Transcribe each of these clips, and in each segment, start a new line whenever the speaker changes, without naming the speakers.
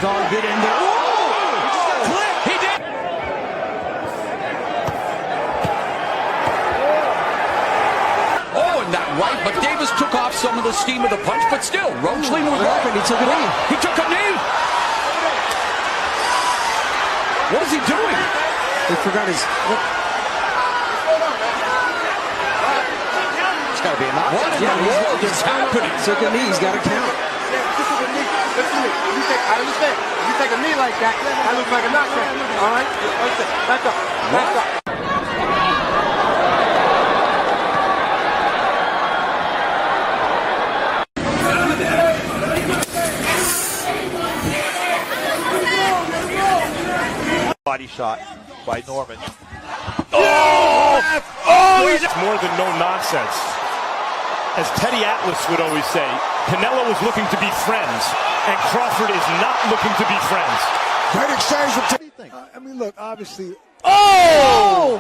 Dazn get in there. He just got clipped. He did. Oh, and that right, but Davis took off some of the steam of the punch, but still, Roachling was right.
He took a knee.
He took a knee. What is he doing?
He forgot his.
It's got to be a knockdown. What in the world is happening?
Took a knee. He's got to count.
I understand. If you take a knee like that, that looks like a knockdown. All right? Back up. Back up.
Body shot by Norman.
He's more than no nonsense. As Teddy Atlas would always say, Canelo was looking to be friends, and Crawford is not looking to be friends.
Great exchange with Teddy. I mean, look, obviously.
Oh!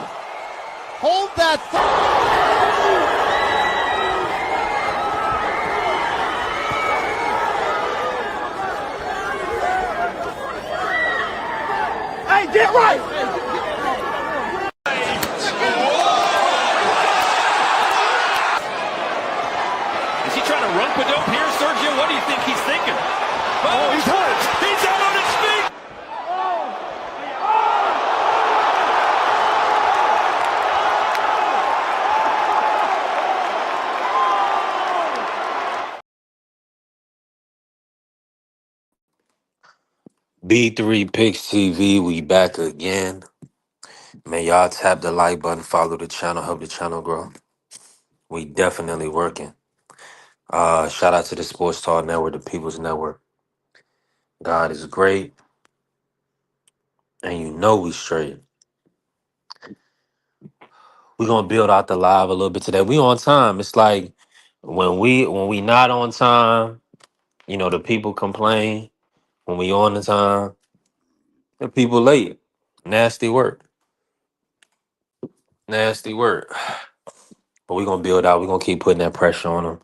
Hold that
Hey, get right!
Is he trying to run Padope here, Sergio? What do you think he's thinking? Oh, he's hurt! He's out on his feet!
B3 Picks TV, we back again. Man, y'all tap the like button, follow the channel, help the channel grow. We definitely working. Shout out to the Sports Talk Network, the People's Network. God is great, and you know we straight. We gonna build out the live a little bit today. We on time. It's like when we not on time, you know, the people complain. When we on the time, the people late. Nasty work. Nasty work. But we're gonna build out. We're gonna keep putting that pressure on them.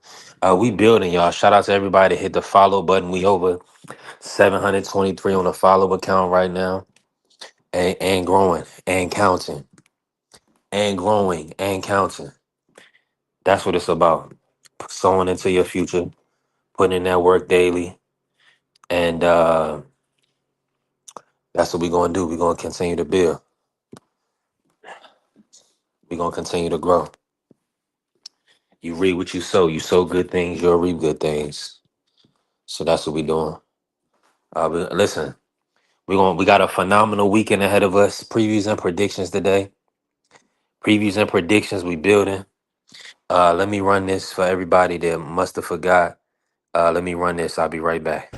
We building, y'all. Shout out to everybody that hit the follow button. We over 723 on the follow account right now. And growing and counting. And growing and counting. That's what it's about. Sowing into your future, putting in that work daily. And that's what we're gonna do. We're gonna continue to build. We're gonna continue to grow. You read what you sow. You sow good things, you'll reap good things. So that's what we're doing. But listen. We got a phenomenal weekend ahead of us. Previews and predictions today. Previews and predictions we building. Let me run this for everybody that must have forgot. Let me run this. I'll be right back.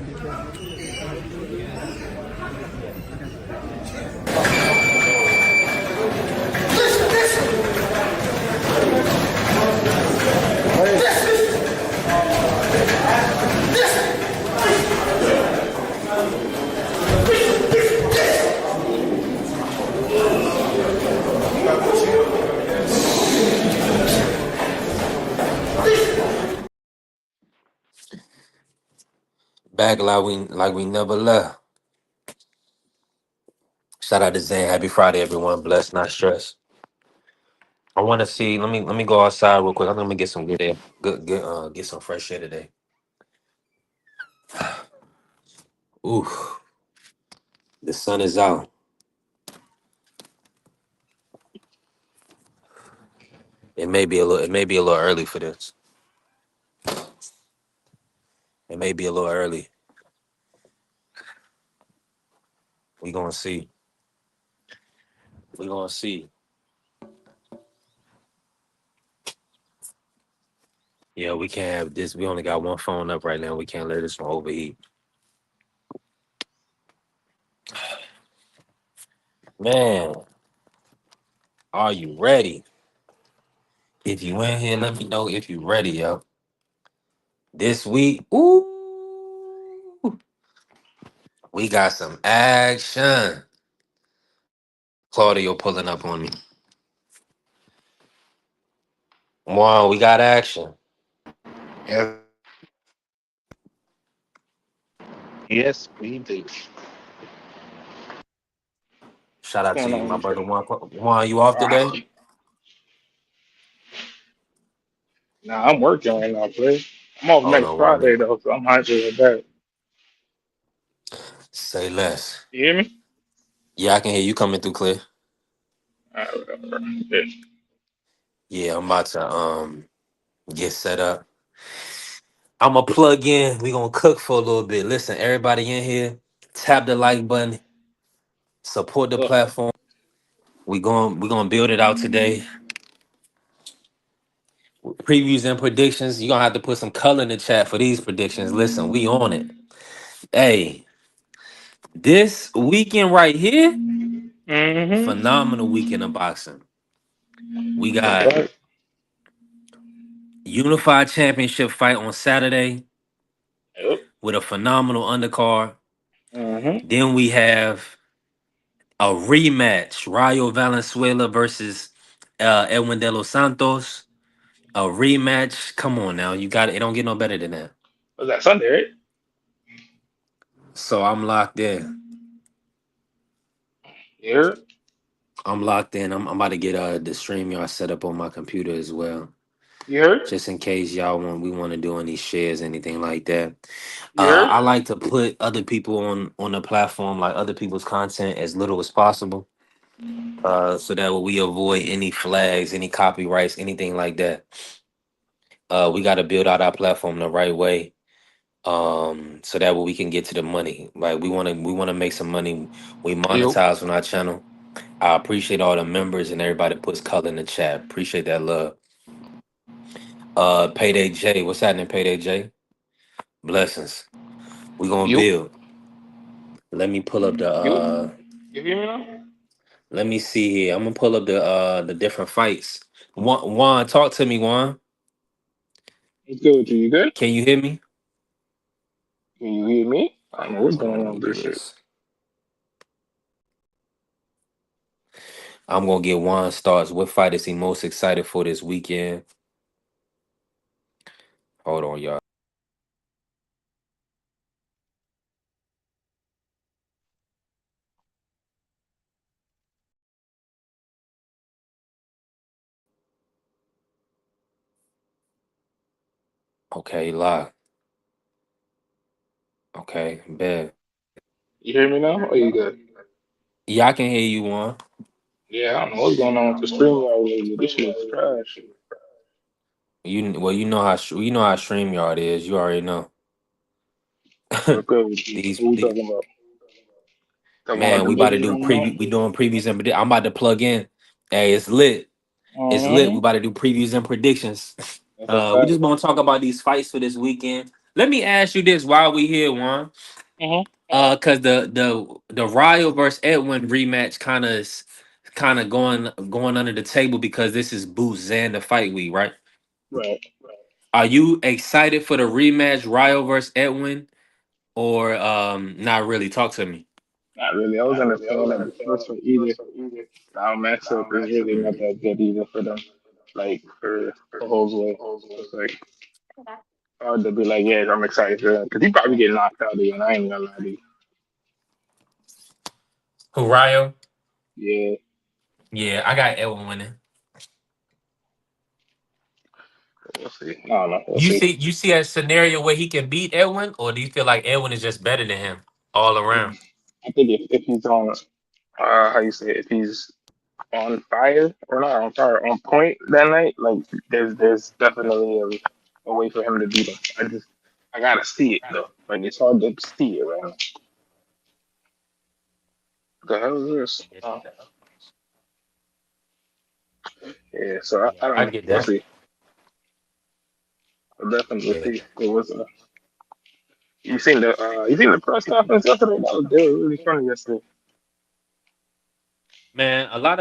Back like we never left. Shout out to Zan. Happy Friday, everyone. Blessed, not stressed. I want to see. Let me go outside real quick. I'm gonna get some good air. Get some fresh air today. Ooh, the sun is out. It may be a little early for this. It may be a little early. We gonna see. We gonna see. Yeah, we can't have this. We only got one phone up right now. We can't let this one overheat. Man, are you ready? If you in here, let me know if you ready, yo. This week, ooh, we got some action. Claudio pulling up on me. Wow, we got action.
Yeah.
Yes, we do.
Shout
What's
out to
going
you,
on
my
with you?
brother Juan. Juan, you off today?
Nah, I'm working right now, play. I'm off
Oh
next
no,
Friday
word.
though, so I'm hyped with that.
Say less.
You hear me?
Yeah, I can hear you coming through clear.
Whatever. Yeah.
Yeah, I'm about to get set up. I'm gonna plug in. We gonna cook for a little bit. Listen, everybody in here, tap the like button, support the
Look,
platform. We gonna build it out today. Previews and predictions. You're gonna have to put some color in the chat for these predictions. Listen, we on it. Hey, this weekend right here,
mm-hmm.
phenomenal weekend of boxing. We
That's
got
right.
unified championship fight on Saturday
Yep.
with a phenomenal undercard.
Mm-hmm.
Then we have a rematch: Rayo Valenzuela versus Edwin De Los Santos. A rematch. Come on now, you got it. It don't get no better than that.
Was that Sunday, right?
So I'm locked in.
You heard?
I'm locked in. I'm about to get the stream y'all set up on my computer as well,
You heard?
just in case y'all want to do any shares, anything like that.
You heard?
I like to put other people on the platform, like other people's content, as little as possible, so that way we avoid any flags, any copyrights, anything like that. We got to build out our platform the right way, so that way we can get to the money. Like we want to make some money. We
Yep.
monetize on our channel. I appreciate all the members and everybody that puts color in the chat. Appreciate that love. Payday J, what's happening, Payday J? Blessings. We gonna
Yep.
build. Let me pull up the
You? You hear me now?
let me see here. I'm gonna pull up the different fights. Juan, talk to me, Juan.
What's good with you? You good?
Can you hear me?
Can you hear me? I don't know what's
Hold
going
on, let
on
me
with
do
this shit.
this. I'm gonna get Juan starts. What fight is he most excited for this weekend? Hold on, y'all. Okay, live. Okay, bet.
You hear me now? Or you good?
Yeah, I can hear you, Juan.
Yeah, I don't know what's going on with the stream yard lately. This shit is trash.
You know how StreamYard is. You already know.
What's good with you?
these,
What we
these
talking about? Talking about
Man,
the
we about to
business
do
going on?
preview. We doing previews and I'm about to plug in. Hey, it's lit. It's lit. We
Mm-hmm.
about to do previews and predictions.
That's a
We
fact.
just want to talk about these fights for this weekend. Let me ask you this while we here, Juan.
Mm-hmm.
Cause the Ryo versus Edwin rematch kind of going under the table because this is Boots Xander fight week, right?
Right.
Are you excited for the rematch, Ryo versus Edwin, or not really? Talk to me.
Not really. I wasn't a fan of the first one either. Our matchup is really not
Mhm.
that good either for them. Like for the whole way. It's like hard to be like, yeah, I'm excited for him. Because he probably get knocked out again. I ain't gonna lie to you.
Who, Ryo?
Yeah.
Yeah, I got Edwin winning.
We'll see. I don't know. We'll
You
see.
see, you see a scenario where he can beat Edwin, or do you feel like Edwin is just better than him all around?
I think if he's on how you say it, if he's on fire or not on fire, on point that night, like there's definitely a way for him to beat him. I gotta see it though. Like it's hard to see it right now. The hell is this? Oh, yeah, so
Yeah,
I don't
I
know.
get
We'll
that.
see. We'll definitely
Yeah.
see. It was you seen the press conference yesterday? They were really funny yesterday.
Man, a lot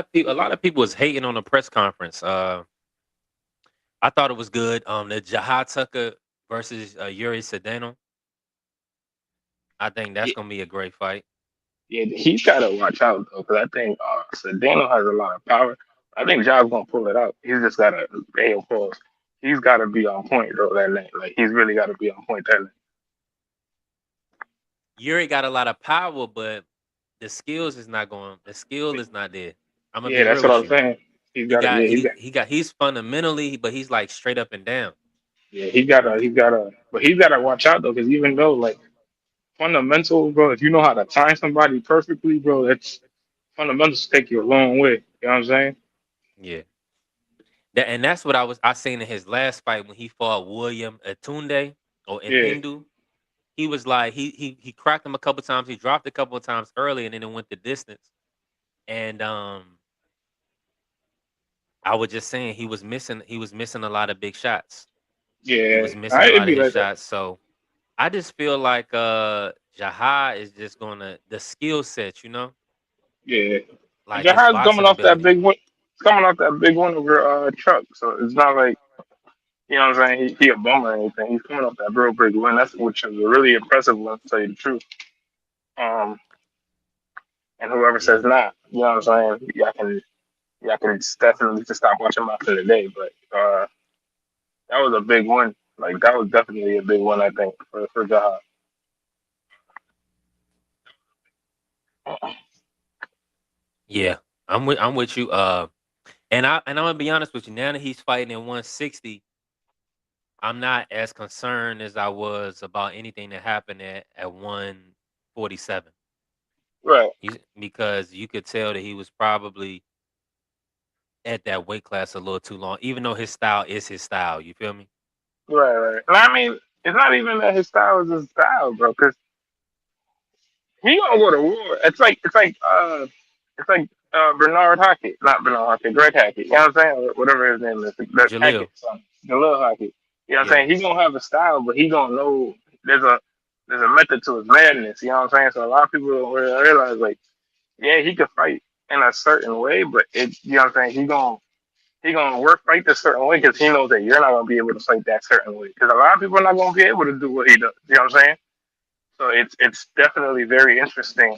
of people was hating on the press conference. I thought it was good. The Jahad Tucker versus Yuri Sedano. I think that's
Yeah,
gonna be a great fight.
yeah, he's gotta watch out though, because I think Sedano has a lot of power. I think Job's gonna pull it out. He's just gotta pause. He's gotta be on point though that night. Like he's really gotta be on point that night.
Yuri got a lot of power, but the skills is not going. The skill is not there. I'm gonna
Yeah,
be
that's
real
what
with
I'm
you.
saying.
He got
Yeah,
he's fundamentally, but he's like straight up and down.
but he's gotta watch out though, because even though like fundamentals, bro, if you know how to time somebody perfectly, bro, that's fundamentals take you a long way. You know what I'm saying?
Yeah. And that's what I seen in his last fight when he fought William Atunde or
Yeah,
Impindu. He was like he cracked him a couple times. He dropped a couple of times early, and then it went the distance. And I was just saying he was missing a lot of big shots. He
yeah.
was missing a
It'd
lot of
be
his
like that.
shots. So I just feel like Jahai is just gonna the skill set,
Yeah. And
like his
Jahad's coming
boxing
off that
ability.
big one. He's coming off that big one over Truck, so it's not like you know what I'm saying. He a bum or anything. He's coming off that real big win. That's which is a really impressive one, to tell you the truth. Um, and whoever
Yeah.
says not, you know what I'm saying. Yeah, I can definitely just stop watching my for the day. But that was a big one. Like that was definitely a big one. I think for Jahad.
Yeah. I'm with you. And I'm gonna be honest with you. Now that he's fighting at 160, I'm not as concerned as I was about anything that happened at 147.
Right,
Because you could tell that he was probably at that weight class a little too long, even though his style is his style. You feel me?
right. And I mean, it's not even that his style is his style, bro. Because he gonna go to war. It's like Bernard Hackett, not Bernard Hackett, Greg Hackett. You know what I'm saying? Whatever his name is, that's
Jaleel.
Hackett's son, the little Hackett. You know what I'm
Yeah.
saying? He's gonna have a style, but he gonna know there's a method to his madness. You know what I'm saying? So a lot of people don't really realize, like, yeah, he could fight in a certain way, but you know what I'm saying? He gonna work fight this certain way because he knows that you're not gonna be able to fight that certain way. Because a lot of people are not gonna be able to do what he does. You know what I'm saying? So it's definitely very interesting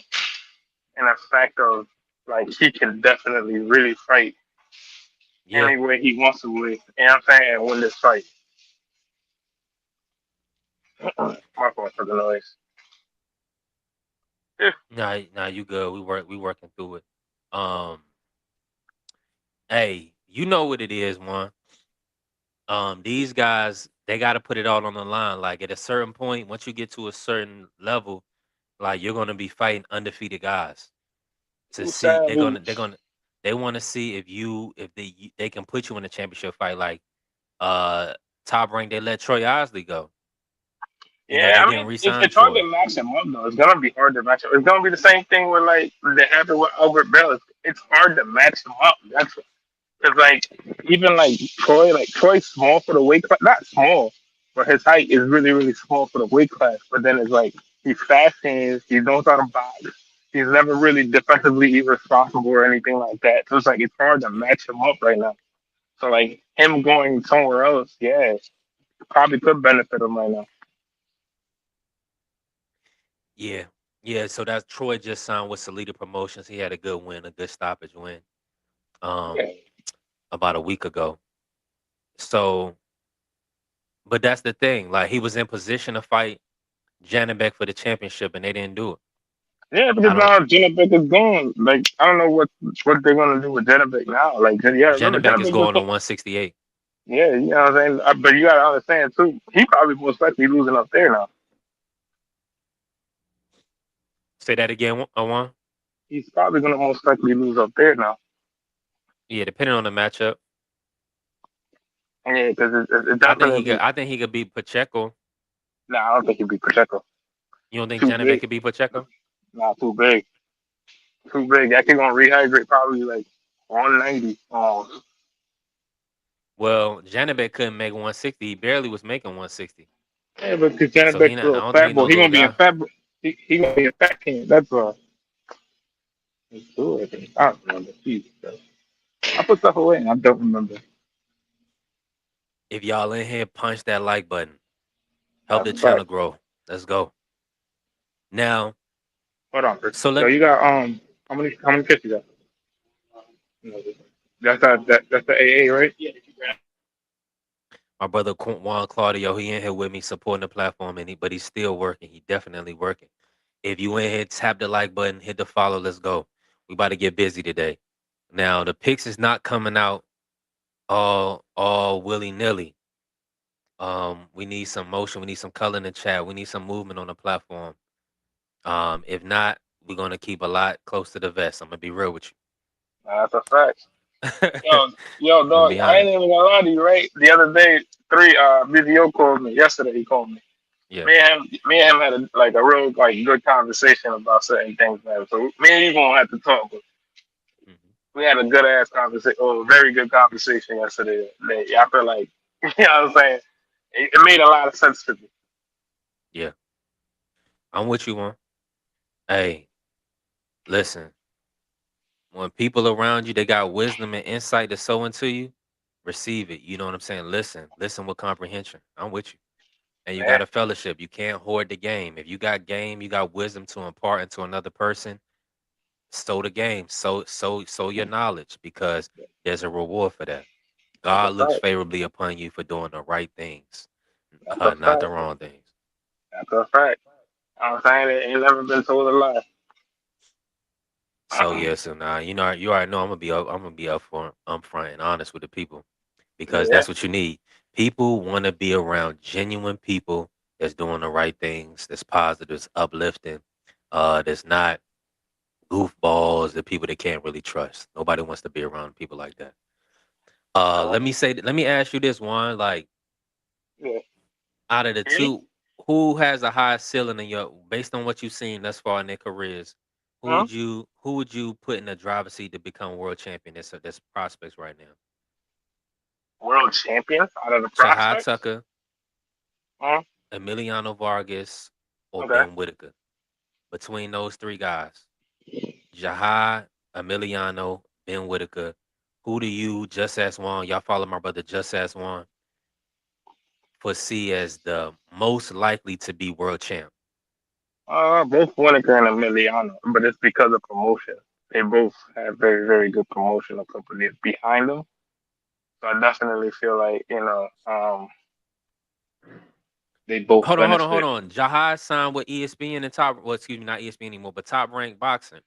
in a fact of like he can definitely really fight
Yeah.
any way he wants to win. You know what I'm saying? And win this fight. My fault for the noise. Yeah,
Nah, you good. We working through it. Um, hey, you know what it is, man. These guys, they got to put it all on the line. Like at a certain point, once you get to a certain level, like you're gonna be fighting undefeated guys to
too
see.
sad.
They want to see if they can put you in a championship fight. Like uh, top rank, they let Troy Osley go.
Yeah,
They
I
didn't
mean,
re-sign
it's hard
Troy.
to match him up though. It's gonna be hard to match up. It's gonna be the same thing with like that happened with Albert Bell. It's hard to match him up. That's because like even like Troy's small for the weight class, not small, but his height is really really small for the weight class. But then it's like he's fast hands, he knows how to box. He's never really defensively irresponsible or anything like that. So it's like it's hard to
Yeah,
match him up right now. So like him going somewhere else, yeah, probably could benefit him right now.
yeah, yeah. So that's Troy just signed with Salida Promotions. He had a good win, a good stoppage win, um,
Yeah,
about a week ago. So, but that's the thing. Like he was in position to fight Janabek for the championship, and they didn't do it.
yeah, because
I don't.
now Janabek is gone. Like I don't know what they're gonna do with Janabek now. Like yeah, remember
Janabek is
Janabek
going
just
on 168.
yeah, you know what I'm saying. But you gotta understand too. He probably most likely losing up there now.
Say that again, one.
He's probably gonna most likely lose up there now.
Yeah, depending on the matchup,
Yeah, because it definitely.
I think he could beat Pacheco.
Nah, I don't think he'd be Pacheco.
You don't think
Too
Janabek
big.
could beat Pacheco?
Nah, too big. Too big. That kid gonna rehydrate probably like 190.
Well, Janabek couldn't make 160. He barely was making 160.
Yeah, but because
So he
Janabek's
not. I
little
don't think
fat
he
boy,
no
he
little
gonna be in
guy.
fat. He gonna be a fat kid. That's all. That's cool. I think. I don't remember. Jesus, bro. I put stuff away and I don't remember.
If y'all in here, punch that like button. Help
That's
the
a
channel
fact.
grow. Let's go. Now,
Hold on, Chris.
so
Yo,
let
you got how many kids you got? That's the AA, right?
my brother Juan Claudio. He in here with me supporting the platform, but he's still working. He definitely working. If you in here, tap the like button, hit the follow. Let's go. We about to get busy today. Now the picks is not coming out all willy nilly. We need some motion. We need some color in the chat. We need some movement on the platform. If not, we're gonna keep a lot close to the vest. I'm gonna be real with
That's a fact.
you.
Yo,
I'm gonna
dog,
be
I ain't
honest.
even gonna lie to you, right? The other day, BVO called me. Yesterday, he called me.
Yeah.
Me and him had a real good conversation about certain things, man. So me and you gonna have to talk. But
Mhm.
we had a good ass conversation, or a very good conversation yesterday. That I feel like, you know what I'm saying? It made a lot of sense to me.
Yeah. I'm with you, one. Hey, listen. When people around you, they got wisdom and insight to sow into you, receive it. You know what I'm saying? Listen with comprehension. I'm with you. And you got
Yeah,
a fellowship. You can't hoard the game. If you got game, you got wisdom to impart into another person. Sow the game. Sow your knowledge because there's a reward for that.
that's a
God looks
fact.
favorably upon you for doing the right things,
That's a
not the
fact.
wrong things.
That's a fact. I'm saying it ain't never been told a lie.
So yeah, so now you already know I'm gonna be up for upfront and honest with the people because
Yeah,
that's what you need. People want to be around genuine people that's doing the right things, that's positive, that's uplifting, that's not goofballs, the people they can't really trust. Nobody wants to be around people like that. Let me ask you this one, like
yeah.
out of the
Me?
two, who has a high ceiling in your based on what you've seen thus far in their careers?
Huh?
Who would you put in the driver's seat to become world champion? That's prospects right now.
World champion out of the
Shahad
prospects?
Tucker,
Huh?
Emiliano Vargas, or
Okay.
Ben Whitaker. Between those three guys, Jahad, Emiliano, Ben Whitaker, who do you, just as one, y'all follow my brother, just as one, foresee as the most likely to be world champ?
Both Winokur and Emiliano, but it's because of promotion. They both have very, very good promotional companies behind them. So I definitely feel like, they both
Hold
benefit.
on. Jahad signed with ESPN and top, well, excuse me, not ESPN anymore, but Top Rank Boxing.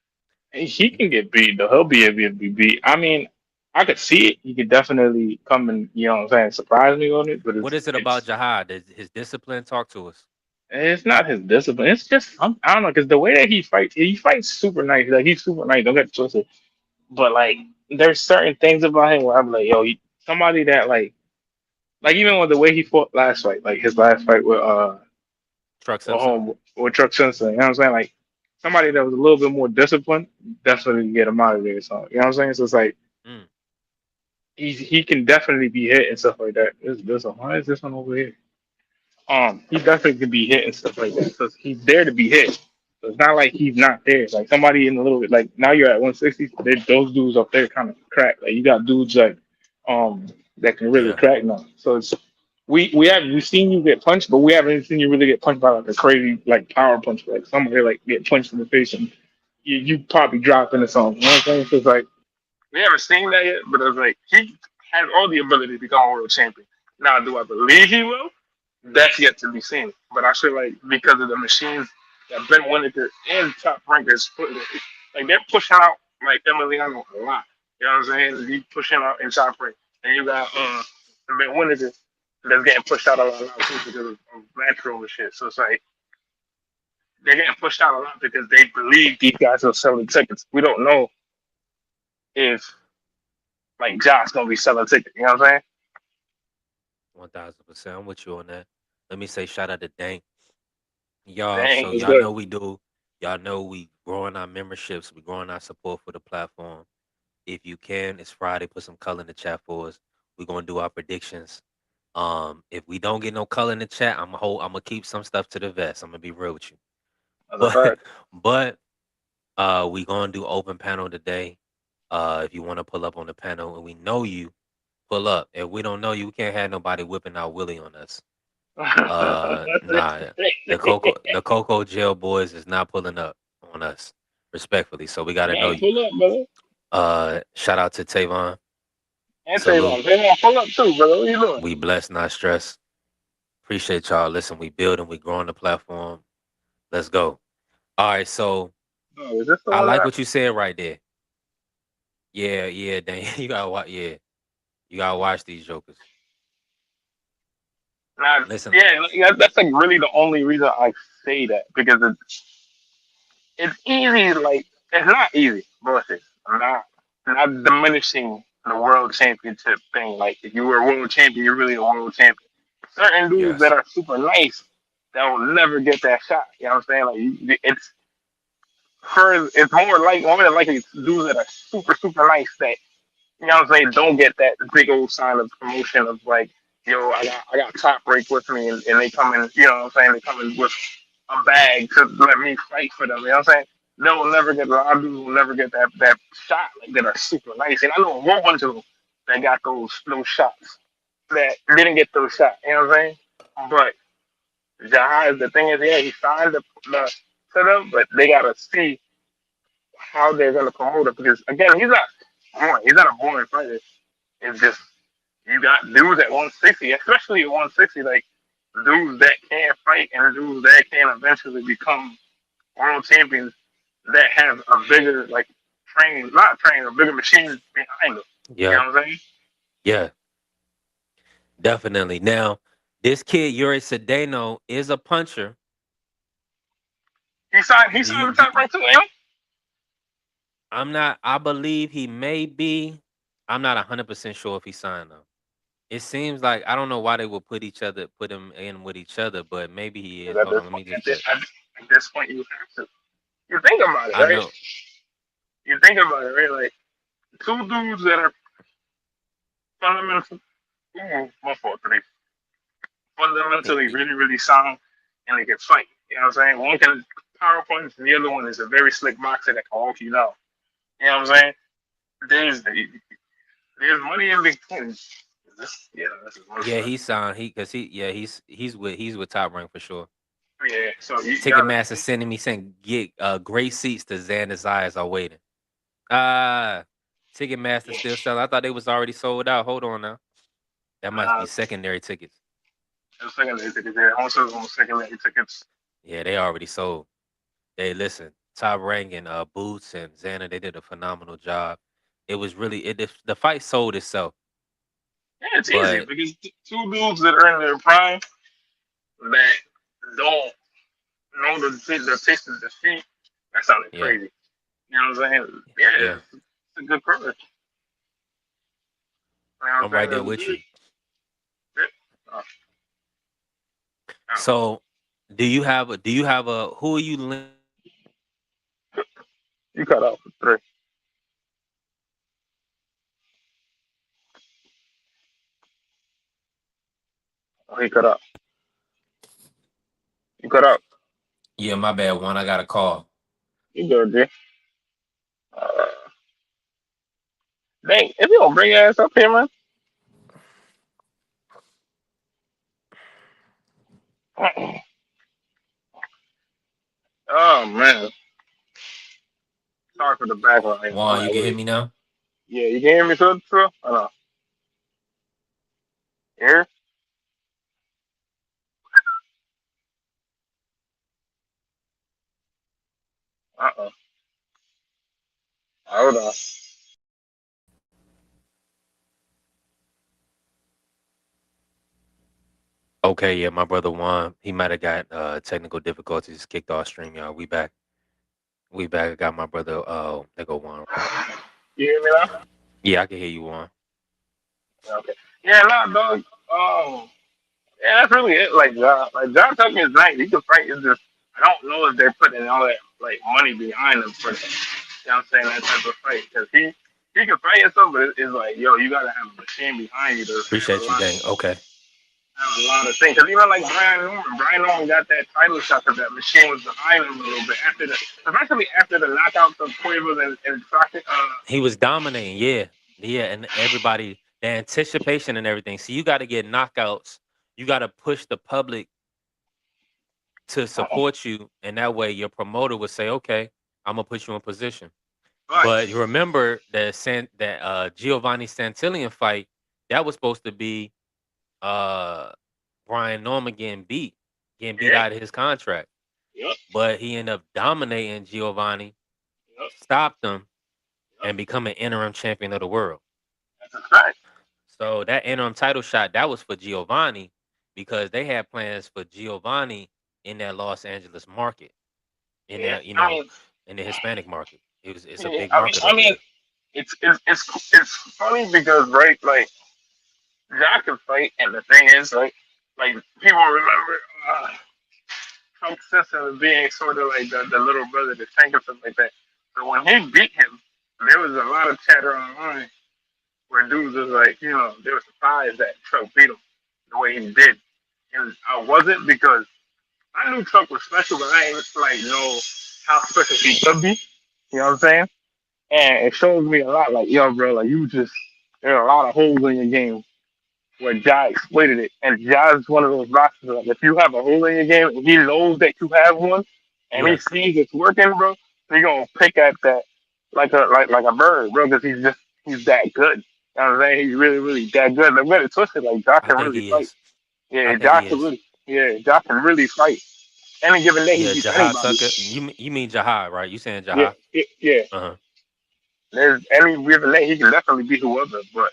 And he can get beat, though. He'll be able to be beat. I mean, I could see it. He could definitely come and, what I'm saying, surprise me on it, but
What is it about Jahad? His discipline? Talk to us.
it's not his discipline. It's just, I don't know, because the way that he fights super nice. Like, he's super nice. Don't get it twisted. But, like, there's certain things about him where I'm like, yo, somebody that, like even with the way he fought last fight, like his last fight
Truck
with
Simpson.
home with Chuck Simpson, you know what I'm saying? Like somebody that was a little bit more disciplined, definitely get him out of there. So you know what I'm saying? So it's like
Mm,
he can definitely be hit and stuff like that. There's a why is this one over here? He definitely can be hit and stuff like that. So he's there to be hit. So it's not like he's not there. Like somebody in a little bit like now you're at 160. Those dudes up there kind of crack. Like you got dudes like that can really
yeah.
crack now. So it's we've seen you get punched, but we haven't seen you really get punched by like a crazy like power punch, like somebody like get punched in the face and you probably drop into something. You know what I'm saying? So it's like we haven't seen that yet, but it's like he has all the ability to become a world champion. Now, do I believe he will? That's yet to be seen. But I feel like because of the machines that Ben Winnicker and Top Rankers put, like they're pushing out like Emiliano a lot. You know what I'm saying? He's pushing out in Top Rank, and you got Ben Winnicker that's getting pushed out a lot now too because of natural and shit. So it's like they're getting pushed out a lot because they believe these guys are selling tickets. We don't know if like Josh gonna be selling tickets. You know what I'm saying?
1000%. I'm with you on that. Let me say shout out to Dank. Y'all,
Dang,
so
it's
y'all
good.
know we do. Y'all know we growing our memberships. We growing our support for the platform. If you can, it's Friday. Put some color in the chat for us. We're gonna do our predictions. If we don't get no color in the chat, I'm gonna keep some stuff to the vest. I'm gonna be real with you.
That's a
But
fact.
but we gonna do open panel today. If you want to pull up on the panel and we know you, pull up. If we don't know you, we can't have nobody whipping out Willie on us. Nah, the Coco Jail boys is not pulling up on us, respectfully. So we gotta know
Man,
you.
pull up, brother.
Shout out to Tavon.
And
Salute.
Tavon, pull up too, brother. What you doing?
We blessed, not stressed. Appreciate y'all. Listen, we building, we growing the platform. Let's go. All right, so
Oh, is this the
I
one
like
that?
what you said right there. Yeah, yeah, Dan, you gotta watch. Yeah, you gotta watch these jokers.
Nah,
Listen,
yeah, like, that's like really the only reason I say that because it's easy. Like it's not easy, bullshit. I'm not diminishing the world championship thing. Like if you were a world champion, you're really a world champion. Certain dudes that
yes,
are super nice that will never get that shot. You know what I'm saying? Like it's more than likely it's dudes that are super nice that you know what I'm saying, don't get that big old sign of promotion of like, yo, I got top break with me and they come in, you know what I'm saying, they come in with a bag to let me fight for them, you know what I'm saying? They'll never get a lot of dudes will never get that shot like that are super nice. And I know a whole bunch of them that got those shots that didn't get those shots, you know what I'm saying? But Jahaz, the thing is, yeah, he signed the to them, but they gotta see how they're gonna promote it because again, he's not a boring fighter. It's just you got dudes at 160, especially at 160, like dudes that can fight and dudes that can eventually become world champions that have a bigger not training, a bigger machine behind them. You
yeah,
know what I'm saying?
yeah, definitely. Now, this kid Yuri Sedano is a puncher.
He
Do
signed
you?
the top rank too, ain't
I'm not. I believe he may be. I'm not 100% sure if he signed though. It seems like I don't know why they would put him in with each other, but maybe he
he?
is.
Because
Hold on, let me just check.
at this point you have to. You think about it,
I
right?
know.
You think about it, right? Like two dudes that are fundamental, my fault, three fundamentally really sound and they can fight. You know what I'm saying? One can power punch and the other one is a very slick boxer that can walk you down. You know what I'm saying? There's there's money in between. This is one
Yeah,
stuff.
he signed. He's with Top Rank for sure.
Yeah, so you gotta
Ticketmaster sending me saying get great seats to Xander's eyes are waiting. Ah, Ticketmaster
yeah.
still selling. I thought they was already sold out. Hold on now. That must be
Uh,
secondary tickets.
secondary tickets there. Also on secondary tickets.
Yeah, they already sold. They listen. Top Rank and Boots and Xander, they did a phenomenal job. It was really the fight sold itself,
Yeah, it's easy
but
because two dudes that are in their prime that don't know the taste of defeat. That sounded
yeah,
crazy. You know what I'm saying? Yeah,
yeah,
it's a good coverage. You know
I'm
what
right
I'm
there
saying?
with you.
Uh,
So, do you have a who are you
you cut off for three. Oh, he cut up. You cut up.
Yeah, my bad. One, I got a call.
You good, G. Uh, dang, if you don't bring your ass up here, man. Oh man, sorry for the background. I'm
Juan, you
at
can hear
work.
me now?
Yeah, you can hear me, too? Oh no, here. Uh. Hold on.
Okay, yeah, my brother Juan, he might have got technical difficulties, kicked off stream, y'all. We back. We back. I got my brother there go Juan, right?
You hear me now?
Yeah, I can hear you, Juan.
Okay. Yeah, nah, dog. Yeah, that's really it. John Tucker is nice. He can fight. It's just I don't know if they're putting all that like money behind him for that. You know what I'm saying? That type of fight because he can fight and stuff, but it's like yo, you gotta have a machine behind you to
Appreciate you, gang. Okay.
have a lot of things. Because even like Brian Norman got that title shot because that machine was behind him a little bit especially after the knockouts of Cuevas and Crockett.
He was dominating, yeah. Yeah, and everybody, the anticipation and everything. So you got to get knockouts. You got to push the public to support you, and that way your promoter would say, "Okay, I'm gonna put you in position."
But
But you remember that Giovanni Santillan fight that was supposed to be uh Brian Norman getting beat
yeah,
out of his contract.
Yep.
but he ended up dominating Giovanni,
Yep.
stopped him,
Yep.
and becoming interim champion of the world.
That's a fact.
So that interim title shot, that was for Giovanni because they had plans for Giovanni in that Los Angeles market, in
Yeah.
that,
I mean,
in the Hispanic market. It's a
yeah,
big market
I
over
mean,
there.
it's funny because right, like Jack can fight, and the thing is, like people remember Trump's sister being sort of like the little brother, the tank, or something like that. So when he beat him, there was a lot of chatter online where dudes was like, they were surprised that Trump beat him the way he did, and I wasn't because I knew Trump was special, but I ain't like know how special he could be. You know what I'm saying? And it shows me a lot. Like, yo, bro, like there are a lot of holes in your game where Ja exploited it. And Ja's one of those boxers. Like, if you have a hole in your game and he knows that you have one, and he
Yeah,
sees it's working, bro, he gonna pick at that like a bird, bro, because he's that good. You know what I'm saying? He's really, really that good. I'm gonna twist it. Like, Ja
I
can
think
really
he
fight.
is. I
Yeah,
think he is.
Ja can really fight. Any given day, he
Yeah,
beats
Jahad
anybody.
Tucker. You mean Jahad, right? You saying
Yeah,
Jahad?
yeah.
Uh-huh.
There's any given day, he can definitely beat whoever, but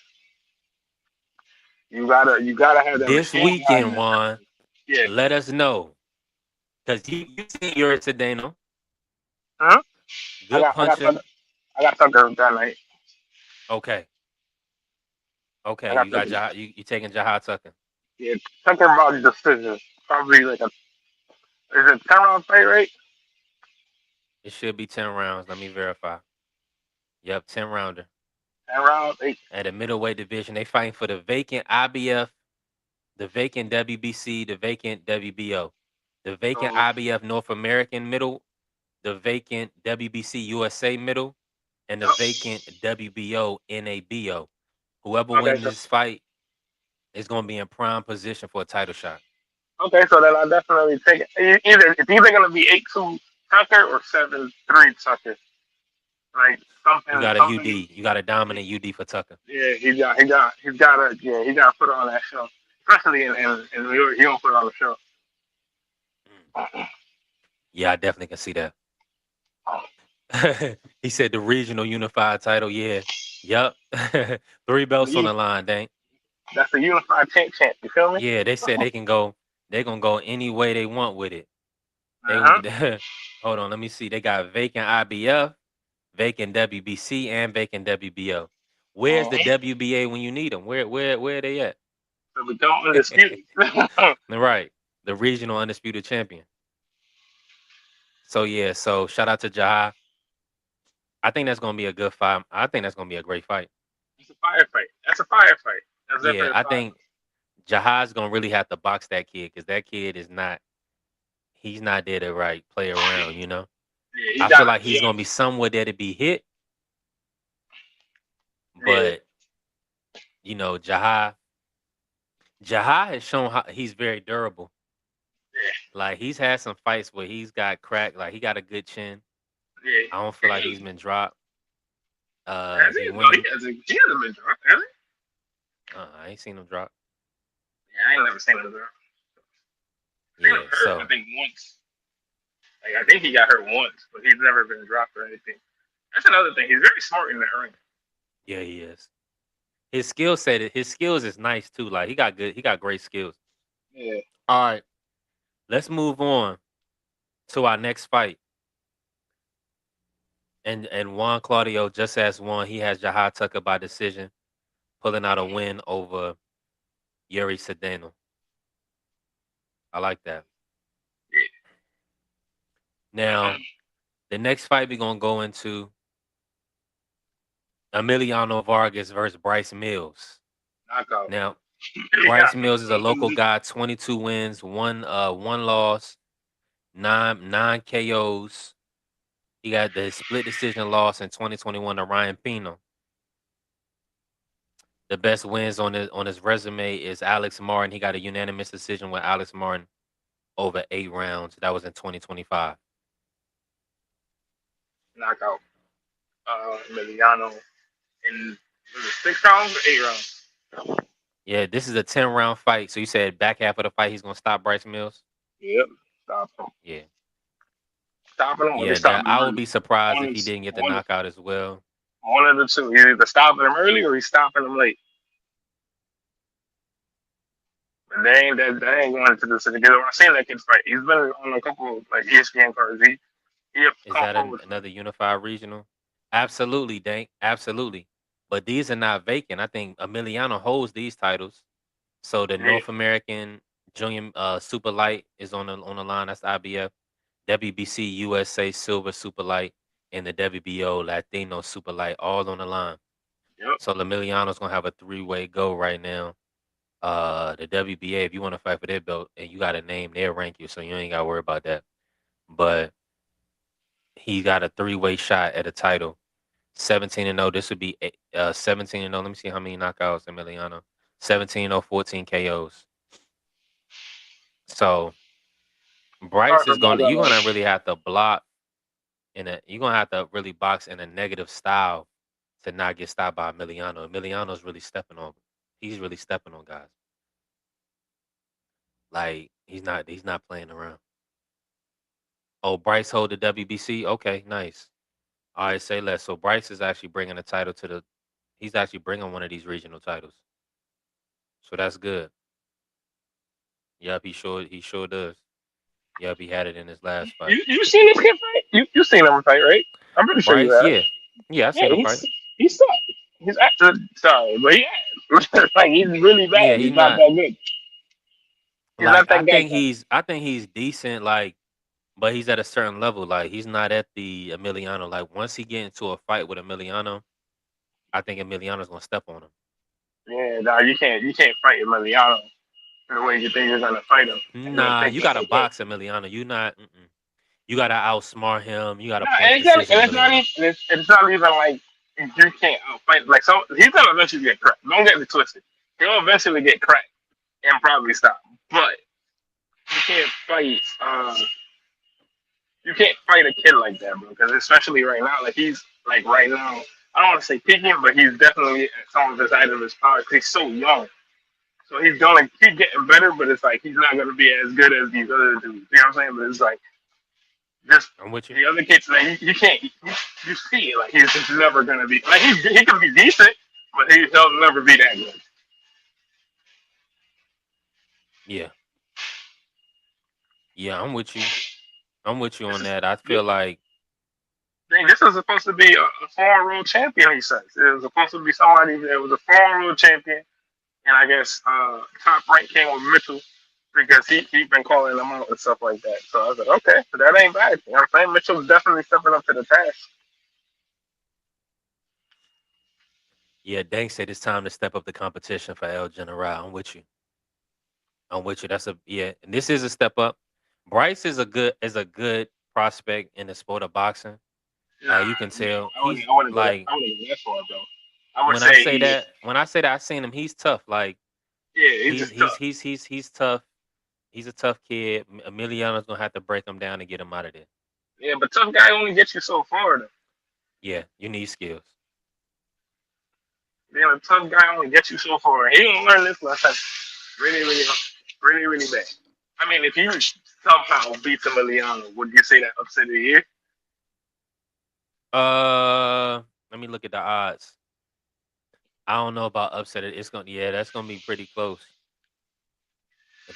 you gotta have that
This
machine behind
weekend,
that.
Juan,
Yeah.
let us know. Because you seen Yuri Sedano.
Huh? I
Good
got I got
puncher.
Tucker. I got Tucker that night.
Okay.
I
Okay.
got
You got
Tucker.
Jahad. You taking Jahad Tucker.
Yeah, Tucker about decision. Probably like a is it 10 round fight, right?
It should be 10 rounds. Let me verify. Yep, 10 rounder.
10 rounds. Eight.
At the middleweight division, they fighting for the vacant IBF, the vacant WBC, the vacant WBO, the vacant
So
IBF North American middle, the vacant WBC USA middle, and the
yep.
vacant WBO NABO. Whoever
Okay,
wins
so
this fight is going to be in prime position for a title shot.
then I definitely take it. Either it's either gonna be 8-2 Tucker or 7-3 Tucker. Like
You
something
got a
something.
UD. You got a dominant UD for Tucker.
Yeah, he gotta put on that show, especially in New York. He gonna put on the show.
Yeah, I definitely can see that. He said the regional unified title. Yeah. Yep. 3 belts on the line, dang.
That's the unified champ. You feel me?
Yeah, they said they can go. They're gonna go any way they want with it. They
Uh-huh.
hold on. Let me see. They got vacant IBF, vacant WBC, and vacant WBO. Where's the
Uh-huh.
WBA when you need them? Where are they at?
So we don't undisputed.
Right, the regional undisputed champion. So yeah. So shout out to Jahai. I think that's gonna be a good fight. I think that's gonna be a great fight.
It's a firefight. That's a firefight. That's
Yeah,
definitely
I
a firefight.
think Jahai's gonna really have to box that kid because that kid is not. He's not there to play around.
Yeah, he
I feel
got
like he's
yeah,
gonna be somewhere there to be hit,
yeah,
but Jahai has shown how he's very durable. Like he's had some fights where he's got cracked. Like he got a good chin.
yeah.
I don't feel like he's been dropped.
Has
He
he? No,
went.
he hasn't been drunk, has
I ain't seen him drop.
he? Yeah, I ain't never seen him drunk. I seen him
Yeah.
hurt, I
So
think once. Like I think he got hurt once, but he's never been dropped or anything. That's another thing. He's very smart in the ring.
yeah, he is. His skill set. His skills is nice too. Like he got good. He got great skills.
Yeah.
All right. Let's move on to our next fight. And Juan Claudio just as won. He has Jahai Tucker by decision, pulling out a win over Yuri Sedano. I like that. Now, the next fight we're gonna go into Emiliano Vargas versus Bryce Mills.
Knockout.
Now,
Yeah.
Bryce Mills is a local guy, 22 wins, one loss, nine KOs. He got the split decision loss in 2021 to Ryan Pino. The best wins on his resume is Alex Martin. He got a unanimous decision with Alex Martin over 8 rounds. That was in 2025.
Knockout. Emiliano in was it 6 rounds or 8 rounds?
Yeah, this is a 10-round fight. So you said back half of the fight he's gonna stop Bryce Mills?
Yep. Stop him.
Yeah.
stopping him or they
Yeah,
stopping
that
him
I would
early.
be surprised
One
if he
is
didn't get the
one
knockout as well.
one of the two. He's either stopping him early or he's stopping him late. But that ain't going to the city. Because when I seen that kid fight, he's been on a couple of, like ESPN cards. He
Is
come
that
forward.
another unified regional? Absolutely, Dank. Absolutely. But these are not vacant. I think Emiliano holds these titles. So the
Yeah,
North American Junior Super Light is on the line. That's IBF. WBC USA Silver Super Light and the WBO Latino Super Light all on the line.
yep.
So Emiliano's gonna have a 3-way go right now. The WBA, if you want to fight for their belt and you got a name, they'll rank you, so you ain't gotta worry about that. But he got a 3-way shot at a title. 17-0. This would be 17-0. Let me see how many knockouts Emiliano. 17-0, 14 KOs. So
Sorry
Bryce
for
is gonna you're
background
gonna
noise.
really have to block you're gonna have to really box in a negative style to not get stopped by Emiliano. Emiliano's really stepping on he's really stepping on guys. Like he's not playing around. Oh, Bryce hold the WBC? Okay, nice. All right, say less. So Bryce is actually bringing a title to the he's actually bringing one of these regional titles. So that's good. Yep, he sure does. Yep, he had it in his last fight.
You seen this kid fight? You seen him fight, right? I'm pretty sure you
Bryce,
have.
yeah. Yeah, I
Yeah,
seen him fight.
he's suck. He's actually sorry, but like he's really
Yeah,
bad.
he's
He's not
not
that good. He's
like
not that guy. Though.
I think he's decent, like, but he's at a certain level. Like he's not at the Emiliano. Like once he get into a fight with Emiliano, I think Emiliano's gonna step on him.
Yeah, nah, you can't fight Emiliano the way you think you're gonna fight him, and then
Nah,
think
you
it's
gotta
okay.
box Emiliano. You not. You gotta outsmart him. You gotta
Nah,
punch
and
decision
it's not
Emiliano.
even it's not even like you can't outfight. Like so, he's gonna eventually get cracked. Don't get me twisted. He'll eventually get cracked and probably stop. But you can't fight. You can't fight a kid like that, bro. Because especially right now, like he's like right now. I don't want to say peaking, but he's definitely at some of his height of his power. 'Cause he's so young, so he's gonna keep getting better. But it's like he's not gonna be as good as these other dudes. You know what I'm saying? But it's like just
I'm with you.
the other kids. Like you can't. You see it. Like he's just never gonna be. Like he can be decent, but he'll never be that good.
Yeah, yeah, I'm with you. I'm with you
This
on
is
that. I feel like
this is supposed to be a foreign world champion. He says it was supposed to be somebody that was a foreign world champion. And I guess top rank came with Mitchell because he been calling them out and stuff like that. So I was like, okay, so that ain't bad. You know what I'm saying? Mitchell's definitely stepping up to the task.
yeah, Dank said it's time to step up the competition for El General. I'm with you. I'm with you. That's a yeah. And this is a step up. Bryce is a good prospect in the sport of boxing.
Nah,
You can
no,
tell
I wouldn't,
he's
I wouldn't go that.
like
I wouldn't go that far, though. I would say
when I say that I seen him, he's tough. Like
yeah, he's
he's
just
he's
tough.
he's he's he's tough. He's a tough kid. Emiliano's gonna have to break him down and get him out of there.
Yeah, but tough guy only gets you so far. Though.
Yeah, you need skills.
Being a tough guy only gets you so far. He gonna learn this lesson really, really, really, really bad. I mean, if you somehow beat Emiliano, would you say that upset of the year?
Let me look at the odds. I don't know about upset. That's gonna be pretty close.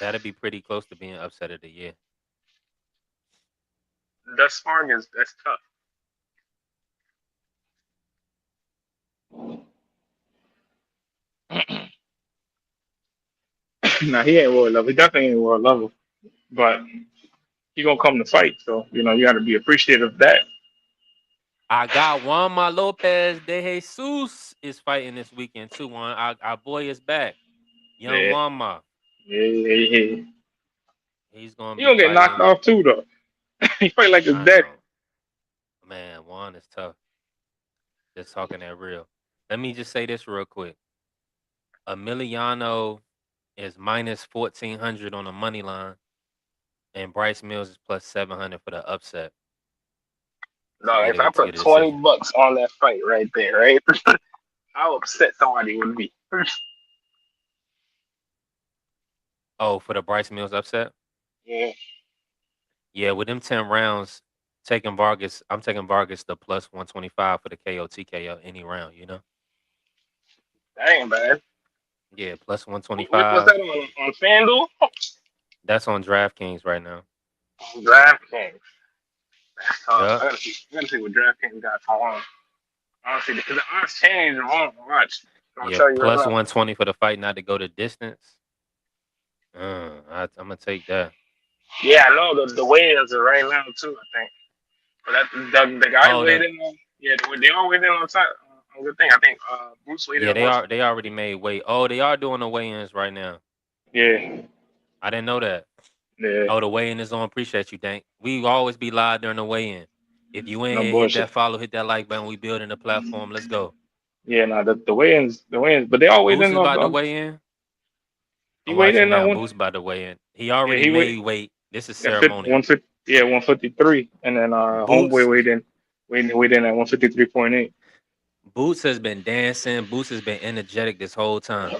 That'd be pretty close to being upset of the year.
Thus far, is that's tough. Nah, he ain't world level. He definitely ain't world level. But he gonna come to fight. So you got to be appreciative of that.
I got Juanma Lopez de Jesus is fighting this weekend too. Our boy is back. Young
Yeah,
Juanma.
yeah.
He's gonna
He
be
gonna get knocked
fighting.
off too, though. He fight like his
I
daddy.
know. Man, Juan is tough. Just talking that real. Let me just say this real quick. Emiliano is minus 1,400 on the money line, and Bryce Mills is plus 700 for the upset
No, if I
to
put
get a
20
decision.
bucks on that fight right there, right, how upset somebody would be.
Oh, for the Bryce Mills upset?
Yeah,
Yeah, with them 10 rounds, taking Vargas. I'm taking Vargas the plus 125 for the KO TKO any round. You know.
That ain't bad.
Yeah, plus
What's
125.
that on FanDuel?
That's on DraftKings right now.
DraftKings. That's tough.
Yup.
I gotta see what DraftKings got going on. Honestly, because the odds change and won't watch. I'll
Yeah,
tell you right
plus
now.
120 for the fight not to go to distance. I'm gonna take that.
Yeah, I know the weigh-ins are right now too. I think, but the guys
Oh,
weighed in. Yeah, they all weighed in on time. On good thing. I think Bruce weighed in
yeah,
at
they are.
120.
They already made weight. Oh, they are doing the weigh-ins right now.
Yeah,
I didn't know that.
yeah,
Oh, the weigh-in is on. Appreciate you, Dank. We always be live during the weigh-in. If you in
no
here, hit
bullshit.
that follow, hit that like button. We building the platform. Let's go.
Yeah, no, the weigh-ins, but they all weighed
Boost
in
is about to
on.
weigh in.
He
I'm
weighed
watching
in on
now.
one.
Boost about to weigh in. He
Yeah,
already
he weighed
made weight. This is
at
ceremonial.
150. Yeah, 153, and then homeboy
Boots
weighed in at 153.8.
Boots has been dancing. Boots has been energetic this whole time.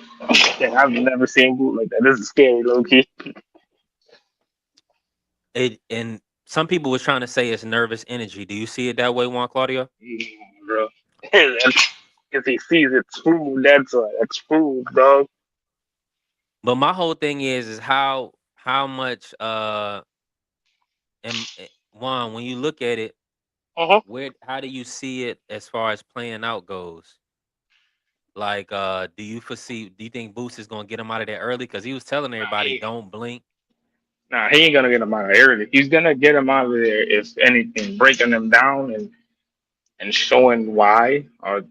Yeah, I've never seen boot like that. This is scary, low key.
It and some people was trying to say it's nervous energy. Do you see it that way, Juan Claudio?
Bro. If he sees it smooth, that's smooth, dog.
But my whole thing is how much Juan, when you look at it,
Uh-huh.
how do you see it as far as playing out goes? Like, do you think Boost is gonna get him out of there early? Because he was telling everybody, don't blink.
Nah, he ain't gonna get him out of there. He's gonna get him out of there if anything, breaking him down and showing why. Or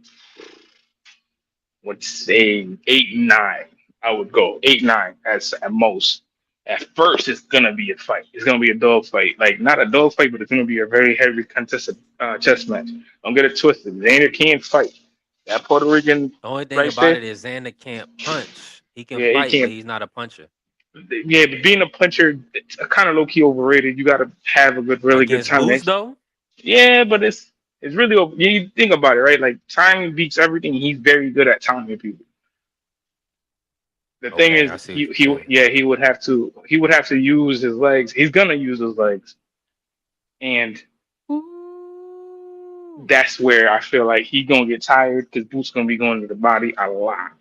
would say 8-9. I would go 8-9 at most. At first, it's gonna be a fight. It's gonna be a dog fight. Like not a dog fight, but it's gonna be a very heavy contested chess match. Don't get it twisted. Xander can't fight. That Puerto Rican
The only thing
right
about
there.
it is Xander can't punch. He can
Yeah, he
fight, but
can't.
he's not a puncher.
Yeah, but being a puncher, it's kind of low key overrated. You got to have a really good
Against
time.
Boost, though?
Yeah, but it's really you think about it, right? Like timing beats everything. He's very good at timing people. The thing
Okay,
is,
I see what you're saying.
he would have to use his legs. He's gonna use his legs, and
Ooh.
that's where I feel like he gonna get tired because Boots gonna be going to the body a lot,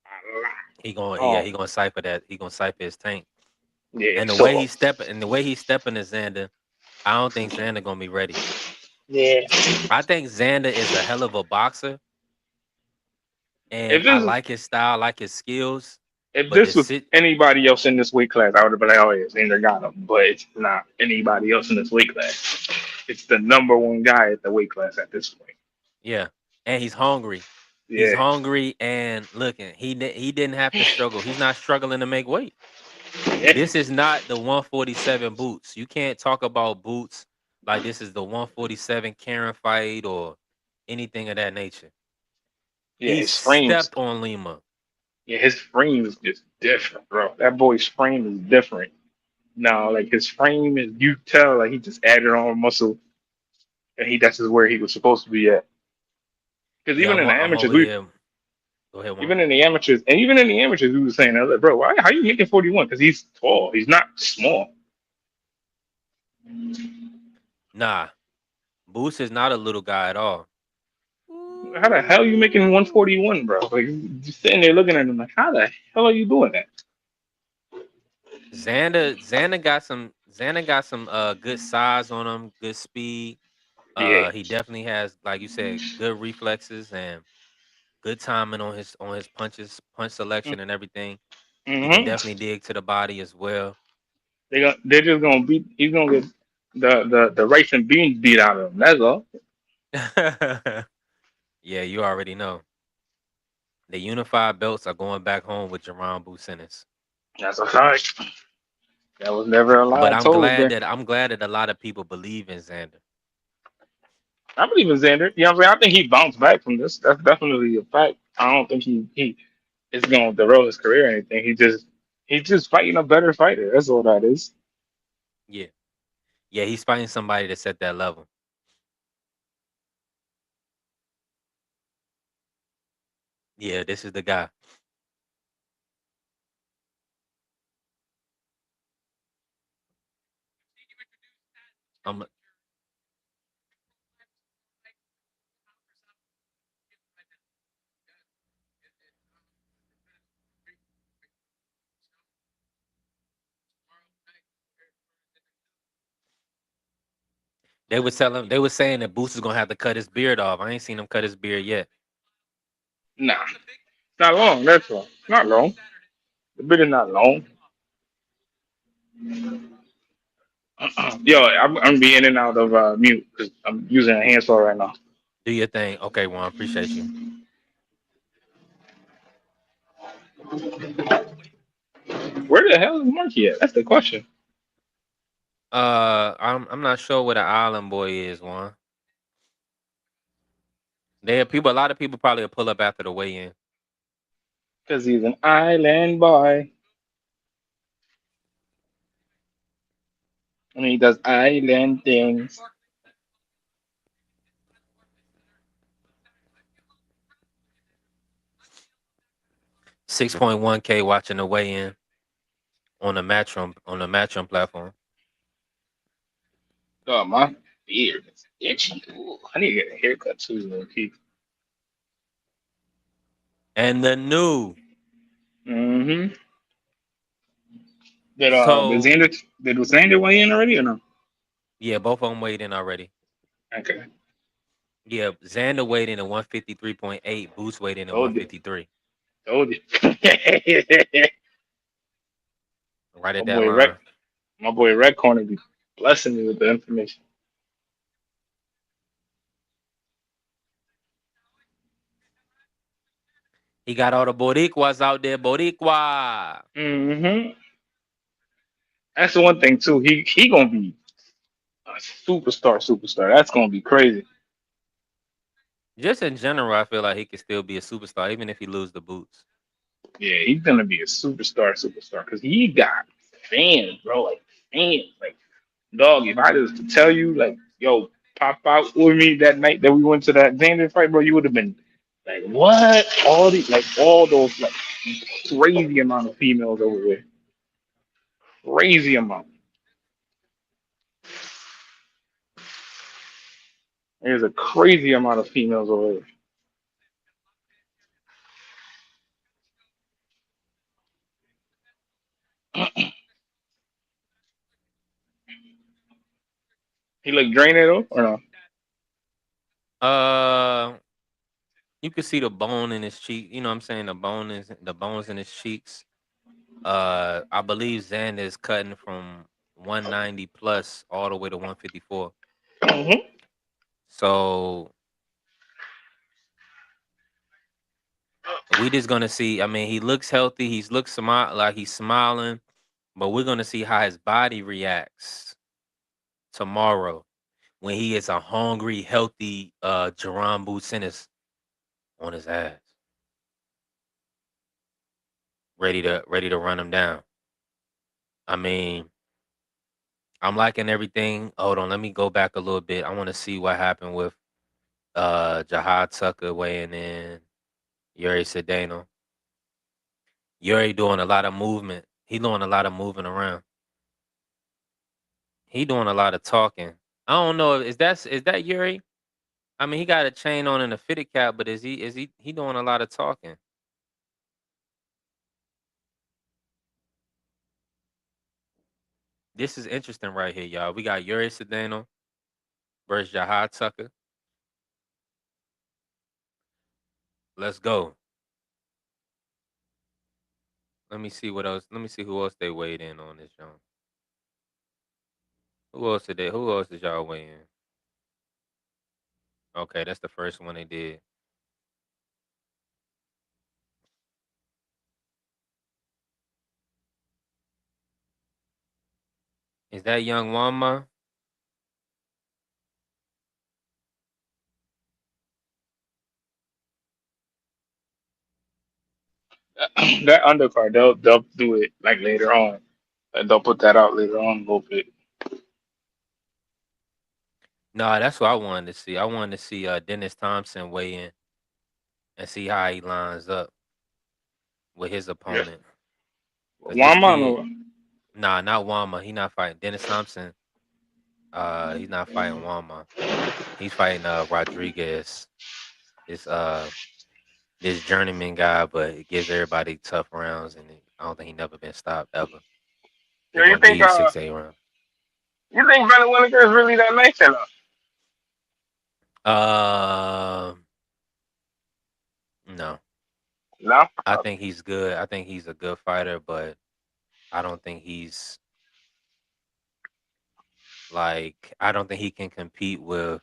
a lot.
He gonna cipher that. He gonna cipher his tank.
Yeah.
And
So
the way he's stepping to Xander, I don't think Xander gonna be ready.
yeah,
I think Xander is a hell of a boxer, and
if
I
this
like his style, I like his skills.
if
But
this was anybody else in this weight class, I would have been like, oh yeah, Xander got him. But it's not anybody else in this weight class. It's the number one guy at the weight class at this point.
yeah, and he's hungry. He's
Yeah.
hungry and looking. He didn't have to struggle. He's not struggling to make weight.
Yeah.
This is not the 147 Boots. You can't talk about Boots like this is the 147 Karen fight or anything of that nature.
Yeah,
He stepped on Lima.
his frame is just different, bro. That boy's frame is different. Now, like his frame is you tell like he just added on muscle and that's just where he was supposed to be at. Because
Yeah, I'm over here. Go ahead, one.
even in the amateurs, we were saying, like, bro, why how you making 41? Because he's tall. He's not small.
Nah, Boots is not a little guy at all.
How the hell are you making 141, bro? Like just sitting there looking at him like, how the hell are you doing that?
Xander got some good size on him, good speed.
Yeah.
He definitely has, like you said, good reflexes and good timing on his punch selection and everything. He can
Mm-hmm.
definitely dig to the body as well.
They're just gonna beat. He's gonna get the rice and beans beat out of him. That's all.
Yeah, you already know. The unified belts are going back home with Jerron Businis.
That's a fact. That was never a lie
But
told there.
I'm glad that a lot of people believe in Xander.
I believe in Xander. You know what I'm saying? I think he bounced back from this. That's definitely a fact. I don't think he is going to derail his career or anything. He's just fighting a better fighter. That's all that is.
Yeah. Yeah, he's fighting somebody that's at that level. Yeah, this is the guy. I'm They was saying that Boots is gonna have to cut his beard off. I ain't seen him cut his beard yet.
Nah, it's not long. That's all. It's not long. The bit is not long. Yo, I'm being in and out of mute because I'm using a handsaw right now.
Do your thing. Okay, Juan, appreciate you.
Where the hell is Marky at? That's the question.
I'm not sure where the island boy is, Juan. A lot of people probably will pull up after the weigh-in.
Because he's an island boy. And he does island things.
6.1K watching the weigh-in on the Matchroom platform.
Oh, my beard is itchy. Ooh, I need to get a haircut too, little kid.
And the new.
Mm-hmm.
So
Did Xander weigh in already or no?
yeah, both of them weighed in already.
Okay.
Yeah, Xander weighed in at 153.8. Boots weighed in at
Told you.
153.
Told you.
Right
my
at that
boy Red
line.
my boy Red Corner be blessing me with the information.
He got all the Boricuas out there. Boricua.
Mm-hmm. That's the one thing too. He gonna be a superstar. That's gonna be crazy.
Just in general, I feel like he could still be a superstar, even if he lose the boots.
Yeah, he's gonna be a superstar. Cause he got fans, bro. Like fans. Like dog, if I was to tell you, like, yo, pop out with me that night that we went to that Xander fight, bro, you would have been like, what? All those like crazy amount of females over there. Crazy amount. There's a crazy amount of females over there. He look drained though, or no?
Uh, you can see the bone in his cheek. You know what I'm saying? The bones in his cheeks. I believe Xander is cutting from 190 plus all the way to 154.
Mm-hmm.
So we just gonna see. I mean, he looks healthy. Like he's smiling, but we're gonna see how his body reacts tomorrow when he is a hungry, healthy Jerron Boots on his ass, ready to run him down. I mean, I'm liking everything. Hold on, let me go back a little bit. I want to see what happened with Jahad Tucker weighing in, Yuri Sedano. Yuri doing a lot of movement. He doing a lot of moving around. He doing a lot of talking. I don't know. Is that Yuri? I mean, he got a chain on and a fitted cap, but is he doing a lot of talking? This is interesting right here, y'all. We got Yuri Sedano versus Jahad Tucker. Let's go. Let me see what else. Let me see who else they weighed in on this, John. Who else did y'all weigh in? Okay, that's the first one they did. Is that young Wama?
That undercard, they'll do it like later on. They'll put that out later on a little bit.
No, that's what I wanted to see. I wanted to see Dennis Thompson weigh in and see how he lines up with his
Yeah.
opponent. Cause this kid,
Wama,
nah, not Wama. He not fighting Dennis Thompson. He's not fighting Wama. He's fighting Rodriguez. This this journeyman guy, but it gives everybody tough rounds, and I don't think he never been stopped ever.
yo,
He gonna give you 6 8 rounds.
you think Brandon Whitaker is really that nice or not?
No.
No.
I think he's good. I think he's a good fighter, but I don't think he's I don't think he can compete with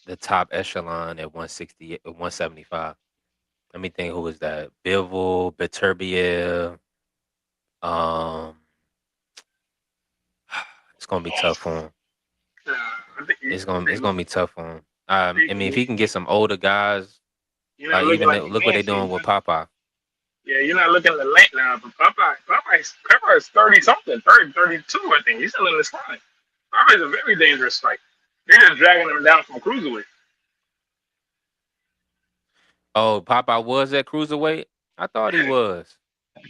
the top echelon at 160, 175. Let me think. Who was that? Bivol, Beterbiev. Um, it's gonna be tough for him. It's gonna be tough for him. I mean, if he can get some older guys,
You're not looking
even
like
look what they're
fancy.
doing with Popeye.
Yeah, you're not looking at the late now, but Popeye's 30 something, 30, 32, I think. He's still in his prime. Popeye's a very dangerous fight. They're just dragging him down from cruiserweight.
Oh, Popeye was at cruiserweight. I thought he was.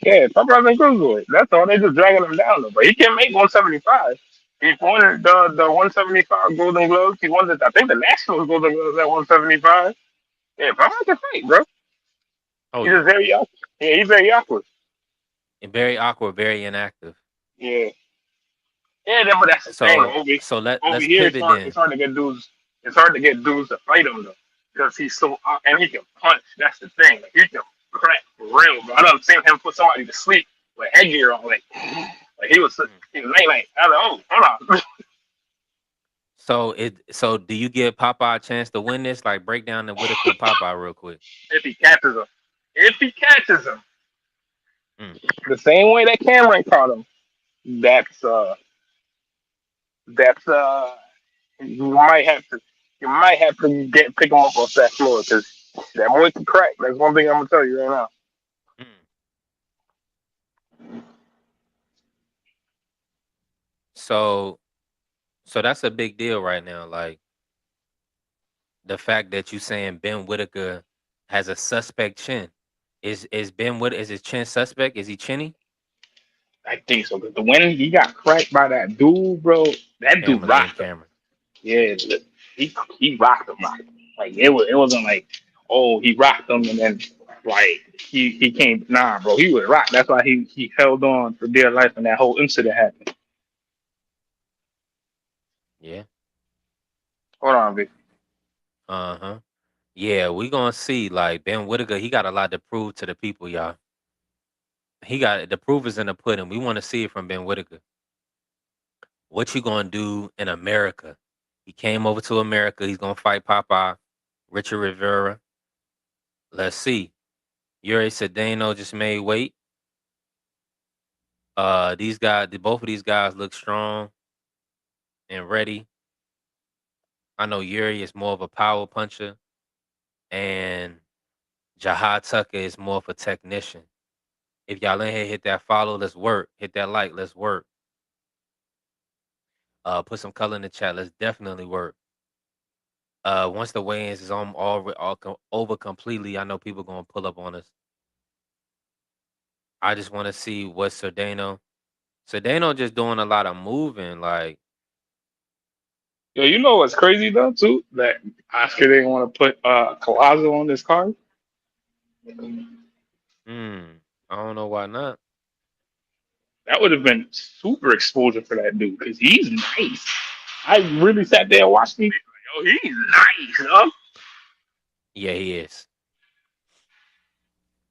Yeah, Popeye's in cruiserweight. That's all. They're just dragging him down though. But he can make 175. He won the 175 Golden Gloves. He won I think the National Golden Gloves at 175. Yeah, Popeye can fight, bro.
Oh
He's just
yeah,
very awkward. Yeah, he's very awkward.
and very awkward, very inactive.
Yeah. Yeah, but that's the thing.
So so
Over
let's
here,
pivot then.
it's hard to get dudes. It's hard to get dudes to fight him though, because he's so and he can punch. That's the thing. Like, he can crack for real, bro. I done seen him put somebody to sleep with headgear on, like he was night. I was like, oh, hold on.
So do you give Popeye a chance to win this? Like break down the Whitaker Popeye real quick.
If he catches him,
Mm.
the same way that Cameron caught him, that's you might have to pick him up off that floor because that boy can crack. That's one thing I'm gonna tell you right now.
Mm. So that's a big deal right now. Like the fact that you saying Ben Whitaker has a suspect chin. Is Ben Whitaker, is his chin suspect? Is he chinny?
I think so. Cause the when he got cracked by that dude, bro, that dude
Emily and
rocked him.
Cameron.
Yeah, he rocked him. Like it wasn't like, oh, he rocked him and then like he came. Nah, bro, he was rocked. That's why he held on for dear life when that whole incident happened.
Yeah.
Hold on, Vic.
Uh-huh. Yeah, we gonna see. Like Ben Whitaker, he got a lot to prove to the people, y'all. He got the proof is in the pudding. We want to see it from Ben Whitaker. What you gonna do in America? He came over to America. He's gonna fight Popeye, Richard Rivera. Let's see. Yuri Sedano just made weight. These guys, both of these guys look strong and ready. I know Yuri is more of a power puncher, and Jahad Tucker is more of a technician. If y'all in here, hit that follow. Let's work. Hit that like. Let's work. Put some color in the chat. Let's definitely work. Once the weigh-ins is over completely, I know people gonna pull up on us. I just want to see what Sedano just doing a lot of moving. Like,
Yo, you know what's crazy though too? That Oscar didn't want to put Collazo on this card.
I don't know why not.
That would have been super exposure for that dude because he's nice. I really sat there and watched him. Yo, he's nice, huh?
Yeah, he is.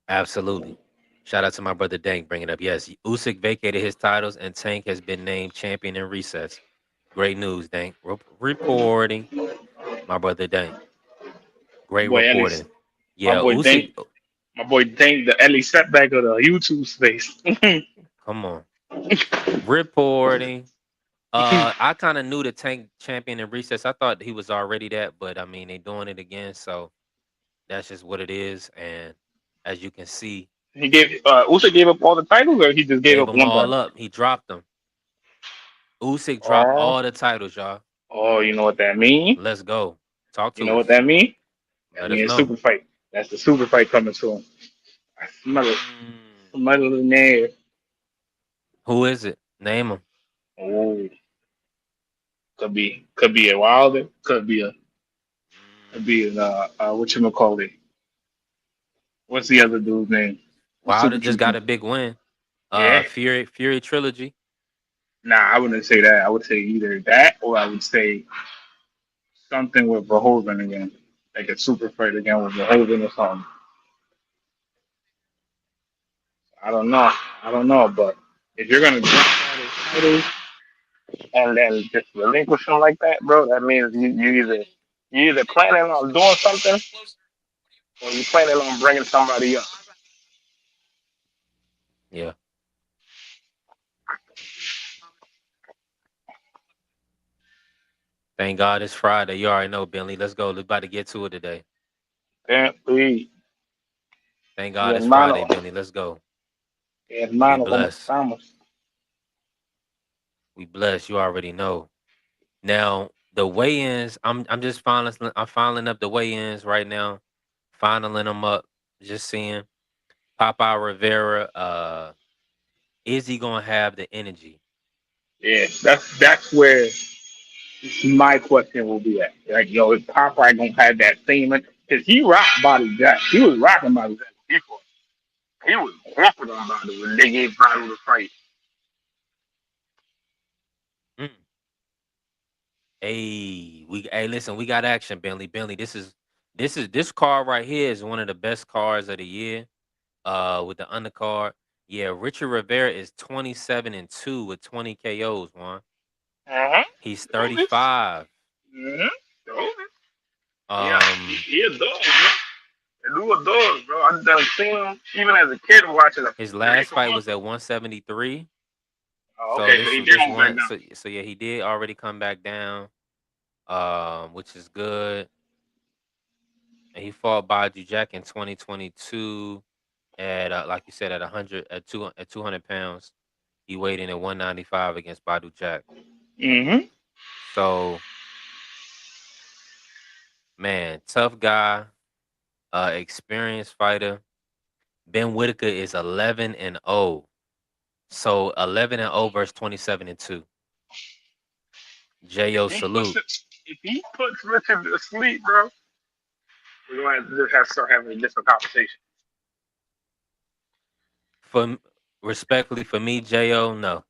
Absolutely. Shout out to my brother Dank bringing up. Yes, Usyk vacated his titles and Tank has been named champion in recess. Great news, Dank. Reporting. My brother Dank. Great
Boy, Ellie,
reporting. Yeah, Usyk.
my boy Dank, the Ellie setback of the YouTube space.
Come on. Reporting. I kind of knew the Tank champion in recess. I thought he was already that, but I mean they doing it again, so that's just what it is. And as you can see,
He gave Usyk gave up all the titles, or he just gave up
them
one
all
title.
up. He dropped them. Usyk dropped all the titles, y'all.
Oh, you know what that means?
Let's go. Talk to us.
You know what that means? That
Let us
means
know.
super fight. That's the super fight coming soon. I smell it. Smell it in the air.
Who is it? Name him.
Oh, could be a Wilder. Could be an whatchamacallit. What's the other dude's name?
Wilder just got a big win.
Yeah.
Fury trilogy.
Nah, I wouldn't say that. I would say either that or I would say something with Verhoeven again, like a super fight again with Verhoeven or something. I don't know. I don't know, but if you're gonna drop all these titles and then just relinquish them like that, bro, that means you either planning on doing something or you planning on bringing somebody up.
Yeah. Thank God it's Friday. You already know, Bentley. Let's go. We're about to get to it today.
Bentley,
Thank
mi
God it's Friday,
hermano,
Bentley. Let's go.
mi
We
hermano, ¿cómo
blessed.
estamos?
We blessed. You already know. Now the weigh-ins. I'm just filing. I'm filing up the weigh-ins right now. Filing them up. Just seeing. Papa Rivera. Is he gonna have the energy?
Yeah, that's where my question will be at. Like, yo, is Popeye gonna have that same? Because he rocked Body Jack. He was rocking Body Jack before. He was whooping on Body when they gave Body the fight.
Mm. Hey, listen, we got action, Bentley. Bentley, this card right here is one of the best cards of the year. With the undercard. Yeah, Richard Rivera is 27-2 with 20 KOs, man.
Uh-huh.
He's
Told it.
35.
Mm-hmm. Told it. Yeah,
Um,
he a dog, bro. The dude a dog, bro. I done seen him even as a kid watching a
his
Drake
last fight was at 173.
Oh,
So
okay, so
this
he
is
did
this
move back
one.
down.
So yeah, he did already come back down. Which is good. And he fought Badu Jack in 2022 at like you said at 200 pounds. He weighed in at 195 against Badu Jack.
Mm-hmm.
So man, tough guy, experienced fighter. Ben Whitaker is 11-0. So 11-0 versus 27-2. Jo salute.
If he puts Richard to sleep, bro, we're gonna have to just have to start having a different conversation.
For respectfully for me, Jo, no.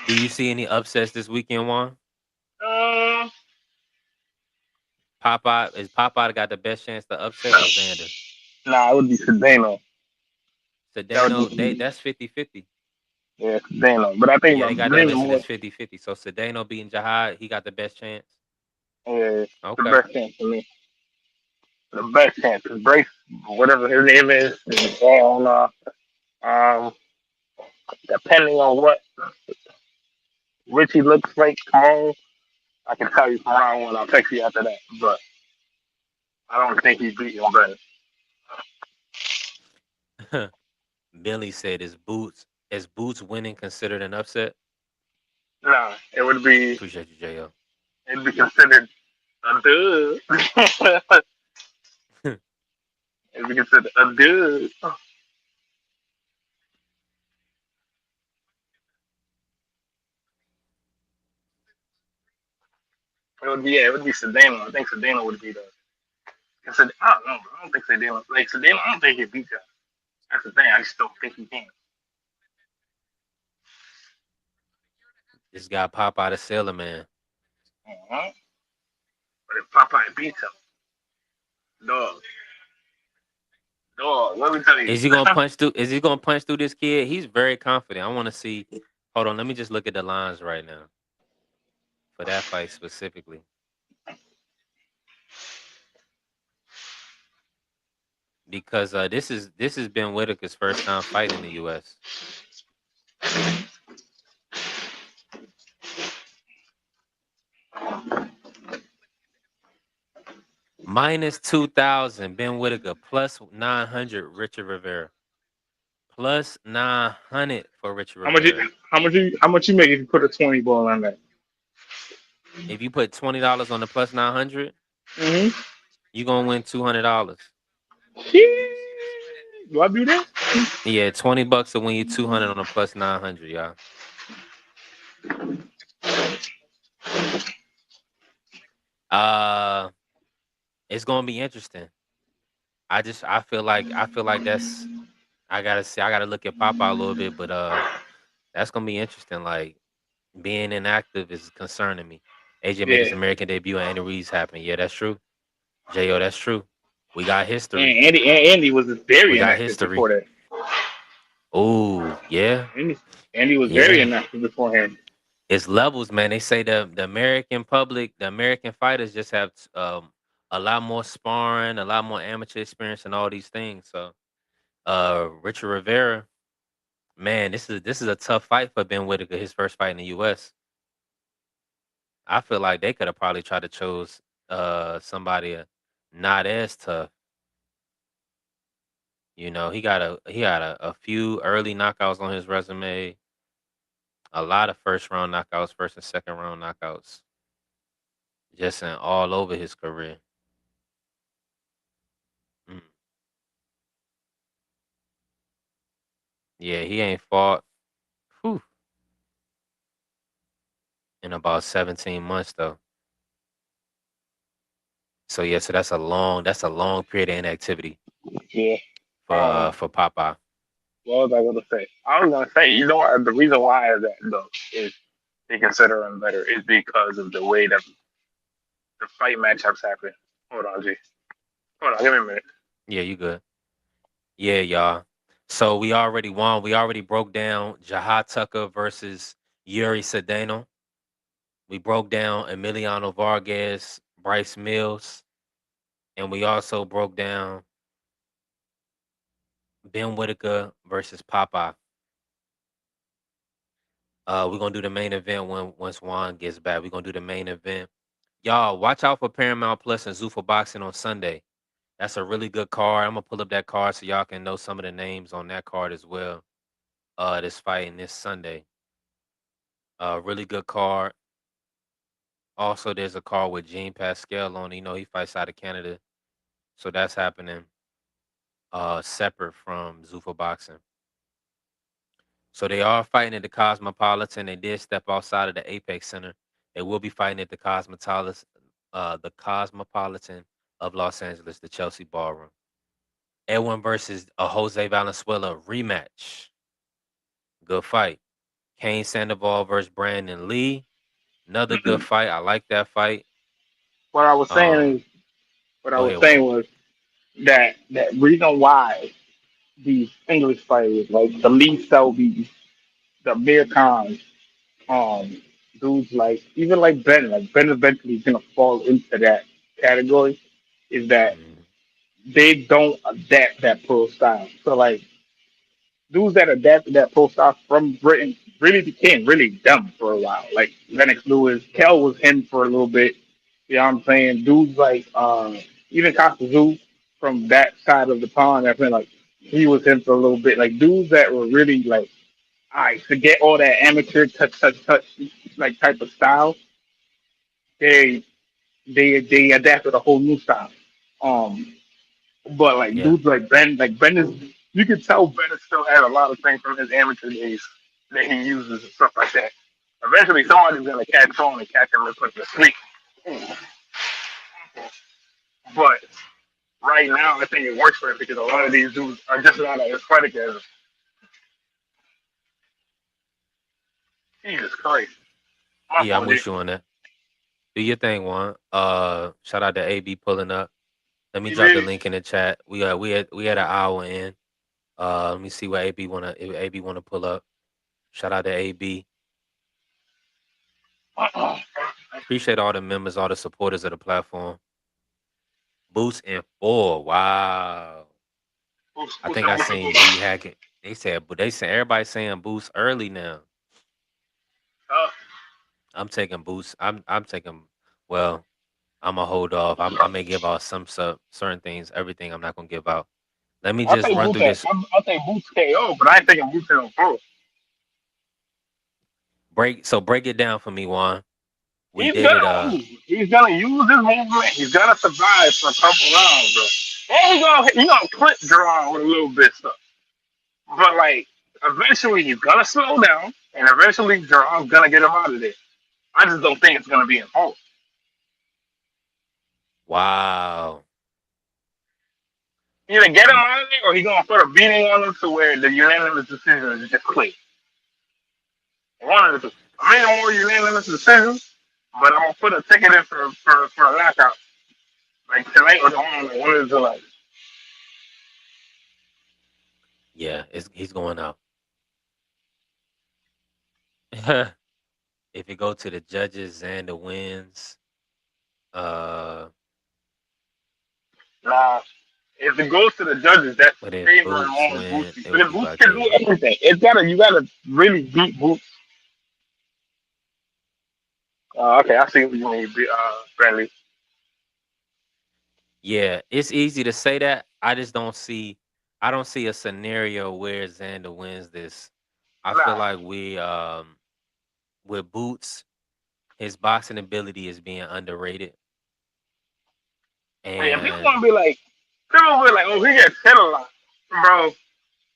Do you see any upsets this weekend, Juan?
Uh,
Popeye got the best chance to upset or Xander?
nah, it would be Sedano. That would
Sedano,
be
that's 50-50.
yeah, Sedano. But I think
Yeah, they
about
got that
leaning
listed
more.
as 50-50. So Sedano beating Jihad, he got the best chance.
The
Okay.
best chance for me. The best chance. Cause Brace, whatever his name is on. Depending on what Richie looks like tomorrow, I can tell you from round one. I'll text you after that. But I don't think he's beating Brace.
Billy said, is Boots winning considered an upset?
Nah, it would be.
Appreciate you, Jo.
It'd be considered a dud. It'd be considered a dud. It would be Sedano. I think Sedano would be the. I don't know, bro. I don't think Sedano. Like Sedano, I don't think he beat that. That's the thing. I just don't think he can.
This guy pop out of Sailor Man.
Uh-huh. But if Popeye beats him, dog, let me tell you.
Is he gonna punch through? Is he gonna punch through this kid? He's very confident. I want to see. Hold on, let me just look at the lines right now for that fight specifically. Because this has been Whitaker's first time fighting in the U.S. Minus 2,000 Ben Whitaker, plus 900 Richard Rivera, plus 900 for Richard Rivera.
How much you make if you put a 20 ball on that?
If you put $20 on the plus 900,
Mm-hmm.
you're gonna win $200.
Do I do that?
Yeah, $20 to win you 200 on the plus 900, y'all. It's gonna be interesting. I feel like that's I gotta look at Papa a little bit, but That's gonna be interesting. Like being inactive is concerning me. AJ made his
Yeah,
American debut and Andy Reid's happened. Yeah, that's true. Jo, that's true. We got history.
and Andy was
We
very
got
inactive
history.
before that.
Oh, yeah.
Andy was very
Yeah.
inactive beforehand.
It's levels, man. They say the American public, the American fighters just have a lot more sparring, a lot more amateur experience and all these things. So Richard Rivera, man, this is a tough fight for Ben Whitaker, his first fight in the US. I feel like they could have probably tried to chose somebody not as tough. You know, he got a few early knockouts on his resume, a lot of first round knockouts, first and second round knockouts, just in all over his career. Mm. Yeah, he ain't fought whew, in about 17 months though. So yeah, so that's a long period of inactivity
Yeah.
for Popeye.
What was I gonna say? I was gonna say, you know what? The reason why is that though is they consider him better is because of the way that the fight matchups happen. Hold on, G. Hold on, give me a minute.
Yeah, you good. Yeah, y'all. So we already won. We already broke down Jahad Tucker versus Yuri Sedano. We broke down Emiliano Vargas, Bryce Mills, and we also broke down Ben Whitaker versus Popeye. We're gonna do the main event once Juan gets back. We're gonna do the main event. Y'all, watch out for Paramount Plus and Zuffa Boxing on Sunday. That's a really good card. I'm gonna pull up that card so y'all can know some of the names on that card as well. This fighting this Sunday. Really good card. Also, there's a card with Gene Pascal on. You know, he fights out of Canada, so that's happening. Separate from Zuffa Boxing. So they are fighting at the Cosmopolitan. They did step outside of the Apex Center. They will be fighting at the Cosmopolitan of Los Angeles, the Chelsea Ballroom. Edwin versus Jose Valenzuela rematch. Good fight. Kane Sandoval versus Brandon Lee. Another good fight. I like that fight.
What I was saying
Um,
is, what I
Go
was
ahead,
saying
Juan.
was that reason why these English fighters like the Lee Selby, the Amir Khan, um, dudes like even like Ben eventually is gonna fall into that category. Is that
Mhm.
they don't adapt that pro style. So like dudes that adapted that pro style from Britain really became really dumb for a while. Like Lennox Lewis, Kel was him for a little bit. You know what I'm saying? Dudes like even Costa from that side of the pond, I feel like he was him for a little bit. Like dudes that were really like, I forget all that amateur touch like type of style. They they adapted a whole new style. Um, but like
Yeah.
dudes like Ben is you can tell Ben is still had a lot of things from his amateur days that he uses and stuff like that. Eventually somebody's gonna catch on and catch him and put to sleep. But right now I think it works for him because a lot of these dudes are just not as athletic as him. Jesus Christ. My
Yeah, I'm
fault, dude.
with you on that. Do your thing, Juan. Shout out to AB pulling up. Let me
He
drop the
really
link in the chat. We had an hour in. Let me see what AB wanna pull up. Shout out to AB. Appreciate all the members, all the supporters of the platform. Boost in 4. Wow. I
who's
think
that
I
with the
seen
boost?
D Hackett. They said everybody saying boost early now.
Uh,
I'm taking boost. I'm taking well, I'm gonna hold off. I may give out certain things, everything I'm not gonna give out. Let me
I
just
think
run
Boots
through this
I think Boots KO, but I ain't thinking Boots on pro.
break it down for me, Juan. We
He's
did it
gonna move. He's gonna use his movement. He's gonna survive for a couple rounds, bro. And he gonna clip Jerron with a little bit stuff. But like eventually he's gonna slow down and eventually Jerron's gonna get him out of there. I just don't think it's gonna be in home.
wow.
Either get him
Mm,
out of there or he's gonna put a beating on him to where the unanimous decision is just quick. One of the two. I made a more unanimous decision, but I'm gonna put a ticket in for a knockout, like tonight or tomorrow, like one of the two. Like,
Yeah, he's going out. If it go to the judges, Xander wins. Uh,
nah. If it goes to the judges, that's
but if
favoring
Boots
more
win,
Bootsy.
it
But
would
if
be
Boots
by
can do
KO.
everything, you gotta really beat Boots. Okay, I see what you mean, friendly.
Yeah, it's easy to say that. I don't see a scenario where Xander wins this. I feel
Nah.
like with Boots, his boxing ability is being underrated.
And people
And
gonna be like, oh, he gets hit a lot, bro.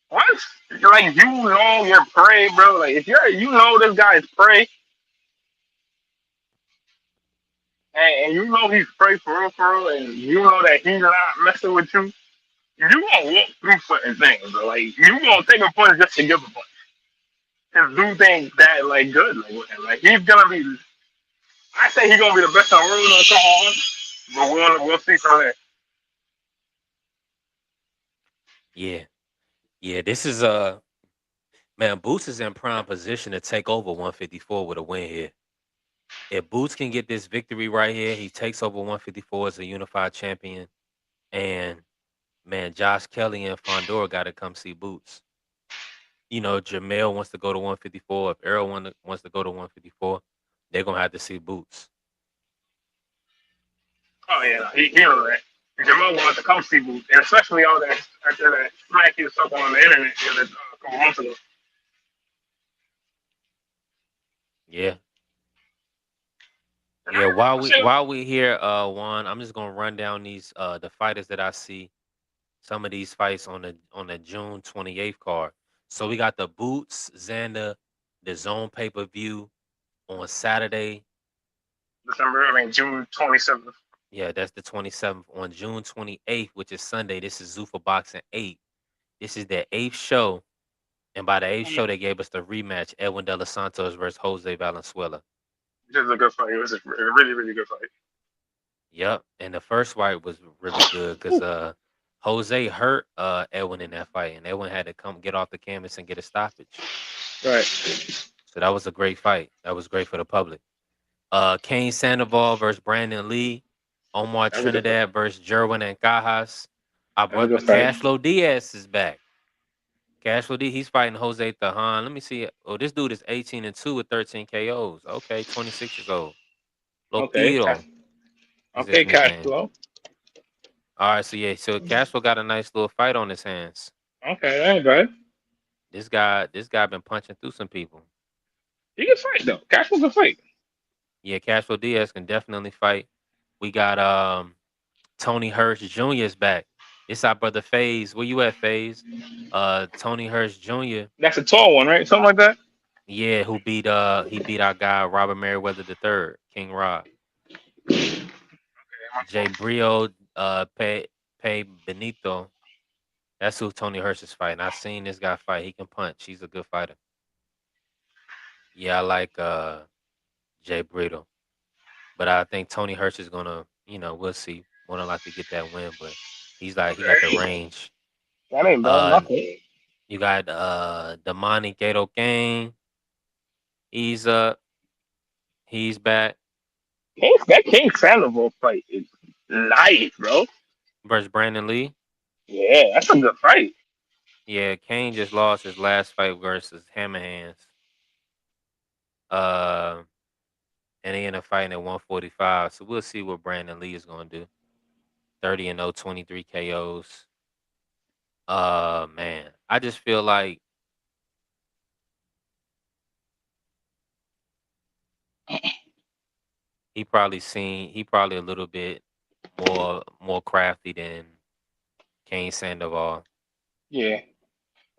What? Like you know your prey, bro. Like if you know this guy is prey, and you know he's prey for real, and you know that he's not messing with you, you gonna walk through certain things, bro. Like you gonna take a punch just to give a punch. Just do things that like good, like with him. Like he's gonna be. I say he's gonna be the best on road on come on, but we'll see from there.
yeah, yeah, this is man, Boots is in prime position to take over 154 with a win here. If Boots can get this victory right here, he takes over 154 as a unified champion. And man, Josh Kelly and Fondor got to come see Boots. You know, Jamel wants to go to 154. If Errol wants to go to 154, they're gonna have to see Boots.
Oh yeah, he know that. Jamal wanted to come see Boots, and especially all that after that smack he was talking on the internet a couple months ago.
Yeah,
And
yeah. While we
shit,
while we here, Juan, I'm just gonna run down these the fighters that I see. Some of these fights on the June 28th card. So we got the Boots Xander, the Zone pay per view on Saturday.
June 27th.
Yeah, that's the 27th. On June 28th, which is Sunday, this is Zuffa Boxing 8. This is their eighth show. And by the eighth show, they gave us the rematch, Edwin De Los Santos versus Jose Valenzuela.
This is a good fight. It was a really, really good fight.
Yep. And the first fight was really good because Jose hurt Edwin in that fight, and Edwin had to come get off the canvas and get a stoppage.
Right.
So that was a great fight. That was great for the public. Kane Sandoval versus Brandon Lee. Omar
That was a good fight.
Trinidad versus Jerwin and Cajas.
That was a good fight.
Cashflow Diaz is back. Cashflow Diaz, he's fighting Jose Tahan. Let me see. Oh, this dude is 18-2 with 13 KOs. Okay, 26 years old.
Okay.
Loquito is his
Okay, cash
nickname.
flow.
All right, so yeah, so Cashflow got a nice little fight on his hands.
Okay, that ain't bad.
This guy been punching through some people.
He can fight though. Cash was a fight.
Yeah, Cashflow Diaz can definitely fight. We got Tony Hirsch Jr. is back. It's our brother FaZe. Where you at, FaZe? Tony Hirsch Jr.
That's a tall one, right? Something like that.
Yeah, who beat he beat our guy Robert Merriweather III, King Rob. Jay Brio, Pay Benito. That's who Tony Hirsch is fighting. I've seen this guy fight. He can punch. He's a good fighter. Yeah, I like Jay Brito. But I think Tony Hirsch is gonna, we'll see. Wanna like to get that win, but he got the range.
That ain't bad. Nothing.
You got Damani Gato Gang. He's back.
That King Sandoval fight is nice, bro.
Versus Brandon Lee.
Yeah, that's a good fight.
Yeah, Kane just lost his last fight versus Hammer Hands. And they end up fighting at 145. So we'll see what Brandon Lee is gonna do. 30-0, 23 KOs. Man, I just feel like he probably a little bit more crafty than Kane Sandoval.
Yeah,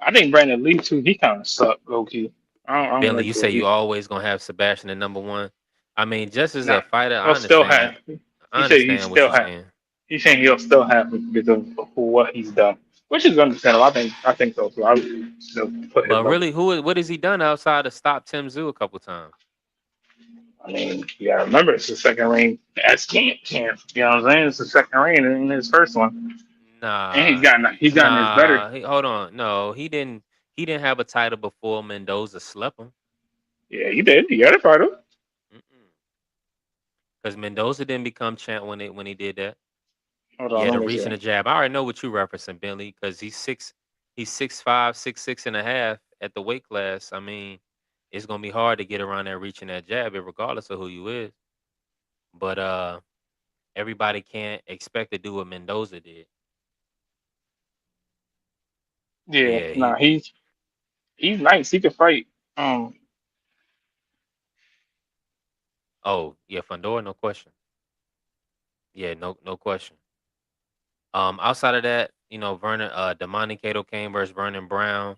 I think Brandon Lee too. He kind of sucked, low key. I don't
Billy,
like
you
the
say
way
you always gonna have Sebastian at number one. I mean, just as
Nah,
a fighter, I
he'll still
understand.
have.
I
He said he
understand what
still
you're
have.
saying.
He's saying he'll still have it because of what he's done. which is understandable. I think so. So I would still put his
But
level.
really, what has he done outside of stop Tim Zoo a couple times?
I mean, you gotta remember it's the second reign as champ. You know what I'm saying? It's the second reign in his first one, and
Nah,
he's gotten his better.
Hold on. No, he didn't. He didn't have a title before Mendoza slept him.
Yeah, he did. He got it part of.
Because Mendoza didn't become champ when he did that.
Hold on,
Yeah,
let
the
me
reach
see.
and the jab. I already know what you referencing, Bentley, because he's 6'5", 6'6" and a half at the weight class. I mean, it's gonna be hard to get around that reach and that jab, regardless of who you is. But everybody can't expect to do what Mendoza did.
Yeah,
Yeah,
nah,
he.
he's nice. He can fight. Um,
Oh yeah, Fundora, no question. Yeah, no question. Outside of that, Vernon, Damani Cato came versus Vernon Brown.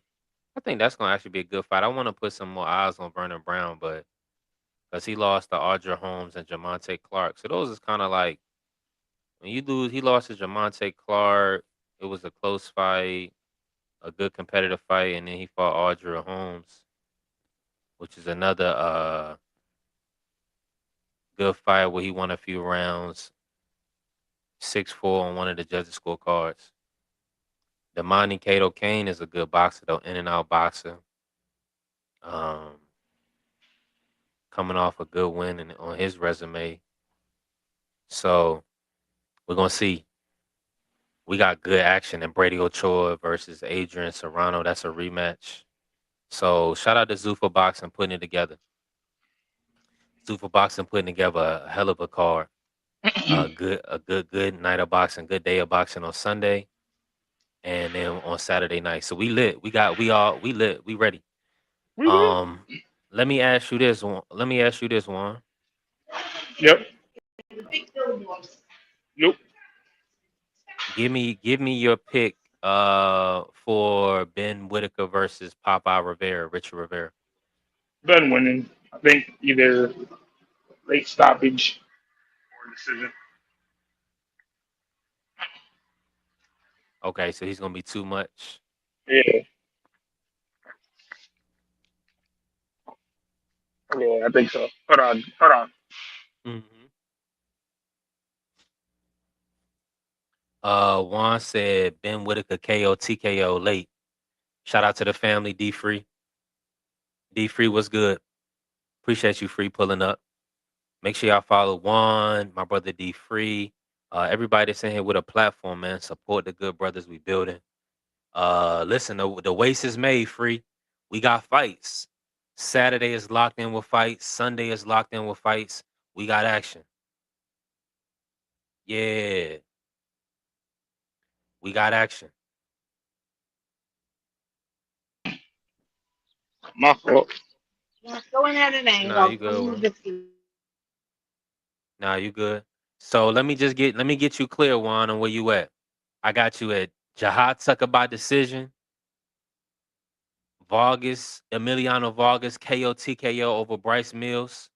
I think that's gonna actually be a good fight. I want to put some more eyes on Vernon Brown, but because he lost to Audra Holmes and Jamonte Clark, so those is kind of like when you lose. He lost to Jamonte Clark. It was a close fight, a good competitive fight, and then he fought Audra Holmes, which is another good fight where he won a few rounds, 6-4 on one of the judges' scorecards. Damani Cato Kane is a good boxer though, in and out boxer. Um, coming off a good win on his resume. So we're gonna see. We got good action in Brady Ochoa versus Adrian Serrano. That's a rematch. So shout out to Zuffa Boxing putting it together. Zuffa Boxing putting together a hell of a card. Good night of boxing, good day of boxing on Sunday, and then on Saturday night. So we lit. We lit. We ready.
we good.
Um, let me ask you this one. Let me ask you this one.
Yep. Nope.
Give me your pick for Ben Whitaker versus Popeye Rivera, Richard Rivera.
Ben winning. I think either late stoppage or decision.
Okay, so he's gonna be too much.
Yeah. Yeah, I think so. Hold on. Hold on.
Mm-hmm. Juan said Ben Whitaker KO TKO late. Shout out to the family, D Free. D Free was good. Appreciate you, Free, pulling up. Make sure y'all follow Juan, my brother D Free. Everybody that's in here with a platform, man. Support the good brothers we building. Listen, the waste is made, Free. We got fights. Saturday is locked in with fights. Sunday is locked in with fights. We got action. Yeah, we got action.
My fault.
Nah, you good, Juan. Nah, you good. So let me get you clear, Juan, on where you at. I got you at Jihad Tucker by decision. Emiliano Vargas, KO TKO over Bryce Mills.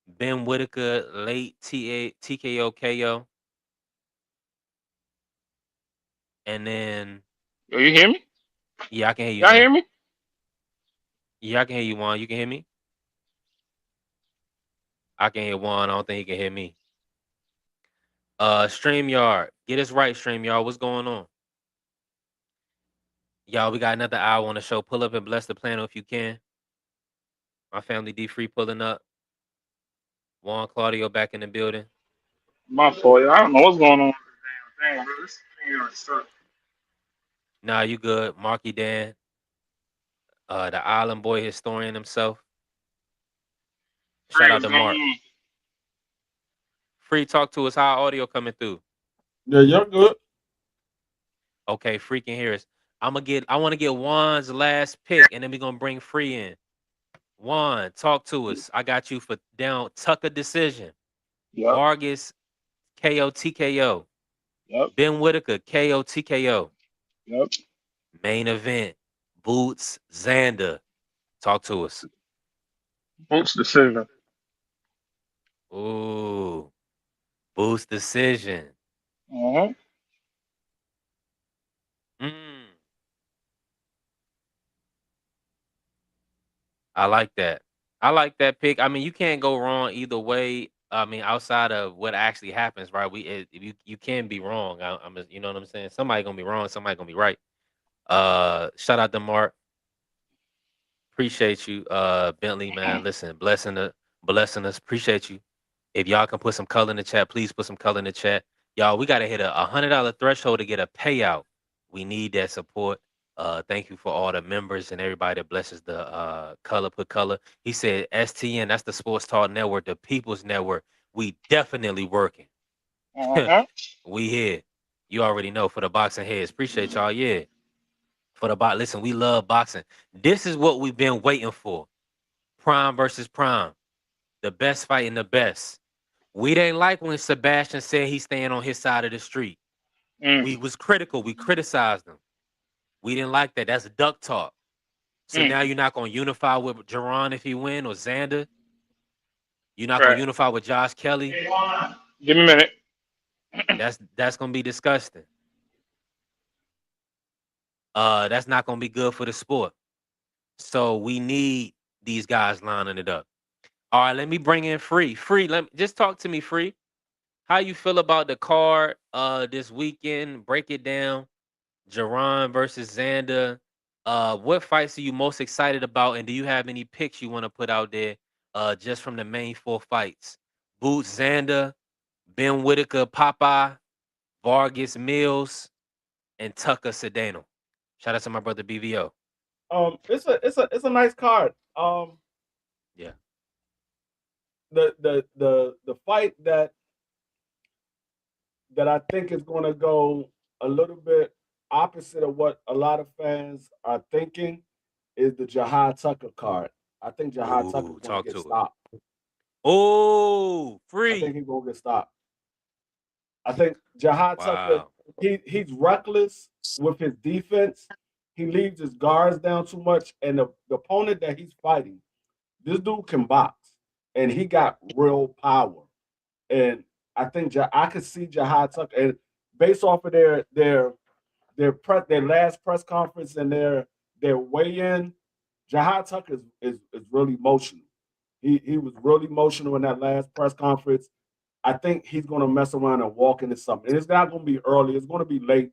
Ben Whitaker, late TKO KO. And then,
Yo, you hear me?
yeah, I can hear you
Y'all
now.
hear me?
Yeah, I can hear you, Juan. You can hear me? I can hear Juan. I don't think he can hear me. StreamYard. Get us right, StreamYard. What's going on? Y'all, we got another hour on the show. Pull up and bless the panel if you can. My family D Free pulling up. Juan Claudio back in the building.
My fault. I don't know what's going on with this damn thing, bro. This thing is stuck.
Nah, you good. Marky Dan, the Island Boy historian himself. Shout
Free
out
was
to
going
Mark.
on.
Free, talk to us. How audio coming through?
Yeah, y'all good.
Okay, Free can hear us. I want to get Juan's last pick, and then we're gonna bring Free in. Juan, talk to us. I got you for down Tucker decision.
Yep.
Vargas KO TKO.
Yep.
Ben Whitaker KO TKO.
Yep.
Main event. Boots Xander. Talk to us.
Both decision.
Ooh, Boots decision.
Uh-huh.
I like that. I like that pick. I mean, you can't go wrong either way. I mean, outside of what actually happens, right? You can be wrong. You know what I'm saying. Somebody gonna be wrong. Somebody gonna be right. Shout out to Mark. Appreciate you, Bentley, man. Listen, blessing us. Appreciate you. If y'all can put some color in the chat, please put some color in the chat. Y'all, we gotta hit a $100 threshold to get a payout. We need that support. Thank you for all the members and everybody that blesses the color. Put color. He said STN, that's the Sports Talk Network, the People's Network. We definitely working.
Uh-huh.
We here. You already know for the boxing heads. Appreciate y'all. Yeah. For the box. Listen, we love boxing. This is what we've been waiting for. Prime versus Prime. The best fighting the best. We didn't like when Sebastian said he's staying on his side of the street. We was critical. We criticized him. We didn't like that. That's duck talk. So now you're not going to unify with Jerron if he win or Xander. You're not going to
Right.
unify with Josh Kelly.
Give me a minute.
That's going to be disgusting. That's not going to be good for the sport. So we need these guys lining it up. All right, let me bring in Free. Free, just talk to me, Free. How you feel about the card this weekend? Break it down. Jerron versus Xander. What fights are you most excited about? And do you have any picks you want to put out there just from the main 4 fights? Boots, Xander, Ben Whitaker, Popeye, Vargas Mills, and Tucker Sedano. Shout out to my brother BVO.
It's a nice card.
Yeah.
The fight that I think is going to go a little bit opposite of what a lot of fans are thinking is the Jahad Tucker card. I think Jahad Tucker is going to get stopped.
Oh, Free.
I think he's going to get stopped. I think Jahad Tucker, he's reckless with his defense. He leaves his guards down too much. And the opponent that he's fighting, this dude can box. And he got real power. And I think I could see Jahad Tucker. And based off of their last press conference and their weigh-in, Jahad Tucker is really emotional. He was really emotional in that last press conference. I think he's going to mess around and walk into something. And it's not going to be early. It's going to be late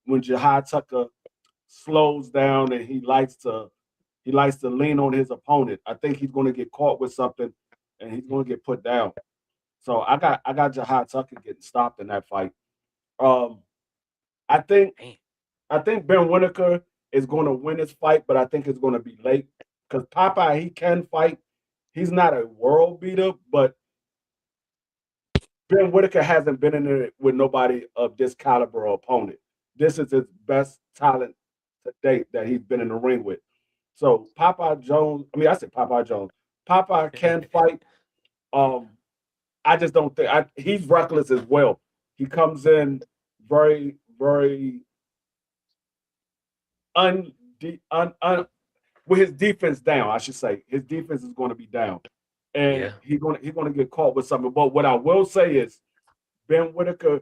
when Jahad Tucker slows down and he likes to lean on his opponent. I think he's going to get caught with something and he's going to get put down. So I got Jahad Tucker getting stopped in that fight. I think Ben Whitaker is going to win this fight, but I think it's going to be late because Popeye, he can fight. He's not a world beater, but Ben Whitaker hasn't been in it with nobody of this caliber of opponent. This is his best talent to date that he's been in the ring with. So Popeye can fight. I just don't think he's reckless as well. He comes in very, very with his defense down. I should say his defense is going to be down, and he's going to get caught with something. But what I will say is, Ben Whitaker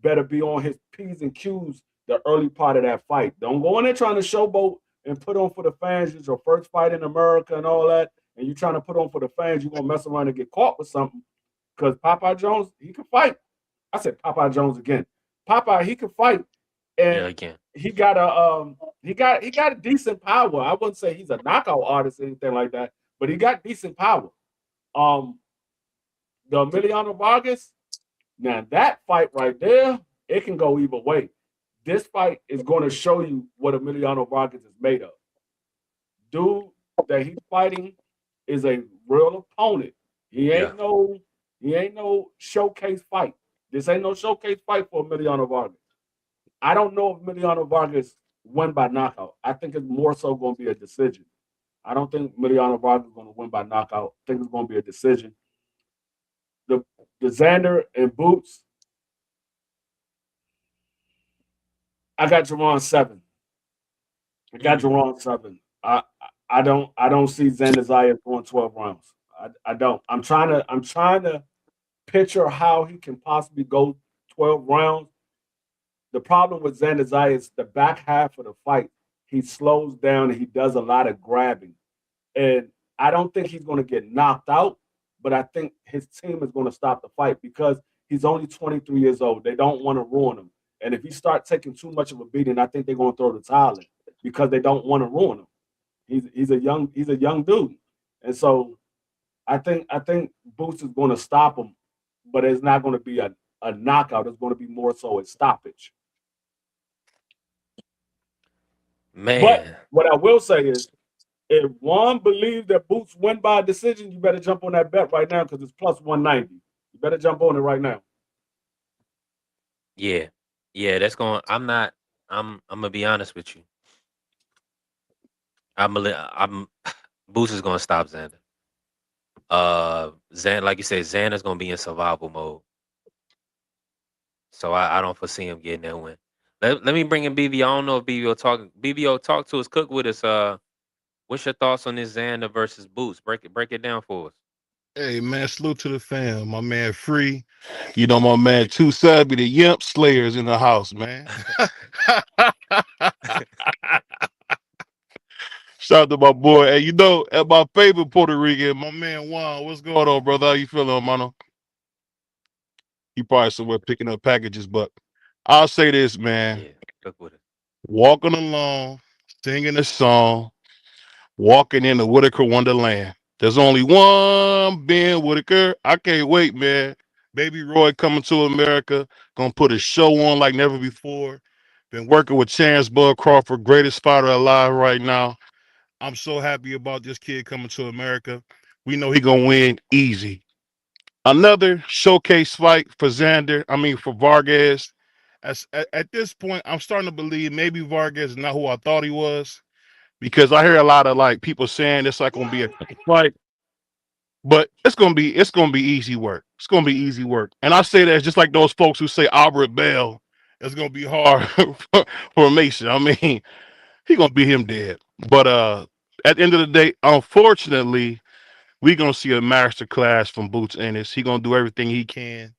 better be on his P's and Q's the early part of that fight. Don't go in there trying to showboat and put on for the fans. It's your first fight in America and all that, and you're trying to put on for the fans. You're gonna mess around and get caught with something. Because Popeye Jones, he can fight. I said Popeye Jones again. Popeye, he can fight, and he got a decent power. I wouldn't say he's a knockout artist or anything like that, but he got decent power. The Emiliano Vargas, now that fight right there, it can go either way. This fight is going to show you what Emiliano Vargas is made of. Dude that he's fighting is a real opponent. He ain't no showcase fight. This ain't no showcase fight for Emiliano Vargas. I don't know if Emiliano Vargas win by knockout. I think it's more so going to be a decision. I don't think Emiliano Vargas is going to win by knockout. I think it's going to be a decision. The Xander and Boots, I got Jerron 7. I got Jerron 7. I don't see Xander Zayas going 12 rounds. I don't. I'm trying to picture how he can possibly go 12 rounds. The problem with Xander Zayas, the back half of the fight, he slows down and he does a lot of grabbing. And I don't think he's going to get knocked out, but I think his team is going to stop the fight because he's only 23 years old. They don't want to ruin him. And if he starts taking too much of a beating, I think they're going to throw the towel in because they don't want to ruin him. He's a young dude, and so I think Boots is going to stop him, but it's not going to be a knockout. It's going to be more so a stoppage.
Man,
But what I will say is, if one believes that Boots win by decision, you better jump on that bet right now because it's plus 190. You better jump on it right now.
yeah, yeah. That's going. I'm not. I'm gonna be honest with you. I'm. Boost is gonna stop Xander. Like you said, Xander's gonna be in survival mode. So I don't foresee him getting that win. Let me bring in BBO. I don't know if BBO talk to us, cook with us. What's your thoughts on this Xander versus Boost? Break it down for us.
Hey man, salute to the fam. My man Free. You know my man Too Savvy, the Yimp Slayers in the house, man. Shout out to my boy. Hey, you know, at my favorite Puerto Rican, my man Juan. What's going on, brother? How you feeling, mano? He probably somewhere picking up packages, but I'll say this, man.
Yeah, cook with it.
Walking along, singing a song, walking into Whitaker Wonderland. There's only one Ben Whitaker. I can't wait, man. Baby Roy coming to America, gonna put a show on like never before. Been working with Chance Bud Crawford, greatest fighter alive right now. I'm so happy about this kid coming to America. We know he gonna win easy. Another showcase fight for Xander. I mean for Vargas. At this point, I'm starting to believe maybe Vargas is not who I thought he was because I hear a lot of like people saying it's like gonna be a fight, but it's gonna be easy work. It's gonna be easy work, and I say that just like those folks who say Albert Bell is gonna be hard for Mason. I mean, he gonna beat him dead. But at the end of the day, unfortunately, we gonna see a master class from Boots Ennis. He gonna do everything he can.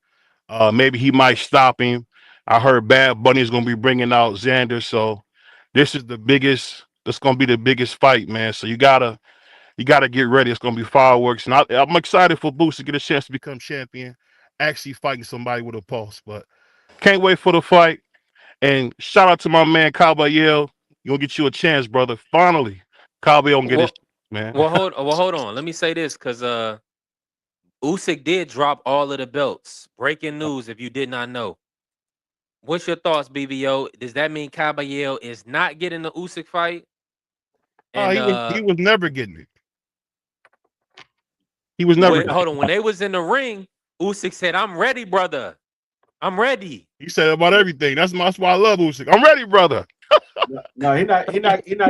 Maybe he might stop him. I heard Bad Bunny is gonna be bringing out Xander, so this is the biggest. This gonna be the biggest fight, man. So you gotta get ready. It's gonna be fireworks, and I'm excited for Boots to get a chance to become champion, actually fighting somebody with a pulse. But can't wait for the fight. And shout out to my man Caballero. You gonna get you a chance, brother. Finally, Caballero gonna get his man.
Hold on. Let me say this because Usyk did drop all of the belts. Breaking news if you did not know. What's your thoughts, BBO? Does that mean Caballero is not getting the Usyk fight?
Oh,
And
he was never getting it. He was never.
hold on. When they was in the ring, Usyk said, "I'm ready, brother. I'm ready."
He said about everything. That's why I love Usyk. I'm ready, brother.
No, he not getting the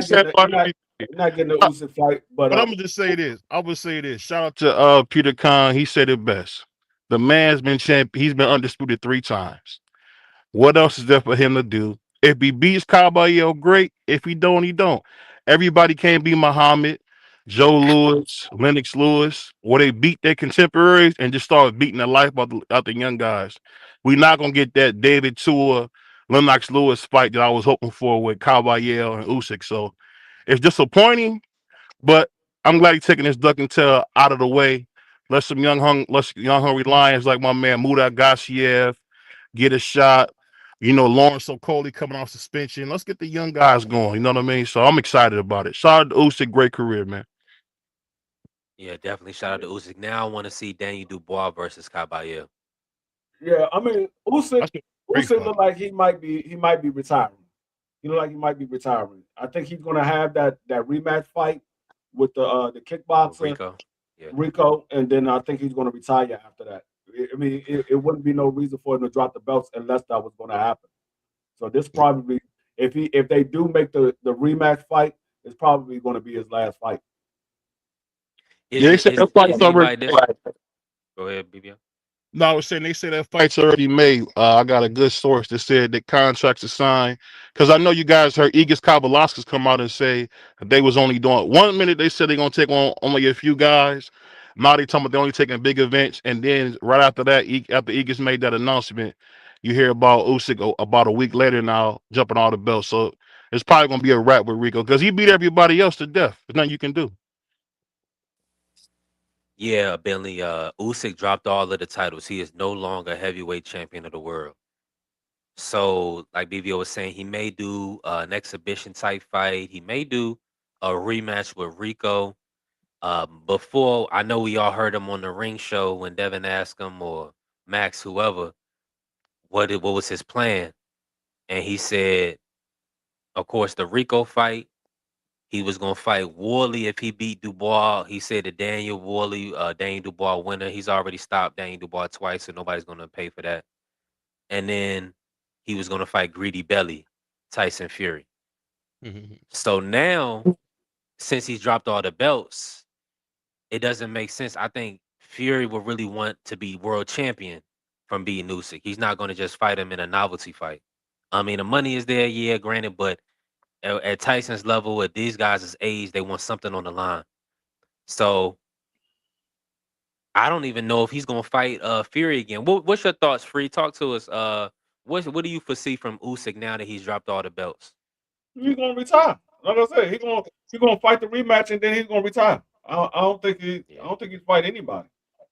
Usyk fight. But
I'm gonna just say this. I would say this. Shout out to Peter Khan. He said it best. The man's been champion. He's been undisputed 3 times. What else is there for him to do? If he beats Caballero, great. If he don't, he don't. Everybody can't be Muhammad, Joe Lewis, Lennox Lewis, or they beat their contemporaries and just start beating the life out the young guys. We're not gonna get that David Tua, Lennox Lewis fight that I was hoping for with Caballero and Usyk. So it's disappointing, but I'm glad he's taking his duck and tail out of the way. Let young hungry lions like my man Muda Gassiev get a shot. You know, Lawrence Okoli coming off suspension. Let's get the young guys going. You know what I mean? So I'm excited about it. Shout out to Usyk, great career, man.
Yeah, definitely. Shout out to Usyk. Now I want to see Daniel Dubois versus Caballero.
yeah, I mean Usyk
Great fight.
look like he might be retiring. He look like he might be retiring. I think he's gonna have that rematch fight with the kickboxer Rico, and then I think he's gonna retire after that. I mean, it wouldn't be no reason for him to drop the belts unless that was gonna happen. So this probably if they do make the rematch fight, it's probably gonna be his last fight.
Yeah, they said that fight's already.
Go ahead, BBO.
No, I was saying they say that fight's already made. I got a good source that said that contracts are signed. Because I know you guys heard Igis Kabalaskas come out and say that they was only doing 1 minute. They said they're gonna take on only a few guys. Now they talking about they're only taking big events, and then right after that, after Igis made that announcement, you hear about Usyk about a week later now jumping all the belts. So it's probably gonna be a wrap with Rico because he beat everybody else to death. There's nothing you can do.
Yeah, Bentley. Usyk dropped all of the titles. He is no longer heavyweight champion of the world. So, like BVO was saying, he may do an exhibition type fight. He may do a rematch with Rico. Before, I know we all heard him on the ring show when Devin asked him or Max, whoever, what was his plan, and he said, of course, the Rico fight. He was gonna fight Worley if he beat Dubois. He said the Daniel Worley, Daniel Dubois winner. He's already stopped Daniel Dubois twice, so nobody's gonna pay for that. And then he was gonna fight Greedy Belly, Tyson Fury. So now, since he's dropped all the belts, it doesn't make sense. I think Fury will really want to be world champion from beating Usyk. He's not gonna just fight him in a novelty fight. I mean, the money is there, yeah, granted, but at Tyson's level, at these guys' age, they want something on the line. So I don't even know if he's gonna fight Fury again. What's your thoughts, Free? Talk to us. What do you foresee from Usyk now that he's dropped all the belts?
He's gonna retire. Like I said, he's gonna fight the rematch and then he's gonna retire. I don't think
Yeah,
I don't think he's fight anybody.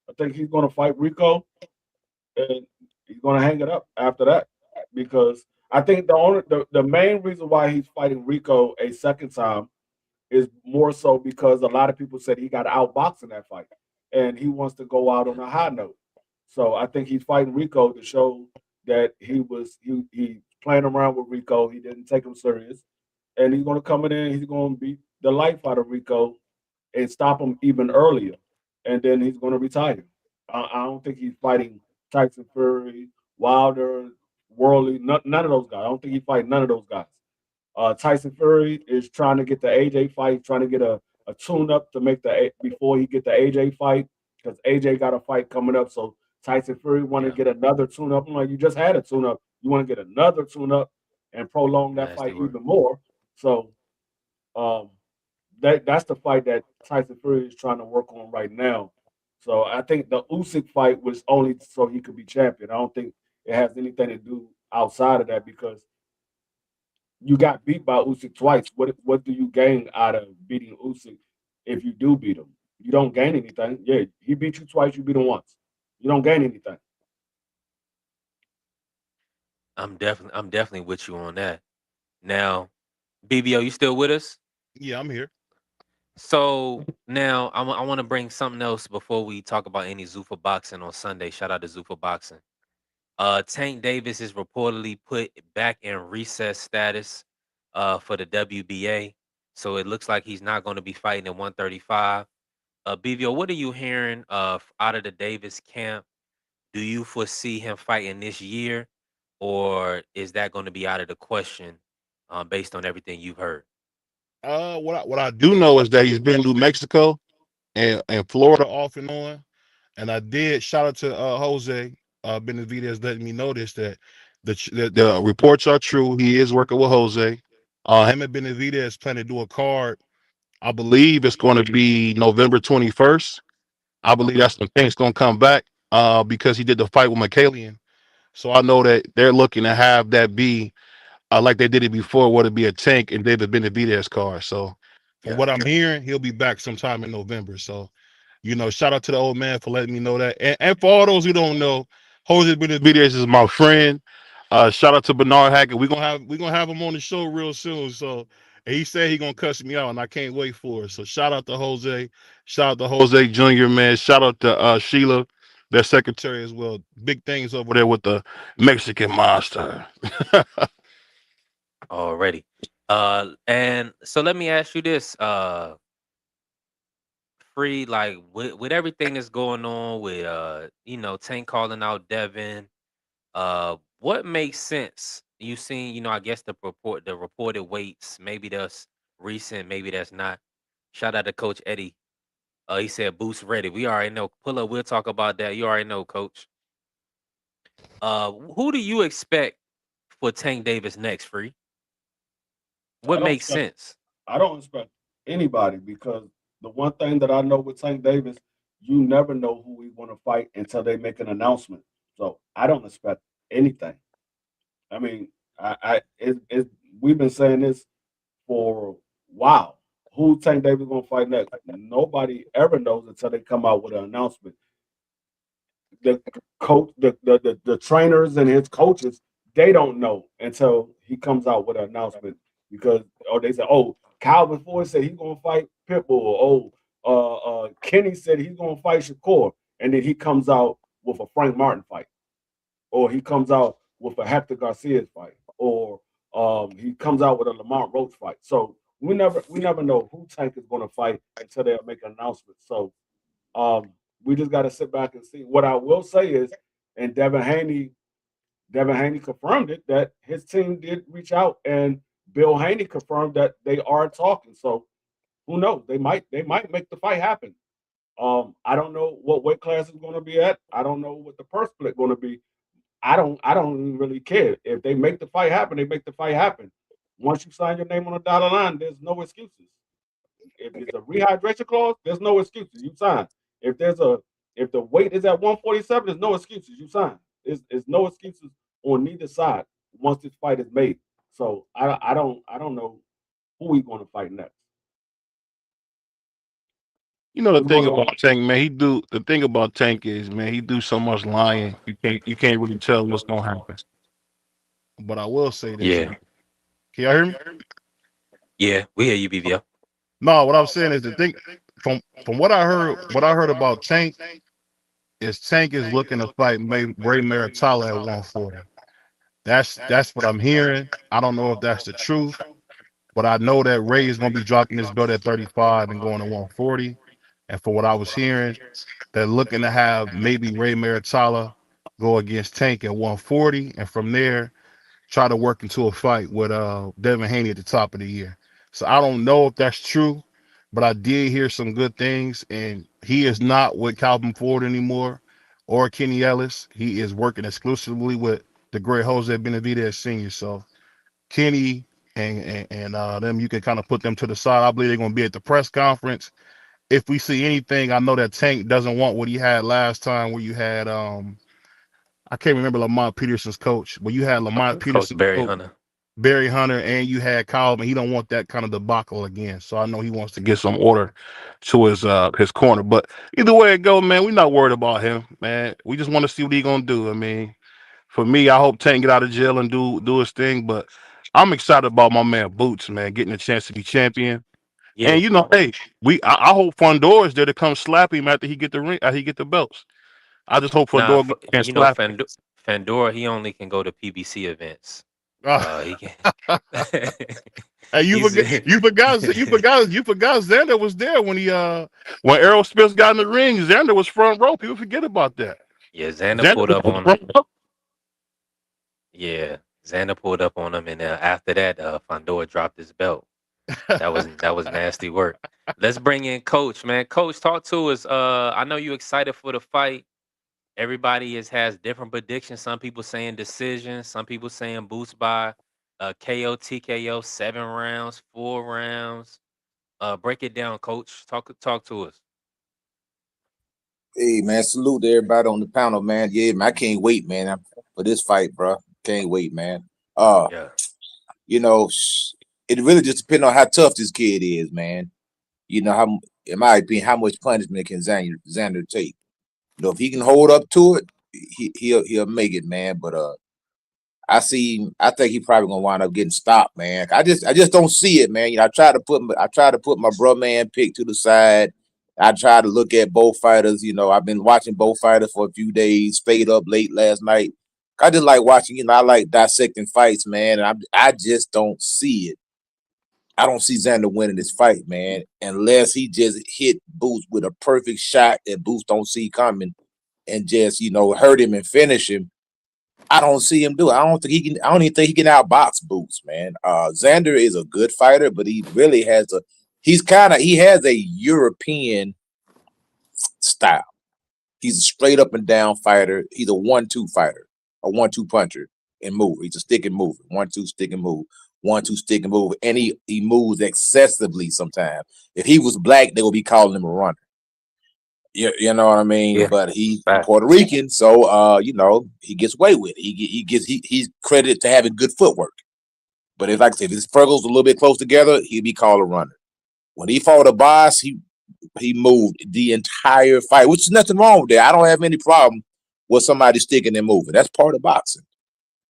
I think he's gonna fight Rico and he's gonna hang it up after that because I think the main reason why he's fighting Rico a second time is more so because a lot of people said he got outboxed in that fight, and he wants to go out on
yeah,
a high note. So I think he's fighting Rico to show that he playing around with Rico. He didn't take him serious, and he's going to come in and he's going to beat the life out of Rico and stop him even earlier, and then he's going to retire. I don't think he's fighting Tyson Fury, Wilder, Worley, none of those guys. I don't think he's fighting none of those guys. Tyson Fury is trying to get the AJ fight, trying to get a tune up to make before he get the AJ fight because AJ got a fight coming up. So Tyson Fury want to
yeah.
get another tune up. I'm like, you just had a tune up. You want to get another tune up and prolong that
Nasty
fight
work.
even more. So um, that's the fight that Tyson Fury is trying to work on right now. So I think the Usyk fight was only so he could be champion. I don't think it has anything to do outside of that because you got beat by Usyk twice. What do you gain out of beating Usyk if you do beat him? You don't gain anything. Yeah, he beat you twice, you beat him once. You don't gain anything.
I'm definitely with you on that. Now, BBO, you still with us?
Yeah, I'm here.
So now I want to bring something else before we talk about any Zuffa boxing on Sunday. Shout out to Zuffa boxing. Tank Davis is reportedly put back in recess status for the WBA. So it looks like he's not going to be fighting at 135. BVO, what are you hearing out of the Davis camp? Do you foresee him fighting this year, or is that going to be out of the question based on everything you've heard?
What I do know is that he's been to Mexico and Florida off and on. And I did shout out to Jose Benavidez letting me notice that the reports are true. He is working with Jose. Him and Benavidez plan to do a card. I believe it's going to be November 21st. I believe that's when Tank's going to come back because he did the fight with McCallion. So I know that they're looking to have that be like they did it before, would it be a Tank and David Benavidez card. So from
Yeah.
what I'm hearing, he'll be back sometime in November. So shout out to the old man for letting me know that. And for all those who don't know, Jose Benavidez is my friend. Shout out to Bernard Hackett. We're gonna have him on the show real soon. So and he said he gonna cuss me out, and I can't wait for it. So shout out to Jose. Shout out to Jose Jr., man. Shout out to Sheila, their secretary as well. Big things over there with the Mexican monster.
Already. And so let me ask you this, Free, like with everything that's going on with Tank calling out Devin, what makes sense? You seen, I guess the reported weights, maybe that's recent, maybe that's not. Shout out to Coach Eddie. He said boost ready. We already know. Pull up, we'll talk about that. You already know, Coach. Who do you expect for Tank Davis next, Free?
I
What
don't
makes
expect
sense?
I don't expect anybody because the one thing that I know with Tank Davis, you never know who he's going to fight until they make an announcement. So I don't expect anything. I mean, we've been saying this for a while. who Tank Davis gonna fight next? Nobody ever knows until they come out with an announcement. The coach, the trainers and his coaches, they don't know until he comes out with an announcement because they say, oh, Calvin Ford said he's gonna fight Pitbull. Oh, Kenny said he's gonna fight Shakur, and then he comes out with a Frank Martin fight, or he comes out with a Hector Garcia fight, or he comes out with a Lamont Roach fight. So we never know who Tank is gonna fight until they make an announcement. So we just got to sit back and see. What I will say is, and Devin Haney confirmed it, that his team did reach out, and Bill Haney confirmed that they are talking. So who knows? They might make the fight happen. I don't know what weight class is going to be at. I don't know what the purse split going to be. I don't even really care. If they make the fight happen, they make the fight happen. Once you sign your name on the dotted line, there's no excuses. If it's a rehydration clause, there's no excuses. You sign. If the weight is at 147, there's no excuses. You sign. There's no excuses on neither side once this fight is made. So I don't know who he's going to fight next.
You know the thing about Tank, man. The thing about Tank is, man, he do so much lying. You can't really tell what's gonna happen. But I will say this.
Yeah.
Can y'all hear me?
Yeah, we hear you, BVL.
No, what I'm saying is the thing from what I heard about Tank is Tank is looking to fight Ray Maritala at 140. That's what I'm hearing. I don't know if that's the truth, but I know that Ray is gonna be dropping his belt at 35 and going to 140. And for what I was hearing, they're looking to have maybe Ray Maritala go against Tank at 140, and from there try to work into a fight with Devin Haney at the top of the year. So I don't know if that's true, but I did hear some good things, and he is not with Calvin Ford anymore or Kenny Ellis. He is working exclusively with the great Jose Benavidez Sr. So Kenny and them, you can kind of put them to the side. I believe they're going to be at the press conference. If we see anything, I know that Tank doesn't want what he had last time, where you had I can't remember Lamont Peterson's coach, but you had Lamont Peterson, Barry Hunter, and you had Calvin. He don't want that kind of debacle again. So I know he wants to get some order to his corner. But either way it go, man, we're not worried about him, man. We just want to see what he's gonna do. I mean, for me, I hope Tank get out of jail and do his thing. But I'm excited about my man Boots, man, getting a chance to be champion. Yeah. And hey, I hope Fondor is there to come slap him after he get the ring, he get the belts. I just hope Fondor can slap him.
Fandora, he only can go to PBC events. He can.
Hey, you forgot Xander was there when Errol Spence got in the ring. Xander was front row. People forget about that.
Yeah, Xander pulled up on him. Yeah, Xander pulled up on him, and after that, Fandora dropped his belt. That was nasty work. Let's bring in Coach, man. Coach, talk to us. I know you're excited for the fight. Everybody has different predictions. Some people saying decision. Some people saying Boots by KO, TKO, 7 rounds, 4 rounds. Break it down, Coach. Talk to us.
Hey, man, salute to everybody on the panel, man. Yeah, man, I can't wait, man, for this fight, bro. Can't wait, man. Yeah. It really just depends on how tough this kid is, man. How, in my opinion, how much punishment can Xander take? If he can hold up to it, he'll make it, man. But I think he probably gonna wind up getting stopped, man. I just don't see it, man. I try to put my bro man pick to the side. I try to look at both fighters. I've been watching both fighters for a few days. Stayed up late last night. I just like watching. I like dissecting fights, man. And I just don't see it. I don't see Xander winning this fight, man, unless he just hit Boots with a perfect shot that Boots don't see coming and just, hurt him and finish him. I don't see him do it. I don't even think he can outbox Boots, man. Xander is a good fighter, but he really has he has a European style. He's a straight up and down fighter. He's a 1-2 fighter, a 1-2 puncher and move. He's a stick and move, 1-2 stick and move. 1-2 stick and move, and he moves excessively sometimes. If he was black, they would be calling him a runner. You know what I mean? Yeah. But he's Puerto Rican, so he gets away with it. He's credited to having good footwork. But if his furgles a little bit close together, he'd be called a runner. when he fought a boss, he moved the entire fight, which is nothing wrong with that. I don't have any problem with somebody sticking and moving. That's part of boxing.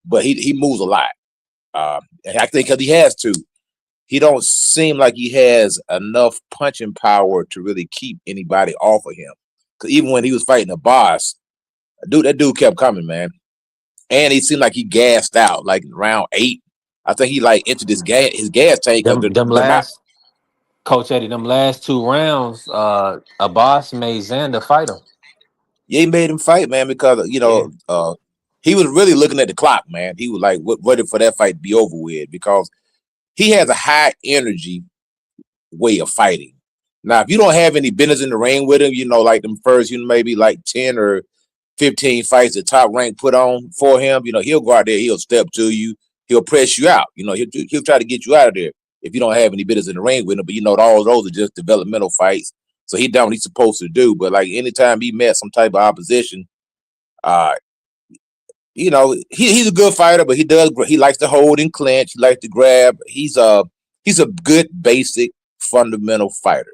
But he moves a lot. And I think because he has to. He don't seem like he has enough punching power to really keep anybody off of him. Because even when he was fighting the boss, that dude kept coming, man. And he seemed like he gassed out, like round 8. I think he like entered his gas tank.
Them last Coach Eddie, them last 2 rounds, a boss made Xander fight him.
Yeah, he made him fight, man, because he was really looking at the clock, man. He was like ready for that fight to be over with because he has a high energy way of fighting. Now, if you don't have any business in the ring with him, like them first, maybe like 10 or 15 fights the top rank put on for him, he'll go out there, he'll step to you, he'll press you out. He'll try to get you out of there if you don't have any business in the ring with him. But all those are just developmental fights. So he done what he's supposed to do. But like anytime he met some type of opposition, he's a good fighter, but he likes to hold and clinch, he likes to grab. He's a good basic fundamental fighter.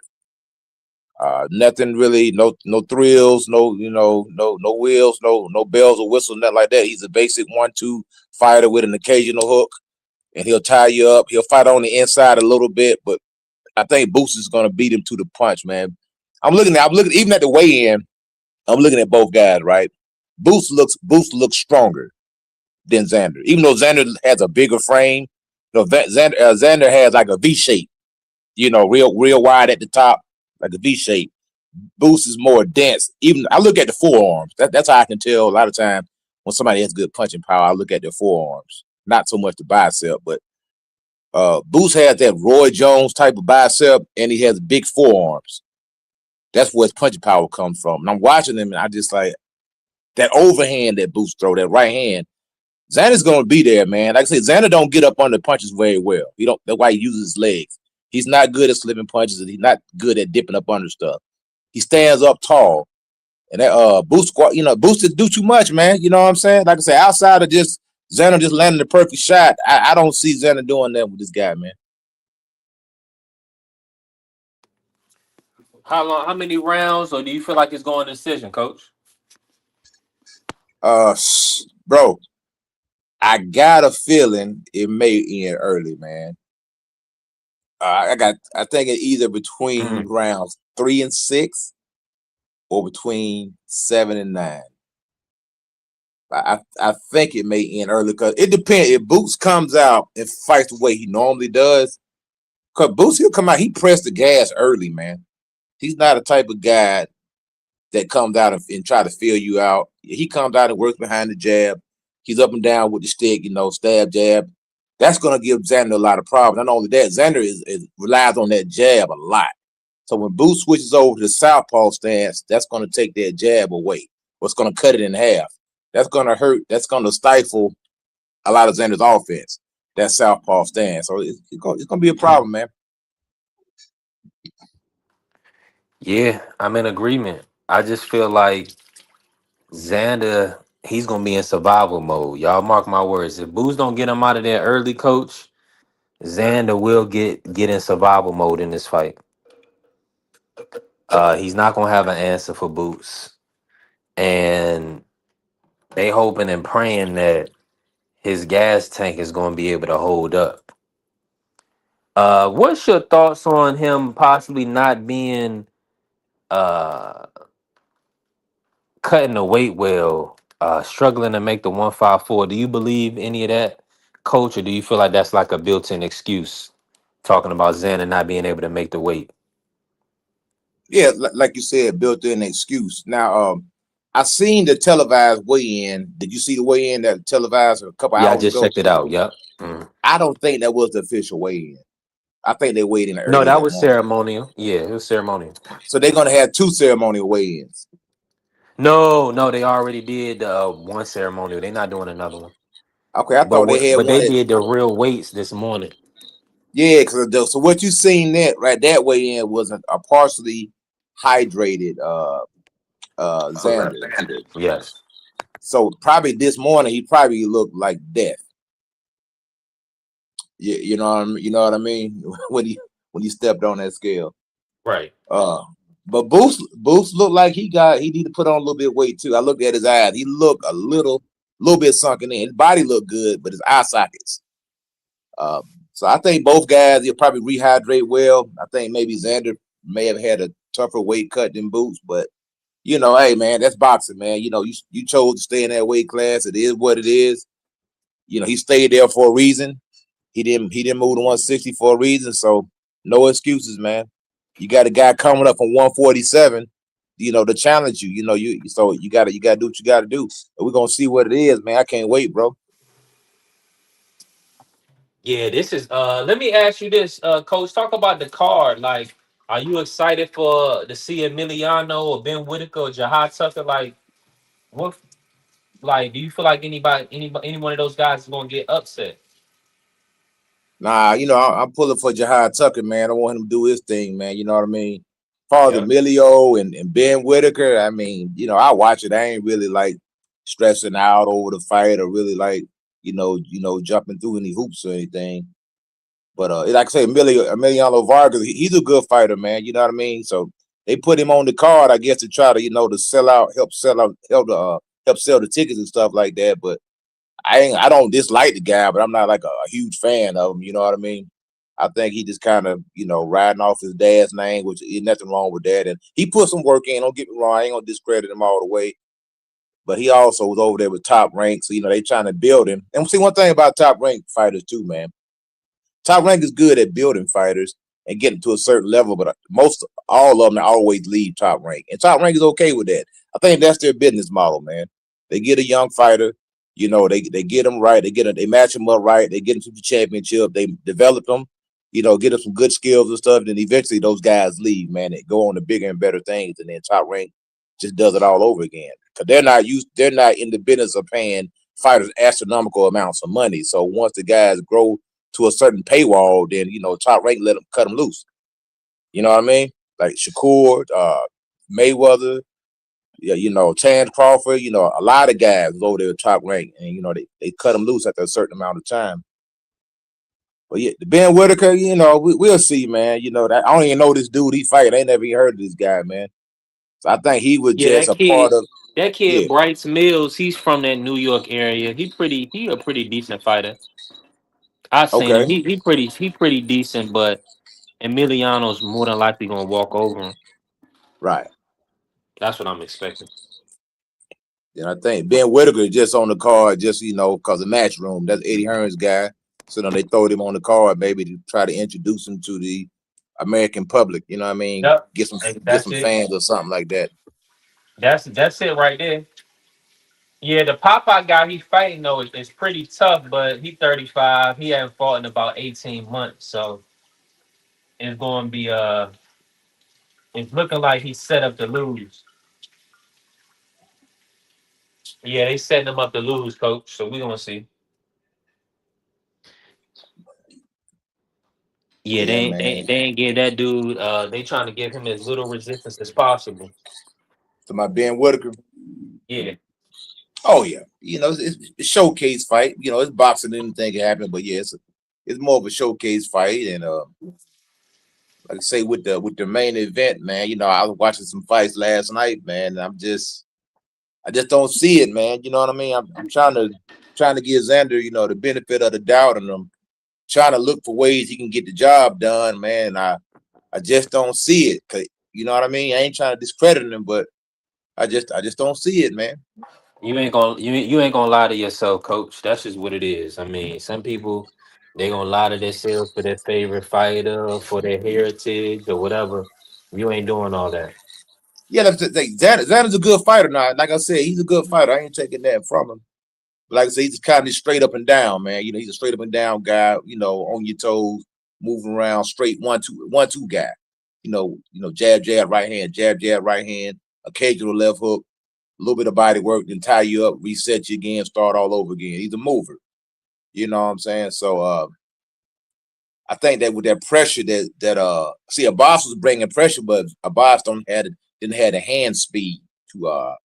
Nothing really, no thrills, no wheels, no bells or whistles, nothing like that. He's a basic 1-2 fighter with an occasional hook, and he'll tie you up. He'll fight on the inside a little bit, but I think Boots is gonna beat him to the punch, man. I'm looking even at the weigh-in. I'm looking at both guys, right? Boots looks stronger than Xander, even though Xander has a bigger frame. Xander has like a V shape, real wide at the top, like a V shape. Boots is more dense. Even I look at the forearms. That's how I can tell a lot of times when somebody has good punching power. I look at their forearms, not so much the bicep, but Boots has that Roy Jones type of bicep, and he has big forearms. That's where his punching power comes from. And I'm watching him, and I just like that overhand that Boots throw, that right hand. Xander's gonna be there, man. Like I said, Xander don't get up under punches very well. That's why he uses his legs. He's not good at slipping punches, and he's not good at dipping up under stuff. He stands up tall. And that Boots just do too much, man. You know what I'm saying? Like I said, outside of just Xander just landing the perfect shot, I don't see Xander doing that with this guy, man.
How many rounds, or do you feel like it's going decision, Coach?
Bro, I got a feeling it may end early, man. I think it's either between rounds 3 and 6 or between 7 and 9. I think it may end early because it depends. If Boots comes out and fights the way he normally does, because Boots, he'll come out, he pressed the gas early, man. He's not a type of guy that comes out and try to feel you out. He comes out and works behind the jab. He's up and down with the stick, stab, jab. That's going to give Xander a lot of problems. Not only that, Xander relies on that jab a lot. So when Boots switches over to the southpaw stance, that's going to take that jab away. What's going to cut it in half? That's going to hurt. That's going to stifle a lot of Xander's offense, that southpaw stance. So it's going to be a problem, man.
Yeah, I'm in agreement. I just feel like Xander, he's going to be in survival mode. Y'all mark my words. If Boots don't get him out of there early, Coach, Xander will get in survival mode in this fight. He's not going to have an answer for Boots. And they hoping and praying that his gas tank is going to be able to hold up. What's your thoughts on him possibly not being cutting the weight well, struggling to make the 154? Do you believe any of that, Coach, or do you feel like that's like a built-in excuse, talking about Xander not being able to make the weight?
Yeah, like you said, built-in excuse. Now, I seen the televised weigh-in. Did you see the weigh-in that televised a couple hours ago?
Yeah, I just checked it out. Yep.
I don't think that was the official weigh-in. I think they weighed in early.
No, that was ceremonial. Yeah, it was ceremonial.
So they're gonna have 2 ceremonial weigh-ins.
No, they already did one ceremonial. They're not doing another one.
Okay, I thought they had
but they did the real weights this morning.
Yeah, because so what you seen that weigh-in was a partially hydrated Xander.
Yes.
So probably this morning he probably looked like death. Yeah, you know what I mean? when when he stepped on that scale.
Right.
But Boost looked like he need to put on a little bit of weight too. I looked at his eyes. He looked a little bit sunken in. His body looked good, but his eye sockets. So I think both guys, he'll probably rehydrate well. I think maybe Xander may have had a tougher weight cut than Boots, but you know, hey man, that's boxing, man. You know, you chose to stay in that weight class. It is what it is. You know, he stayed there for a reason. He didn't move to 160 for a reason. So no excuses, man. You got a guy coming up from 147, you know, to challenge you. You know, you gotta do what you gotta do. But we're gonna see what it is, man. I can't wait, bro.
Yeah, this is let me ask you this, coach. Talk about the card. Like, are you excited to see Emiliano or Ben Whitaker or Jahad Tucker? Like, what do you feel like any one of those guys is gonna get upset?
Nah, you know, I'm pulling for Jahad Tucker, man. I want him to do his thing, man. You know what I mean? As far as Emilio and Ben Whitaker, I mean, you know, I watch it. I ain't really like stressing out over the fight or really like, you know, jumping through any hoops or anything. But like I say, Emiliano Vargas, he's a good fighter, man. You know what I mean? So they put him on the card, I guess, to try to, you know, to help sell the tickets and stuff like that. But I don't dislike the guy, but I'm not like a huge fan of him. You know what I mean? I think he just kind of, you know, riding off his dad's name, which is nothing wrong with that. And he put some work in. Don't get me wrong. I ain't gonna discredit him all the way. But he also was over there with Top Rank, so you know they trying to build him. And see, one thing about Top Rank fighters too, man. Top Rank is good at building fighters and getting to a certain level, but all of them always leave Top Rank, and Top Rank is okay with that. I think that's their business model, man. They get a young fighter, you know, they get them right, they match them up right, they get them to the championship, they develop them, you know, get them some good skills and stuff, and then eventually those guys leave, man. They go on to bigger and better things, and then Top Rank just does it all over again because they're not in the business of paying fighters astronomical amounts of money. So once the guys grow to a certain paywall, then you know Top Rank let them cut them loose. You know what I mean? Like Shakur, Mayweather, yeah, you know, Chance Crawford. You know, a lot of guys was over there at Top Rank, and you know they cut them loose after a certain amount of time. But yeah, the Ben Whitaker, you know, we'll see, man. You know that I don't even know this dude he fight. I ain't never even heard of this guy, man. So I think he was
Yeah,
just a part of.
that kid
Yeah.
Bryce Mills, he's from that New York area. He a pretty decent fighter. I've seen him.
Okay.
He pretty decent, but Emiliano's more than likely gonna walk over him.
Right.
That's what I'm expecting.
And I think Ben Whitaker is just on the card, just you know, because of match room. That's Eddie Hearn's guy. So then they throwed him on the card, maybe to try to introduce him to the American public. You know what I mean?
Yep.
Get some
That's it.
fans or something like that.
That's it right there. Yeah, the Popeye guy he fighting though is pretty tough, but he 35. He hasn't fought in about 18 months, so it's going to be it's looking like he's set up to lose. Yeah, they setting him up to lose, coach. So we're gonna see. Yeah,
Yeah, man.
they ain't give that dude. They trying to give him as little resistance as possible.
To my Ben Whitaker.
Yeah.
Oh yeah, you know it's a showcase fight. You know it's boxing, anything can happen, but yeah, it's more of a showcase fight. And like I say, with the main event, man, you know I was watching some fights last night, man. And I just don't see it, man. You know what I mean? I'm trying to give Xander, you know, the benefit of the doubt, and I'm trying to look for ways he can get the job done, man. I just don't see it. 'Cause, you know what I mean? I ain't trying to discredit him, but I just don't see it, man.
You ain't gonna lie to yourself, coach. That's just what it is. I mean, some people they gonna lie to themselves for their favorite fighter, for their heritage, or whatever. You ain't doing all that.
Yeah, that's the thing. Xander's a good fighter now. Like I said, he's a good fighter. I ain't taking that from him. Like I said, he's kind of straight up and down, man. You know, he's a straight up and down guy. You know, on your toes, moving around, straight 1-2 guy. You know, jab, jab, right hand, occasional left hook, a little bit of body work, then tie you up, reset you again, start all over again. He's a mover. You know what I'm saying? So I think that with that pressure see, Abbas was bringing pressure, but Abbas didn't have the hand speed to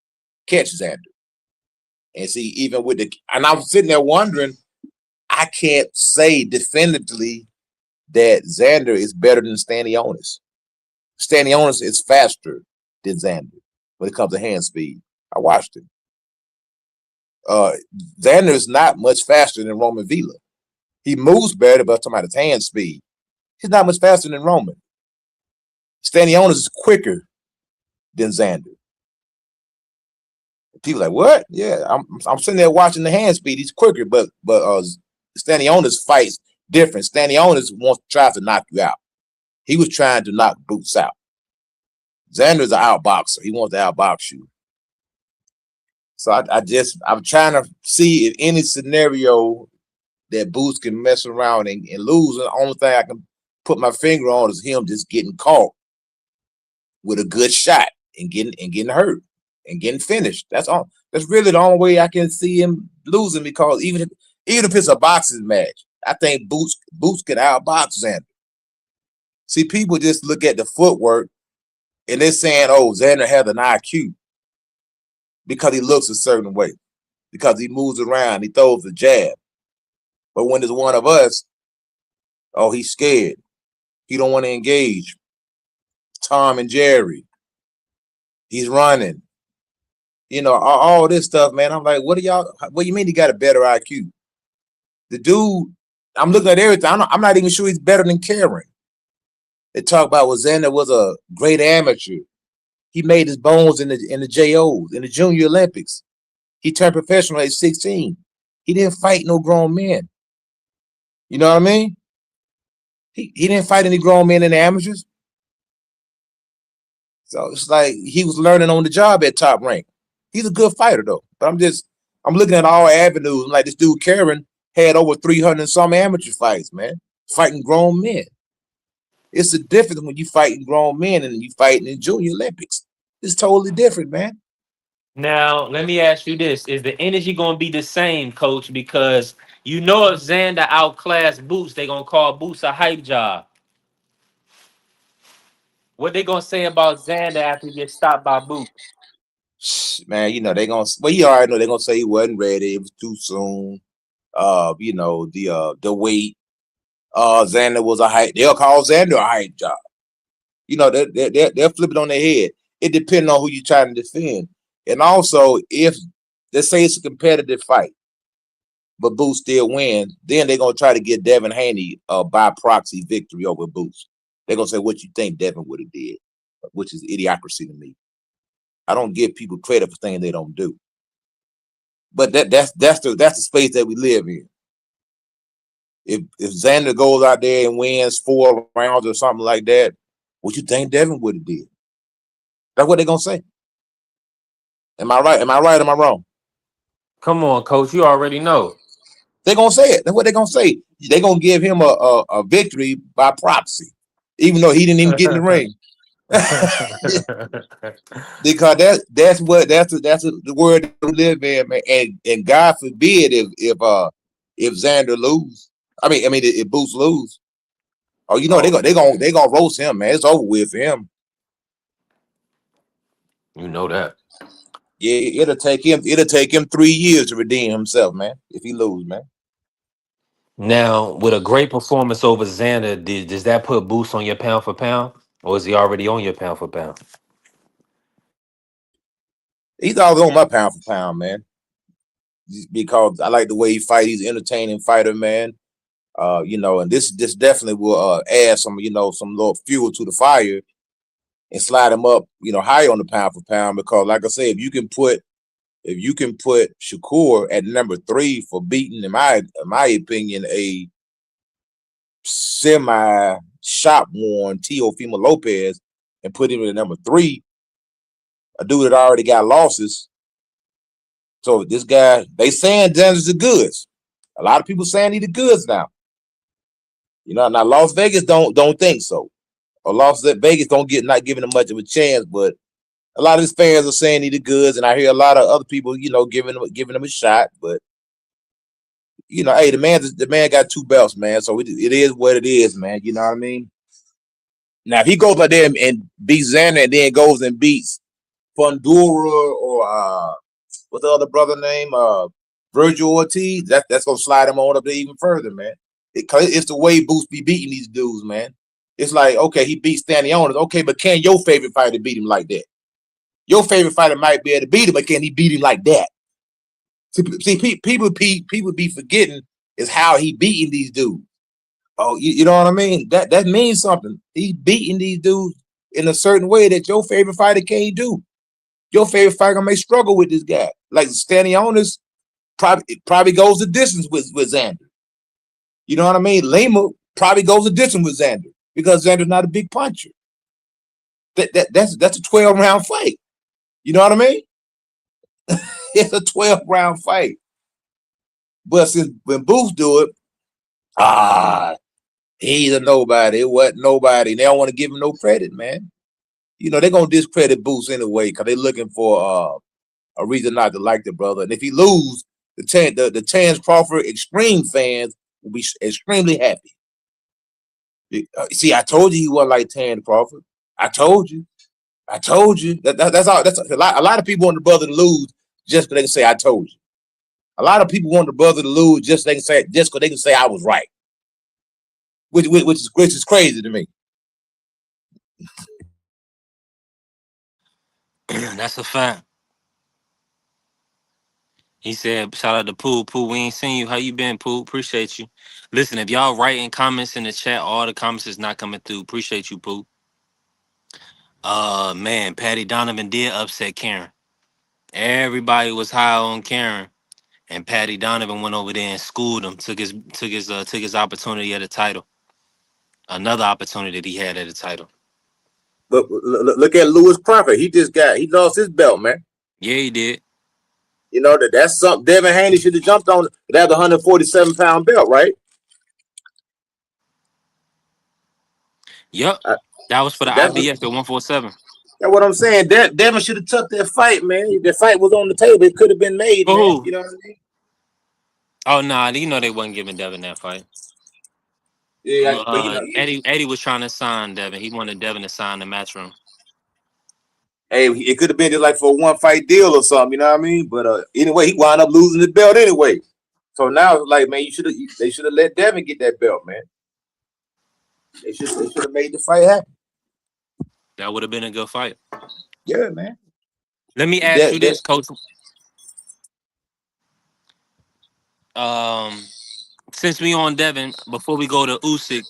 catch Xander. And see, even with and I was sitting there wondering, I can't say definitively that Xander is better than Stanionis. Stanionis is faster than Xander when it comes to hand speed. I watched him. Xander is not much faster than Roman Vila. He moves better, but I'm talking about his hand speed. He's not much faster than Roman. Stanionis is quicker than Xander. People are like, what? Yeah, I'm sitting there watching the hand speed. He's quicker, but Stanionis fights different. Stanionis tries to knock you out. He was trying to knock Boots out. Xander's an outboxer. He wants to outbox you. So I'm trying to see if any scenario that Boots can mess around and lose. And the only thing I can put my finger on is him just getting caught with a good shot and getting hurt and getting finished. That's all. That's really the only way I can see him losing, because even if it's a boxing match, I think Boots can outbox Xander. See, people just look at the footwork and they're saying, oh, Xander has an IQ because he looks a certain way, because he moves around, he throws the jab. But when there's one of us, oh, he's scared. He don't want to engage. Tom and Jerry. He's running. You know, all this stuff, man. I'm like, what do you mean he got a better IQ? The dude, I'm looking at everything. I'm not even sure he's better than Karen. They talk about Xander was a great amateur. He made his bones in the JOs, in the Junior Olympics. He turned professional at 16. He didn't fight no grown men. You know what I mean? He didn't fight any grown men in the amateurs. So it's like he was learning on the job at Top Rank. He's a good fighter though. But I'm looking at all avenues. Like this dude Karen had over 300 and some amateur fights, man, fighting grown men. It's a difference when you fighting grown men and you fighting in Junior Olympics. It's totally different, man.
Now, let me ask you this. Is the energy going to be the same, Coach? Because you know if Xander outclassed Boots, they're going to call Boots a hype job. What they going to say about Xander after he gets stopped by Boots?
Man, you know, you already know they're going to say he wasn't ready. It was too soon. You know, the weight. Xander was a hype. They'll call Xander a hype job. You know, they'll flip it on their head. It depends on who you're trying to defend. And also, if let's say it's a competitive fight, but Boots still wins, then they're gonna try to get Devin Haney by proxy victory over Boots. They're gonna say what you think Devin would have did, which is idiocracy to me. I don't give people credit for things they don't do. But that's the space that we live in. If Xander goes out there and wins 4 rounds or something like that, what you think Devin would have did? That's what they're gonna say. Am I right? Am I right? Am I wrong?
Come on, Coach. You already know.
They're gonna say it. That's what they're gonna say. They're gonna give him a victory by proxy, even though he didn't even get in the ring. Because that's the word that we live in, man. And God forbid if Xander lose. I mean if Boots lose. Oh, you know they're gonna roast him, man. It's over with for him.
You know that.
Yeah, it'll take him 3 years to redeem himself, man. If he lose, man.
Now, with a great performance over Xander, does that put Boots on your pound for pound? Or is he already on your pound for pound?
He's always on my pound for pound, man. Because I like the way he fight. He's an entertaining fighter, man. You know, and this definitely will add some little fuel to the fire and slide him up, higher on the pound for pound. Because, like I said, if you can put Shakur at number 3 for beating, in my opinion, a semi shop worn Teofimo Lopez and put him at number 3, a dude that already got losses. So this guy, they saying Xander's the goods. A lot of people saying he the goods now. Now Las Vegas don't think so. Or Las Vegas not giving him much of a chance, but a lot of his fans are saying he the goods, and I hear a lot of other people, giving him a shot. But hey, the man got 2 belts, man. So it is what it is, man. You know what I mean? Now if he goes like there and beats Xander and then goes and beats Fundura or what's the other brother name? Virgil Ortiz, that's gonna slide him on up there even further, man. It's the way Boost be beating these dudes, man. It's like, okay, he beat Stanionis. Okay, but can your favorite fighter beat him like that? Your favorite fighter might be able to beat him, but can he beat him like that? See, people be forgetting is how he beating these dudes. Oh, you know what I mean? That means something. He's beating these dudes in a certain way that your favorite fighter can't do. Your favorite fighter may struggle with this guy. Like Stanionis probably goes the distance with Xander. You know what I mean? Lima probably goes the distance with Xander because Xander's not a big puncher. That's a 12-round fight. You know what I mean? It's a 12-round fight. But since when Booth do it, he's a nobody. It wasn't nobody. They don't want to give him no credit, man. You know, they're going to discredit Booth anyway because they're looking for a reason not to like the brother. And if he lose, the Terence Crawford extreme fans will be extremely happy. See, I told you he wasn't like Terence Crawford. I told you. That's all. That's a lot of people want the brother to lose just because they can say I told you. A lot of people want the brother to lose just because they can say I was right, which is crazy to me.
That's a fact. He said, shout out to Pooh. Pooh, we ain't seen you. How you been, Pooh? Appreciate you. Listen, if y'all writing comments in the chat, all the comments is not coming through. Appreciate you, Pooh. Man, Patty Donovan did upset Karen. Everybody was high on Karen, and Patty Donovan went over there and schooled him. Took his opportunity at a title. Another opportunity that he had at a title.
But look at Lewis Crawford. He lost his belt, man.
Yeah, he did.
You know that's something Devin Haney should have jumped on. That 147-pound belt, right?
Yep. That was for the IBF at 147.
That's what I'm saying. Devin should have took that fight, man. If the fight was on the table, it could have been made, man.
Who?
You know what I mean?
Oh, nah, you know they wasn't giving Devin that fight.
Yeah, but you know,
Eddie was trying to sign Devin. He wanted Devin to sign the matchroom.
Hey, it could have been just like for a one-fight deal or something, you know what I mean? But anyway, he wound up losing the belt anyway. So now, like, man, they should have let Devin get that belt, man. They should have made the fight happen.
That would have been a good fight.
Yeah, man.
Let me ask you this, Coach. Since we on Devin, before we go to Usyk,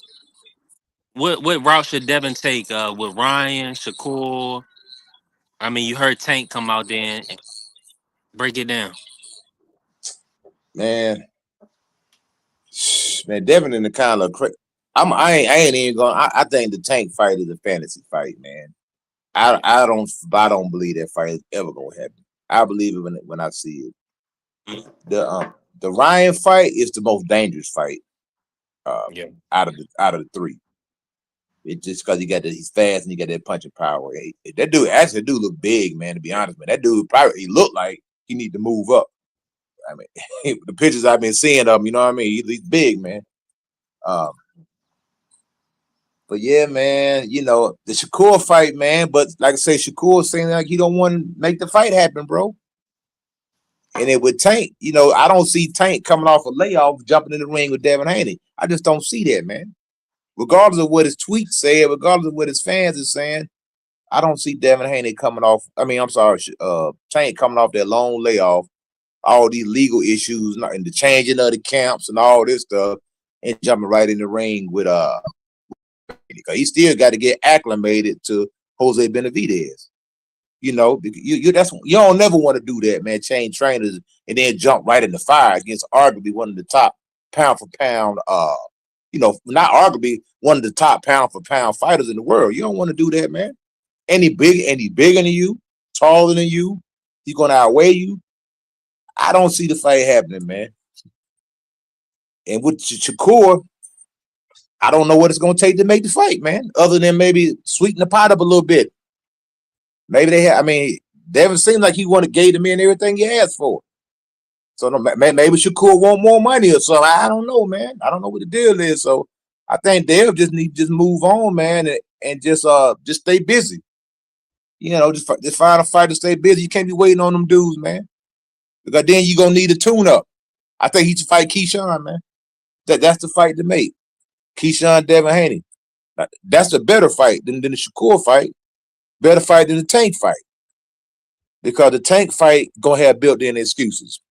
what route should Devin take? With Ryan, Shakur? I mean, you heard Tank come out there and break it down.
Man, Devin in the kind of I ain't even going. I think the Tank fight is a fantasy fight, man. I don't believe that fight is ever gonna happen. I believe it when I see it. The Ryan fight is the most dangerous fight out of the three. It's just because he's fast and he got that punching power. That dude actually look big, man. To be honest, man, that dude he looked like he need to move up. I mean, the pictures I've been seeing of him, you know what I mean? He's big, man. But yeah, man, you know, the Shakur fight, man. But like I say, Shakur saying like he don't want to make the fight happen, bro. And it with Tank, you know, I don't see Tank coming off a layoff, jumping in the ring with Devin Haney. I just don't see that, man. Regardless of what his tweets say, regardless of what his fans are saying, I don't see Devin Haney coming off. I mean, I'm sorry, Tank coming off that long layoff, all these legal issues and the changing of the camps and all this stuff, and jumping right in the ring with because he still got to get acclimated to Jose Benavidez. You know, you don't never want to do that, man. Change trainers and then jump right in the fire against arguably one of the top pound for pound, you know, not arguably one of the top pound for pound fighters in the world. You don't want to do that, man. Any bigger than you, taller than you, he's gonna outweigh you. I don't see the fight happening, man. And with Shakur, I don't know what it's gonna take to make the fight, man. Other than maybe sweeten the pot up a little bit. Maybe they have. I mean, Devin seemed like he wanted to give the man everything he asked for. So maybe Shakur want more money or something. I don't know, man. I don't know what the deal is. So I think Dev just need to move on, man, and just stay busy. You know, just find a fight to stay busy. You can't be waiting on them dudes, man. Because then you're gonna need a tune-up. I think he should fight Keyshawn, man. That's the fight to make. Keyshawn, Devin Haney. That's a better fight than the Shakur fight. Better fight than the Tank fight. Because the Tank fight gonna have built-in excuses.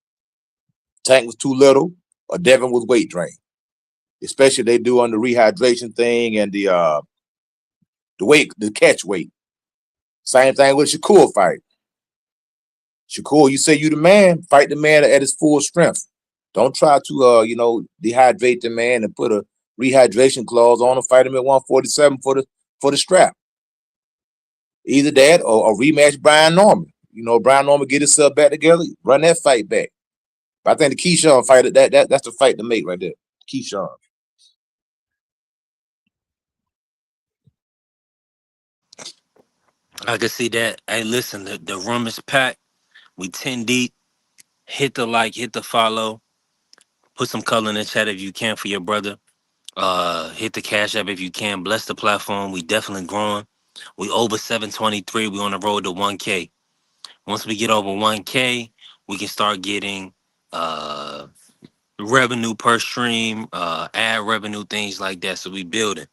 Tank was too little, or Devin was weight drained. Especially they do on the rehydration thing and the catch weight. Same thing with Shakur fight. Shakur, you say you the man, fight the man at his full strength. Don't try to dehydrate the man and put a rehydration clause on him, fight him at 147 for the strap. Either that or rematch Brian Norman. Brian Norman get himself back together, run that fight back. But I think the Keyshawn fight, that's the fight to make right there. Keyshawn.
I can see that. Hey, listen, the room is packed. We 10 deep. Hit the like, hit the follow. Put some color in the chat if you can for your brother. Hit the Cash App if you can. Bless the platform. We definitely growing. We over 723. We on the road to 1K. Once we get over 1K, we can start getting revenue per stream, ad revenue, things like that. So we building.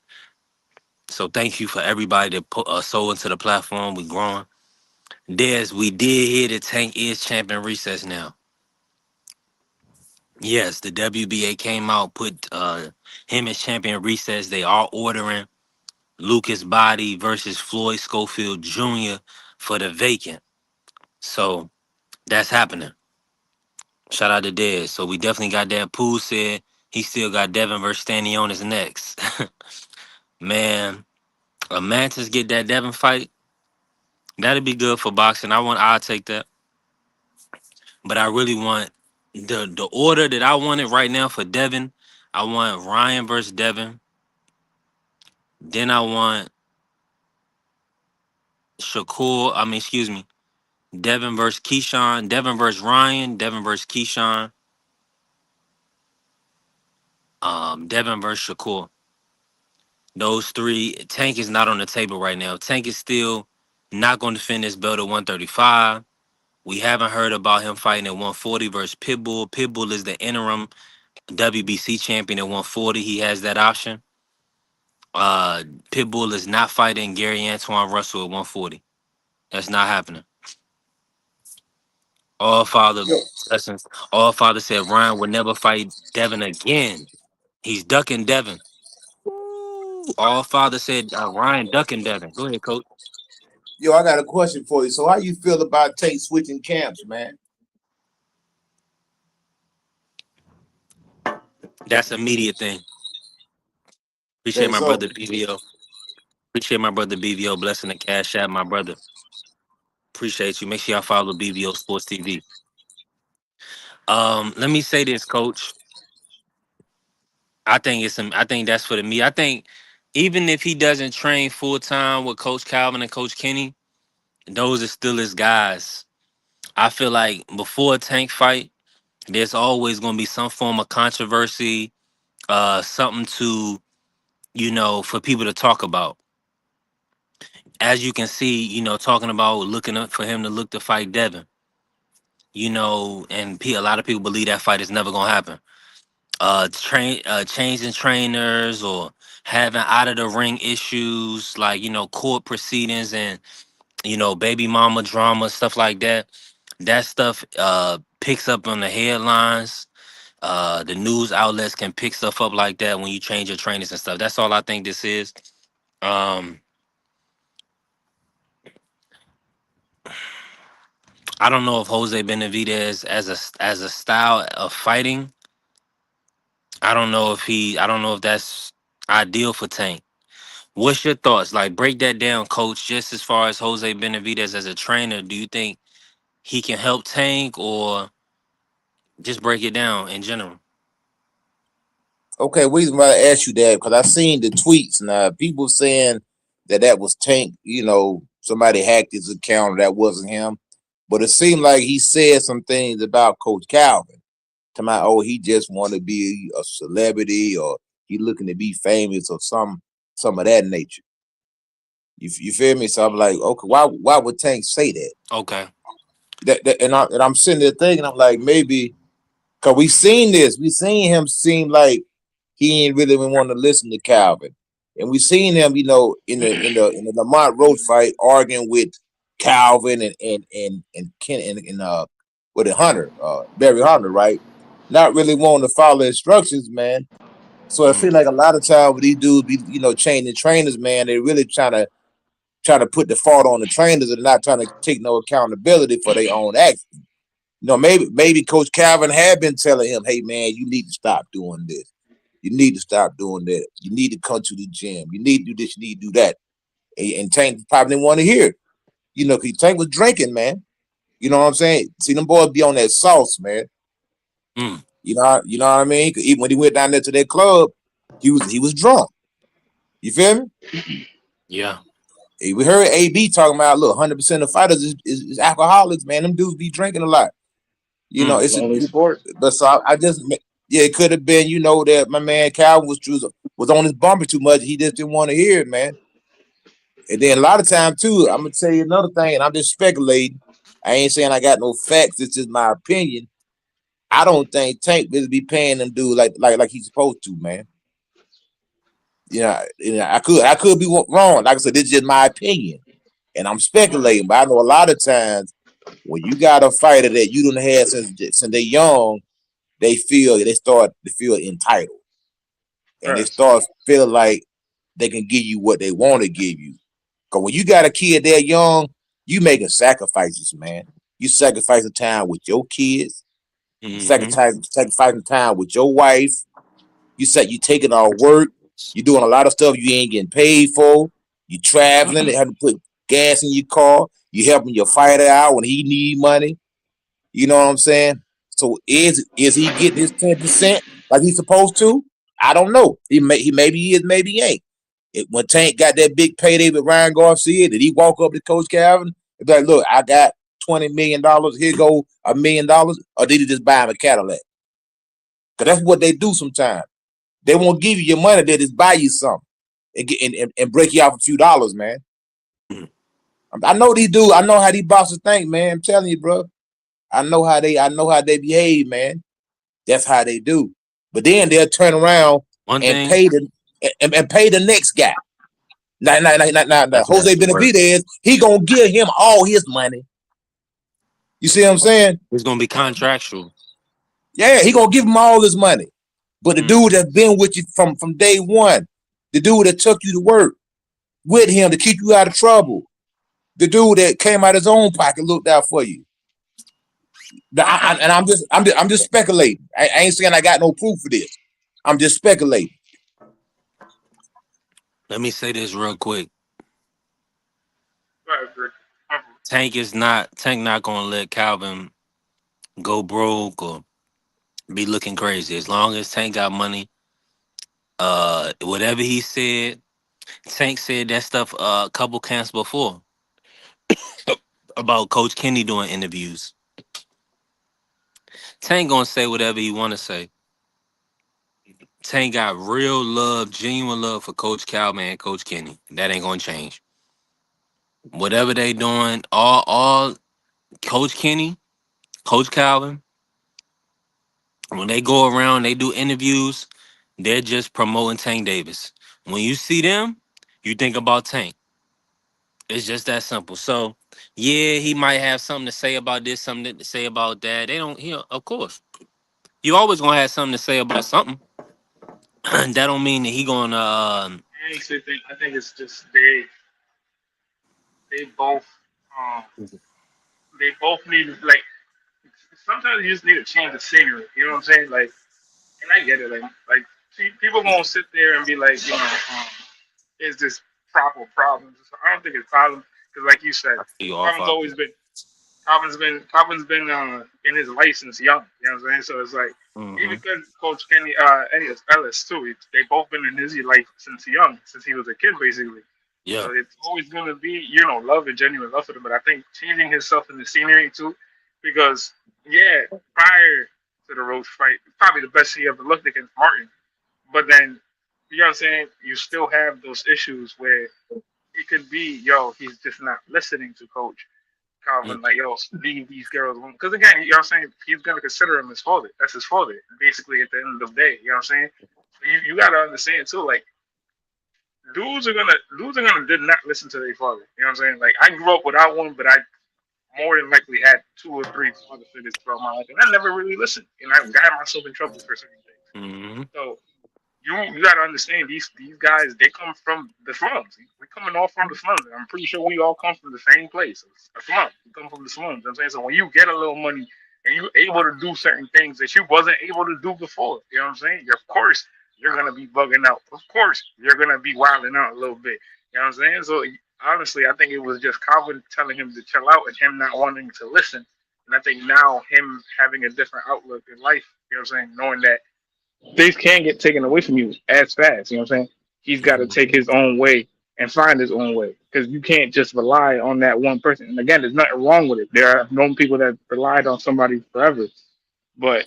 So thank you for everybody that put sold into the platform. We growing. Des, we did hear the Tank is champion recess now. Yes, the WBA came out, put him as champion recess. They are ordering Lucas Body versus Floyd Schofield Jr. for the vacant. So that's happening. Shout out to Dez. So we definitely got that. Pooh said he still got Devin versus Stanionis next. Man, a Mantis get that Devin fight. That'd be good for boxing. I'll take that. But I really want the order that I wanted right now for Devin. I want Ryan versus Devin. Then I want Devin versus Keyshawn, Devin versus Ryan, Devin versus Keyshawn, Devin versus Shakur. Those three. Tank is not on the table right now. Tank is still not going to defend this belt at 135. We haven't heard about him fighting at 140 versus Pitbull. Pitbull is the interim WBC champion at 140. He has that option. Pitbull is not fighting Gary Antoine Russell at 140. That's not happening. All father lessons. All father said Ryan would never fight Devin again. He's ducking Devin. All father said Ryan ducking Devin. Go ahead, coach.
Yo, I got a question for you. So how you feel about Tate switching camps, man?
That's an immediate thing. Appreciate my brother BVO. Appreciate my brother BVO blessing the Cash App, my brother. Appreciate you. Make sure y'all follow BVO Sports TV. Let me say this, coach. I think that's for the me. I think even if he doesn't train full time with Coach Calvin and Coach Kenny, those are still his guys. I feel like before a Tank fight, there's always going to be some form of controversy, something to, for people to talk about. As you can see, talking about looking up for him to look to fight Devin, and a lot of people believe that fight is never going to happen. Changing trainers or having out of the ring issues like court proceedings and baby mama drama, stuff like that. That stuff picks up on the headlines. The news outlets can pick stuff up like that when you change your trainers and stuff. That's all I think this is. I don't know if Jose Benavidez as a style of fighting. I don't know if that's ideal for Tank. What's your thoughts? Like, break that down, coach, just as far as Jose Benavidez as a trainer. Do you think he can help Tank, or just break it down in general?
Okay, reason why I asked you that, because I seen the tweets now. People saying that was Tank, somebody hacked his account, that wasn't him. But it seemed like he said some things about Coach Calvin. He just want to be a celebrity, or he looking to be famous, or some of that nature. You feel me? So I'm like, okay, why would Tank say that?
Okay.
And I'm sitting there thinking, I'm like, maybe because we seen him seem like he ain't really want to listen to Calvin. And we seen him, in the Lamont Roach fight, arguing with Calvin and Ken and with the Hunter, Barry Hunter, right? Not really wanting to follow instructions, man. So I feel like a lot of times when these dudes be, changing trainers, man, they really try to put the fault on the trainers and not trying to take no accountability for their own actions. Maybe Coach Calvin had been telling him, "Hey, man, you need to stop doing this. You need to stop doing that. You need to come to the gym. You need to do this. You need to do that." And Tank probably didn't want to hear it, because Tank was drinking, man. You know what I'm saying? See, them boys be on that sauce, man. You know what I mean? 'Cause even when he went down there to that club, he was drunk. You feel me?
Yeah.
Hey, we heard AB talking about, look, 100% of fighters is alcoholics, man. Them dudes be drinking a lot. It's
Lonely sport.
but so I just, yeah, it could have been, that my man Calvin was on his bumper too much. He just didn't want to hear it, man. And then a lot of time too, I'm gonna tell you another thing, and I'm just speculating. I ain't saying I got no facts. It's just my opinion. I don't think Tank really be paying them dude like he's supposed to, man. I could be wrong. Like I said, this is just my opinion, and I'm speculating. But I know a lot of times when you got a fighter that you don't have since they're young, they start to feel entitled, and they
Right.
start feeling like they can give you what they want to give you. Cause when you got a kid that young, you making sacrifices, man. You sacrificing time with your kids, sacrificing time with your wife. You taking all work. You doing a lot of stuff you ain't getting paid for. You traveling. They have to put gas in your car. You helping your fighter out when he need money. You know what I'm saying? So is he getting his 10% like he's supposed to? I don't know. Maybe he is, maybe he ain't. When Tank got that big payday with Ryan Garcia, did he walk up to Coach Calvin and be like, "Look, I got $20 million. Here go $1 million," or did he just buy him a Cadillac? Because that's what they do sometimes. They won't give you your money; they just buy you something and break you off a few dollars, man. I know these dudes. I know how these bosses think, man. I'm telling you, bro. I know how they behave, man. That's how they do. But then they'll turn around and pay the next guy. Now, Jose Benavidez, he gonna give him all his money. You see what I'm saying?
It's gonna be contractual.
Yeah, he gonna give him all his money. But the dude that's been with you from day one, the dude that took you to work with him to keep you out of trouble, the dude that came out his own pocket, looked out for you. I'm just speculating. I ain't saying I got no proof for this. I'm just speculating.
Let me say this real quick.
Right, agree.
Tank not gonna let Calvin go broke or be looking crazy. As long as Tank got money, whatever he said, Tank said that stuff a couple camps before about Coach Kenny doing interviews. Tank gonna say whatever he wanna say. Tank got real love, genuine love for Coach Calvin and Coach Kenny. That ain't gonna change. Whatever they doing, all Coach Kenny, Coach Calvin, when they go around, they do interviews, they're just promoting Tank Davis. When you see them, you think about Tank. It's just that simple. So, yeah, he might have something to say about this, something to say about that. They don't, of course. You always gonna have something to say about something. That don't mean that he gonna.
I actually think it's just they both um they both need, like, sometimes you just need to change the scenery. You know what I'm saying? Like, and I get it. Like see, people won't sit there and be like, is this proper problems? I don't think it's problems because, like you said,
You off
problems
up.
always been Calvin's been in his license young. You know what I'm saying? So it's like even good Coach Kenny, Ellis too. They both been in his life since young, since he was a kid, basically.
Yeah.
So it's always going to be, love and genuine love for them. But I think changing himself in the scenery too, because yeah, prior to the Roach fight, probably the best he ever looked against Martin. But then, you know what I'm saying? You still have those issues where it could be, he's just not listening to Coach Calvin, like, leave these girls alone. Because again, you know what I'm saying? He's going to consider him his father. That's his father, basically, at the end of the day. You know what I'm saying? you gotta understand too, like dudes are gonna did not listen to their father. You know what I'm saying? Like I grew up without one, but I more than likely had two or three father figures throughout my life, and I never really listened, and I got myself in trouble for certain things.
Mm-hmm.
So you gotta understand these guys, they come from the slums. We coming all from the slums. I'm pretty sure we all come from the same place. It's a slum. We come from the slums. You know what I'm saying? So when you get a little money and you're able to do certain things that you wasn't able to do before, you know what I'm saying? Of course you're gonna be bugging out. Of course you're gonna be wilding out a little bit. You know what I'm saying? So honestly, I think it was just Calvin telling him to chill out and him not wanting to listen. And I think now him having a different outlook in life, you know what I'm saying, knowing that things can get taken away from you as fast. You know what I'm saying? He's got to take his own way and find his own way because you can't just rely on that one person. And again, there's nothing wrong with it. There are known people that relied on somebody forever, but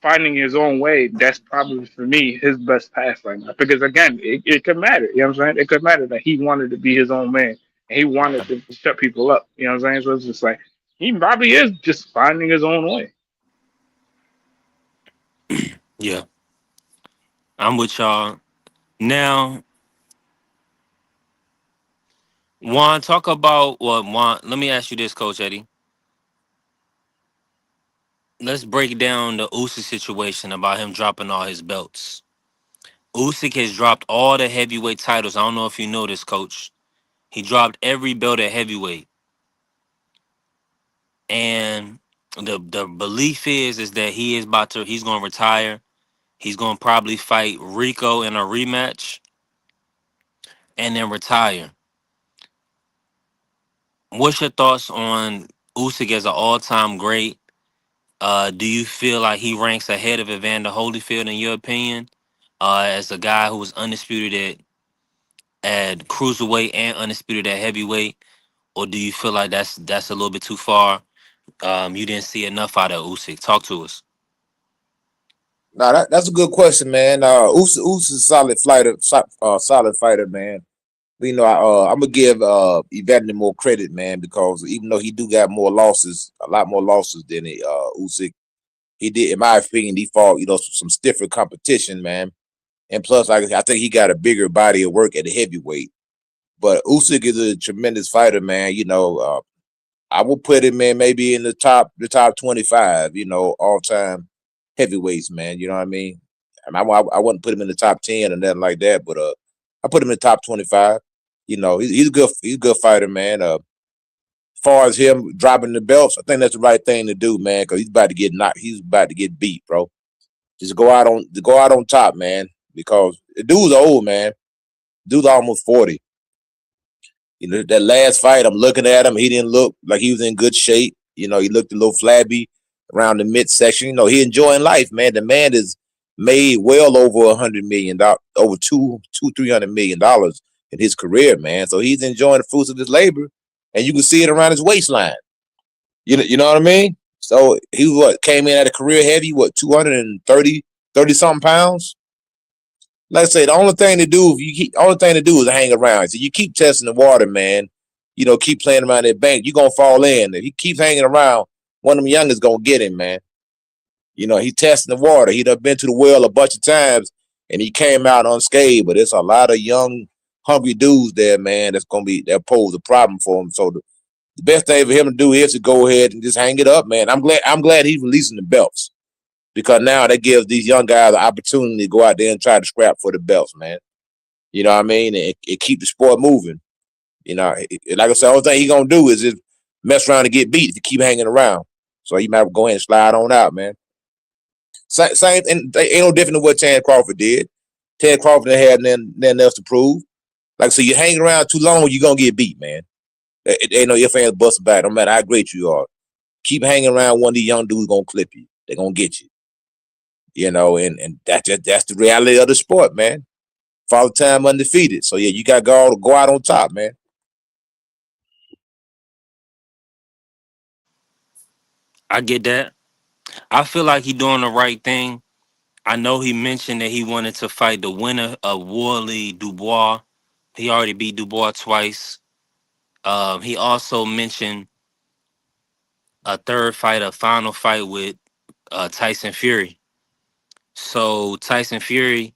finding his own way, that's probably for me his best path right now. Because again, it could matter. You know what I'm saying? It could matter that he wanted to be his own man and he wanted to shut people up. You know what I'm saying? So it's just like he probably is just finding his own way.
Yeah, I'm with y'all. Now, Juan, talk about what Juan. Let me ask you this, Coach Eddie. Let's break down the Usyk situation about him dropping all his belts. Usyk has dropped all the heavyweight titles. I don't know if you know this, Coach. He dropped every belt at heavyweight, and the belief is that he's going to retire. He's going to probably fight Rico in a rematch and then retire. What's your thoughts on Usyk as an all-time great? Do you feel like he ranks ahead of Evander Holyfield in your opinion? As a guy who was undisputed at cruiserweight and undisputed at heavyweight, or do you feel like that's a little bit too far? You didn't see enough out of Usyk. Talk to us.
Nah, that's a good question, man. Usyk is a solid fighter, solid fighter, man. But, I'm gonna give Evander more credit, man, because even though he do got more losses, a lot more losses than Usyk, he did, in my opinion, he fought, some stiffer competition, man. And plus, I think he got a bigger body of work at the heavyweight. But Usyk is a tremendous fighter, man. I will put him in maybe in the top 25, all time heavyweights, man. You know what I mean? I wouldn't put him in the top 10 or nothing like that, but I put him in the top 25. He's a good fighter, man. As far as him dropping the belts, I think that's the right thing to do, man, because he's about to get knocked. He's about to get beat, bro. Just go out on top, man, because the dude's old, man. Dude's almost 40. That last fight, I'm looking at him. He didn't look like he was in good shape. He looked a little flabby around the midsection. He enjoying life, man. The man is made well over $100 million, over $300 million in his career, man. So he's enjoying the fruits of his labor, and you can see it around his waistline. You know what I mean? So he came in at a career heavy, 230 something pounds. Like I say, the only thing to do is hang around. So you keep testing the water, man. Keep playing around that bank. You're gonna fall in. If he keeps hanging around, one of them youngers gonna get him, man. He's testing the water. He done been to the well a bunch of times and he came out unscathed. But there's a lot of young, hungry dudes there, man, that pose a problem for him. So the best thing for him to do is to go ahead and just hang it up, man. I'm glad he's releasing the belts. Because now that gives these young guys the opportunity to go out there and try to scrap for the belts, man. You know what I mean? It keep the sport moving. Like I said, the only thing he's going to do is just mess around and get beat if you keep hanging around. So you might go ahead and slide on out, man. Same, and they ain't no different than what Ted Crawford did. Ted Crawford had nothing else to prove. Like I said, you hang around too long, you're going to get beat, man. It ain't no ifs, ands, buts about it. No matter how great you are. Keep hanging around, one of these young dudes going to clip you. They're going to get you. And that's the reality of the sport, man. Father time undefeated. So yeah, you got to go out on top, man.
I get that. I feel like he's doing the right thing. I know he mentioned that he wanted to fight the winner of Warley Dubois. He already beat Dubois twice. He also mentioned a third fight, a final fight with Tyson Fury. So Tyson Fury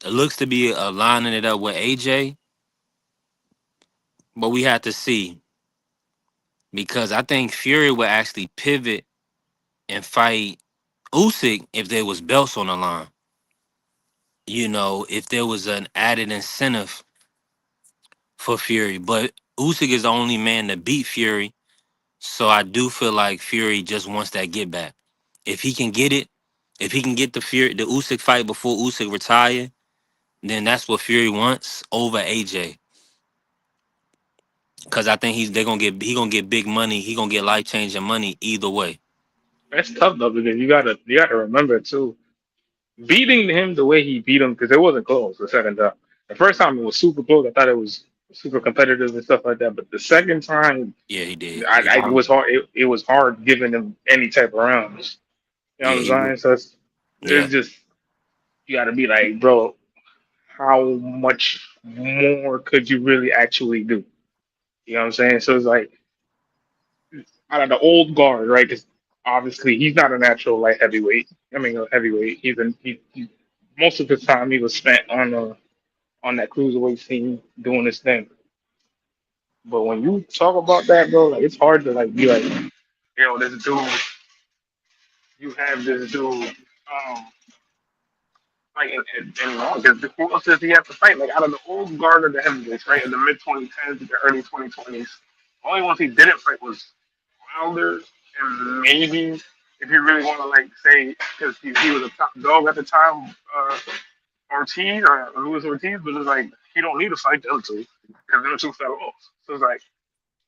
looks to be lining it up with AJ, but we have to see because I think Fury would actually pivot and fight Usyk if there was belts on the line. You know, if there was an added incentive for Fury, but Usyk is the only man to beat Fury, so I do feel like Fury just wants that get back. If he can get it, if he can get the Usyk fight before Usyk retire, then that's what Fury wants over AJ. Cause I think he gonna get big money. He gonna get life changing money either way.
That's tough though because you gotta remember too. Beating him the way he beat him because it wasn't close the second time. The first time it was super close. I thought it was super competitive and stuff like that. But the second time,
Yeah, he did.
it was hard. It was hard giving him any type of rounds. You know
Yeah,
what I'm
he
saying? So
yeah.
it's just you got to be like, bro, how much more could you really actually do? You know what I'm saying? So it's like out of the old guard, right? Because obviously he's not a natural light heavyweight. I mean, a heavyweight. He most of his time he was spent on that cruiserweight scene doing this thing. But when you talk about that, bro, like it's hard to like be like, this dude, you have this dude, like, because who else does he have to fight? Like out of the old guard of the heavyweights, right, in the mid 2010s to the early 2020s, only ones he didn't fight was Wilder and maybe if you really want to like say because he was a top dog at the time, Ortiz or Luis Ortiz, but it's like he don't need to fight them two because them two fell off. So it's like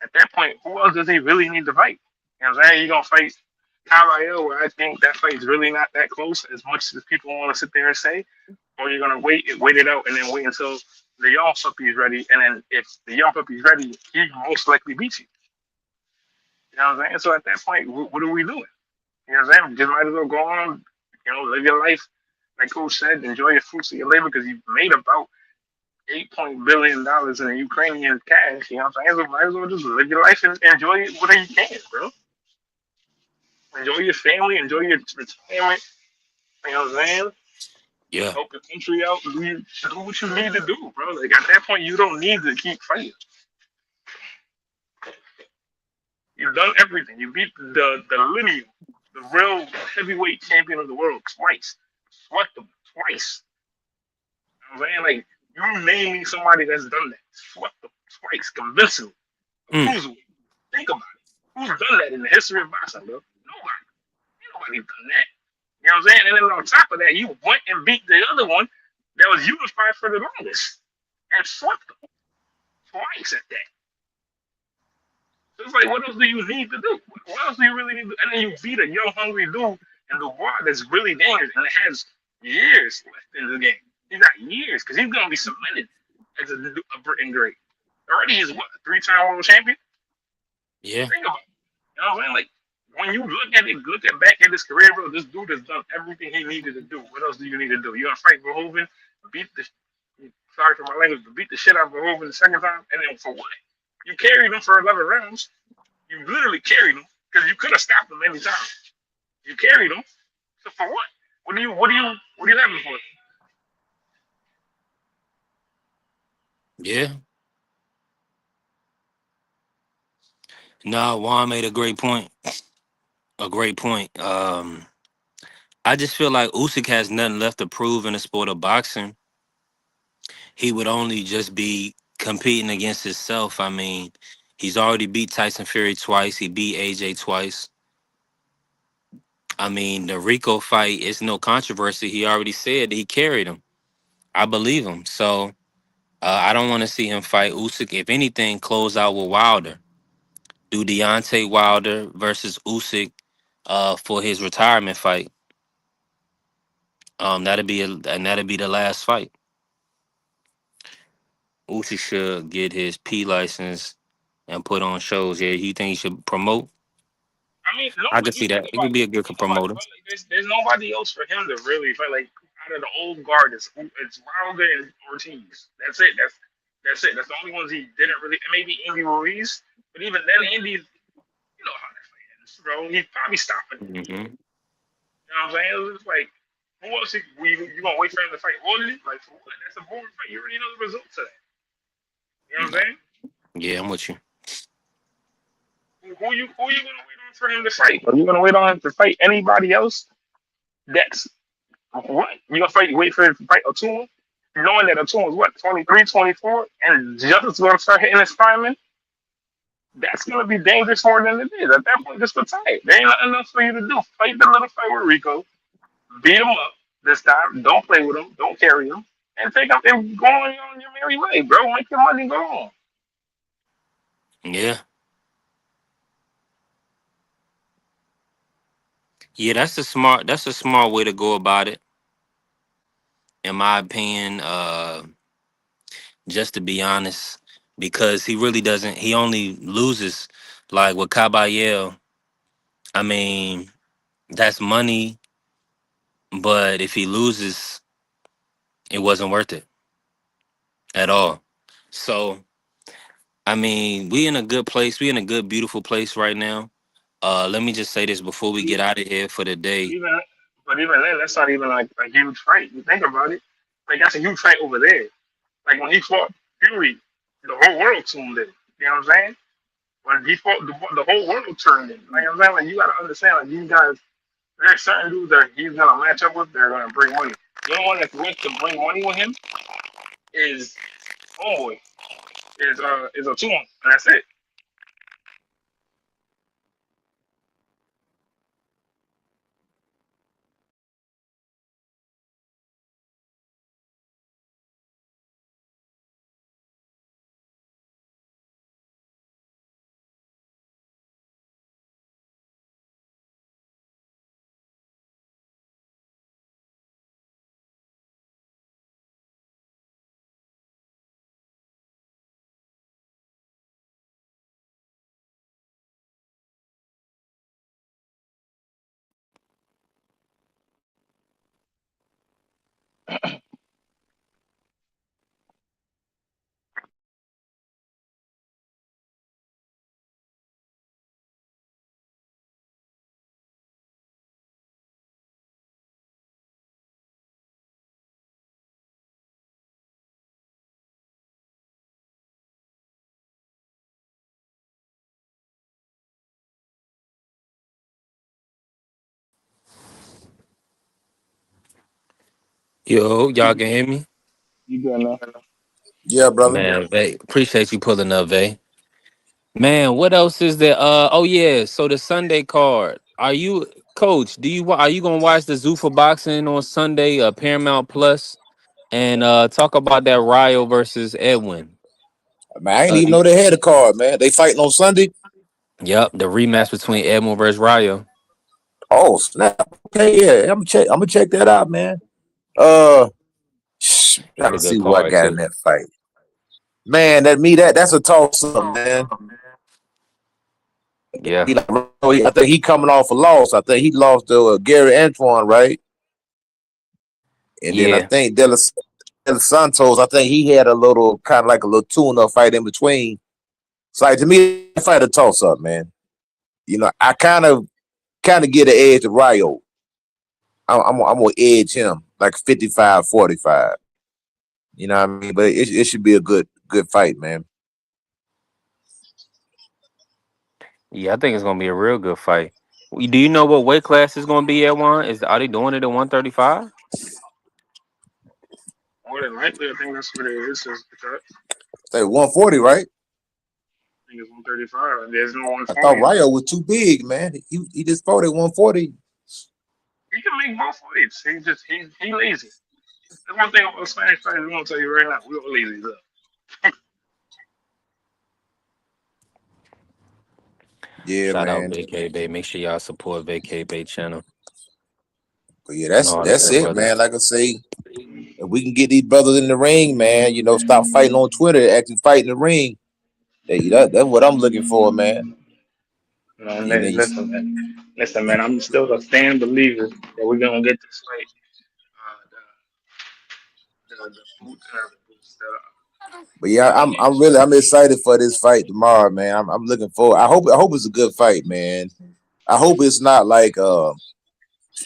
at that point, who else does he really need to fight? You know what I'm saying? You gonna fight Kyle, where I think that fight's really not that close as much as people want to sit there and say, or you're gonna wait it out and then wait until the young puppy is ready, and then if the young puppy is ready, he most likely beats you. You know what I'm saying? So at that point, what are we doing? You know what I'm saying? Just might as well go on, live your life. Like Coach said, enjoy your fruits of your labor because you've made about $8 billion in Ukrainian cash. You know what I'm saying? So might as well just live your life and enjoy it whatever you can, bro. Enjoy your family, enjoy your retirement. You know what I'm saying?
Yeah.
Help your country out. Do what you need to do, bro. Like at that point, you don't need to keep fighting. You've done everything. You beat the lineal, the real heavyweight champion of the world twice. Swept them twice. You know what I'm saying? Like you name me somebody that's done that. Swept them twice, convincingly. A
Mm.
cruiserweight. Think about it. Who's done that in the history of boxing, bro? Nobody. Ain't nobody done that. You know what I'm saying? And then on top of that, you went and beat the other one that was unified for the longest and swept them twice at that. So it's like, what else do you need to do? What else do you really need to do? And then you beat a young, hungry dude in the war that's really dangerous and it has years left in the game. He's got years because he's going to be cemented as a Britain great. Already he's what, a 3-time world champion?
Yeah.
Think about it. You know what I'm saying? Like, when you look at back at his career, bro, this dude has done everything he needed to do. What else do you need to do? You're going to fight Verhoeven, beat the, sorry for my language, but beat the shit out of Verhoeven the second time, and then for what? You carried him for 11 rounds. You literally carried him because you could have stopped him any time. You carried him. So for what? What do you have him for?
Yeah. No, Juan made a great point. A great point. I just feel like Usyk has nothing left to prove in the sport of boxing. He would only just be competing against himself. I mean, he's already beat Tyson Fury twice. He beat AJ twice. I mean, the Rico fight is no controversy. He already said he carried him. I believe him. So I don't want to see him fight Usyk. If anything, close out with Wilder. Do Deontay Wilder versus Usyk for his retirement fight. That'll be the last fight. Usyk should get his P license and put on shows. Yeah, you think he should promote?
I mean,
I
nobody.
can
You
see that.
think
It could
about
be
it.
a good
Think about it.
promoter.
But like, there's nobody else for him to really fight. Like out of the old guard, it's Wilder and Ortiz. That's it. That's it. That's the only ones he didn't really. Maybe Andy Ruiz, but even then, Andy's how that fight ends, bro. He's probably stopping.
Hmm.
You know what I'm saying? It's like Who else you gonna wait for him to fight Orderly? Like for what? That's a boring fight. You already know the results of that. You know what I'm saying?
Yeah, I'm with you.
Who you gonna wait on for him to fight? Are you gonna wait on him to fight anybody else? That's what? You gonna wait for him to fight Atuma? Knowing that Atuma is what, 23, 24, and just gonna start hitting his fireman? That's gonna be dangerous more than it is. At that point, just retire. There ain't nothing else for you to do. Fight the little fight with Rico, beat him up this time. Don't play with him. Don't carry him, and take him and go on your merry way, bro. Make your money go on.
Yeah. Yeah, that's a smart way to go about it, in my opinion. Just to be honest, because he really doesn't. He only loses like with Caballero. I mean, that's money, but if he loses, it wasn't worth it at all. So, I mean, we in a good place. We in a good, beautiful place right now. Let me just say this before we get out of here for the day.
Even, but even then, that's not even like a huge fight. You think about it, like that's a huge fight over there. Like when he fought Fury, the whole world tuned in. You know what I'm saying? When he fought, the whole world turned in. Like I'm saying, like you gotta understand, like these guys, there's certain dudes that he's gonna match up with. They're gonna bring money. The only one that's willing to bring money with him is homeboy, is a tune, and that's it.
Yo, y'all can hear me?
You good now?
Yeah, brother.
Man, Vay, appreciate you pulling up, Vay. Man, what else is there? Oh yeah, so the Sunday card. Are you, Coach? Are you gonna watch the Zuffa boxing on Sunday, Paramount Plus, and talk about that Ryo versus Edwin?
Man, I didn't
Uh,
even know they had a card, man. They fighting on Sunday.
yep, the rematch between Edwin versus Ryo.
Oh snap! Okay, yeah, I'm gonna check that out, man. Uh,
It's
trying
a
to see
good
who I
card
got in
too.
that fight. Man, that's a toss up, man.
Yeah,
I think he coming off a loss. I think he lost to Gary Antoine, right? And then I
yeah,
think De Los Santos. I think he had a little kind of like a little tune-up fight in between. So like, to me, that fight a toss up, man. You know, I kind of get an edge to Ryo. I'm gonna edge him like 55-45. You know what I mean? But it should be a good fight, man.
yeah. I think it's gonna be a real good fight. Do you know what weight class is gonna be at one? Are they doing it at 135?
More than likely, I think that's what it is. Is the cut.
Say 140, right?
I think it's 135. There's no
I thought
140 in there.
Ryo was too big, man. He just fought at 140.
He can make both weights. He lazy. That's one thing about Spanish fighters. I'm gonna tell you right now. We're lazy. Look.
Yeah,
Shout out
man.
VK Bay. Make sure y'all support VK Bay channel
But yeah,
and all the
that's
good
it, man.
brothers.
Like I say, if we can get these brothers in the ring, man, you know, stop fighting on Twitter, actually fight in the ring. That's what I'm looking for, man.
Man,
You know,
listen, man. Listen, man. I'm still a fan believer that we're gonna get this fight.
but yeah, I'm excited for this fight tomorrow, man. I'm looking forward. I hope it's a good fight, man. I hope it's not like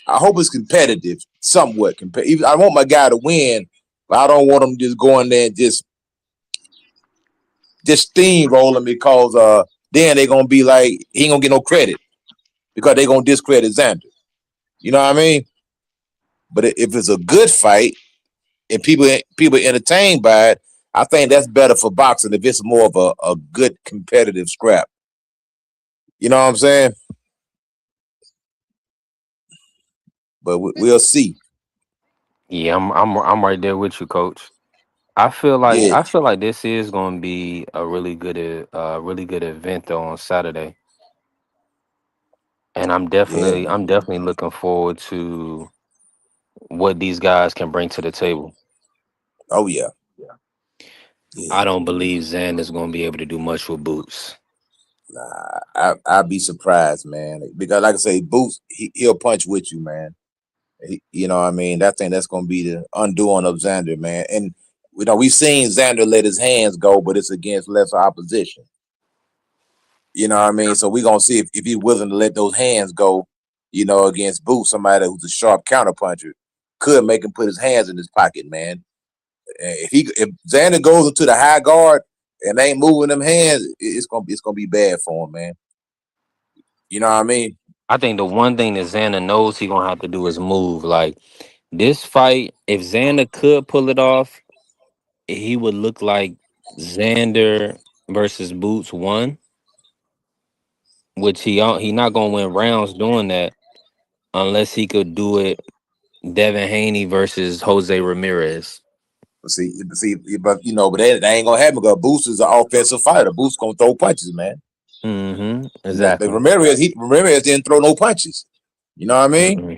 I hope it's competitive. somewhat competitive. I want my guy to win, but I don't want him just going there and just steamrolling because then they're gonna be like he ain't gonna get no credit because they're gonna discredit Xander. You know what I mean? But if it's a good fight and people entertained by it, I think that's better for boxing if it's more of a good competitive scrap. You know what I'm saying? But we'll see.
Yeah, I'm right there with you, Coach.
Yeah,
I feel like this is going to be a really good event though on Saturday, and
yeah,
I'm
man.
definitely looking forward to what these guys can bring to the table.
Oh yeah, yeah.
I don't believe Zan is going to be able to do much with Boots.
Nah, I'd be surprised, man. Because like I say, Boots, he'll punch with you, man. You know what I mean? That thing that's gonna be the undoing of Xander, man. And we've seen Xander let his hands go, but it's against lesser opposition. You know what I mean? So we're gonna see if he's willing to let those hands go, against Boots, somebody who's a sharp counter puncher, could make him put his hands in his pocket, man. If Xander goes into the high guard and ain't moving them hands, it's gonna be bad for him, man. You know what I mean?
I think the one thing that Xander knows he going to have to do is move. Like this fight, if Xander could pull it off, he would look like Xander versus Boots one, which he not going to win rounds doing that unless he could do it Devin Haney versus Jose Ramirez.
But that ain't gonna happen because Boots is an offensive fighter. Boots gonna throw punches, man.
Mm-hmm.
But
Exactly.
Ramirez didn't throw no punches. You know what I mean?
Mm-hmm.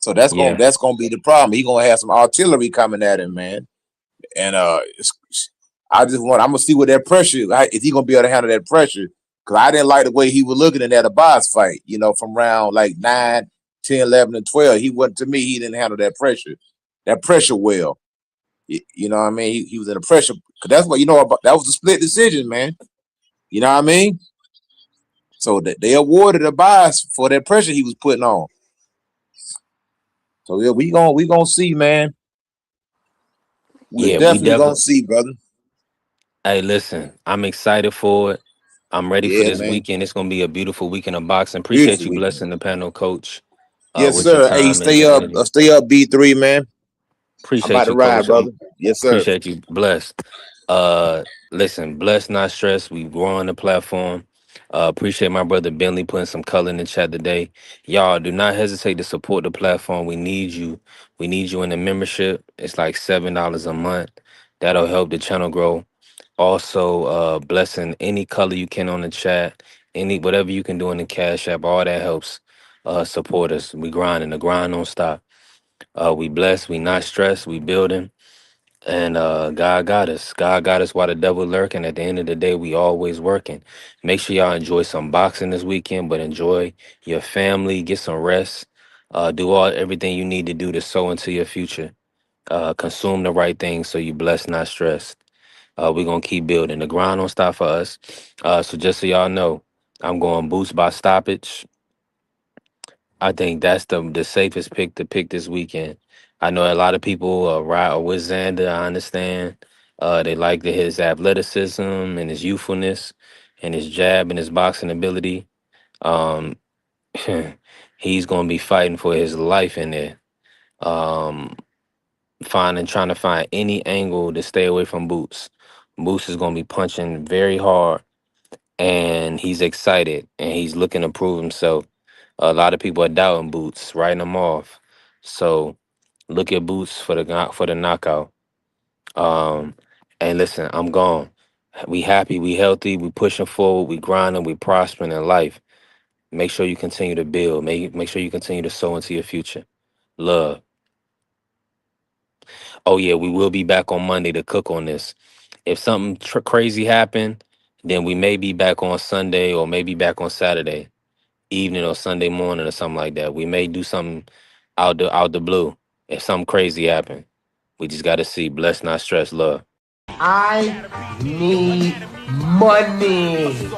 So that's
Yeah.
gonna be the problem. He gonna have some artillery coming at him, man. And I'm gonna see what that pressure. If he gonna be able to handle that pressure, because I didn't like the way he was looking in that box fight. From round like 9, 10, 11, and 12. He wasn't to me. He didn't handle that pressure. That pressure well. You know what I mean? He was in a pressure. Cause that's what that was a split decision, man. You know what I mean? So they awarded a bias for that pressure he was putting on. So yeah, we gonna see, man. We're
Yeah, we
definitely gonna
definitely.
see, brother.
Hey, listen, I'm excited for it. I'm ready for
Yeah,
this
man.
weekend. It's going to be a beautiful weekend of boxing. Appreciate
Beautiful
you
weekend.
blessing the panel, Coach,
Yes,
with your
sir. Hey,
time and your energy.
stay up, B3, man. I'm about
Appreciate
to
you,
ride,
Coach.
brother. Yes, sir.
Appreciate you. Blessed. Listen, blessed, not stressed. We growing the platform. Appreciate my brother Bentley putting some color in the chat today. Y'all do not hesitate to support the platform. We need you. We need you in the membership. It's like $7 a month. That'll help the channel grow. Also, blessing any color you can on the chat, any whatever you can do in the cash app, all that helps support us. We grinding. The grind don't stop. We blessed. We not stressed. We building. And God got us. God got us while the devil lurking. At the end of the day, we always working. Make sure y'all enjoy some boxing this weekend, but enjoy your family, get some rest, do everything you need to do to sow into your future. Consume the right things so you blessed, not stressed. We're gonna keep building. The grind don't stop for us. So just so y'all know, I'm going Boots by stoppage. I think that's the safest pick to pick this weekend. I know a lot of people ride with Xander. I understand. They like his athleticism and his youthfulness and his jab and his boxing ability. Um, he's gonna be fighting for his life in there. Um, trying to find any angle to stay away from Boots. Boots is gonna be punching very hard, and he's excited and he's looking to prove himself. A lot of people are doubting Boots, writing him off. So look at Boots for the knockout. Um, and listen, I'm gone. We happy, we healthy, we pushing forward, we grinding, we prospering in life. Make sure you continue to build. Make sure you continue to sow into your future. Love. Oh yeah, we will be back on Monday to cook on this. If something crazy happened, then we may be back on Sunday or maybe back on Saturday evening or Sunday morning or something like that. We may do something out the blue if something crazy happen. We just got to see. Bless, not stress. Love.
I need money.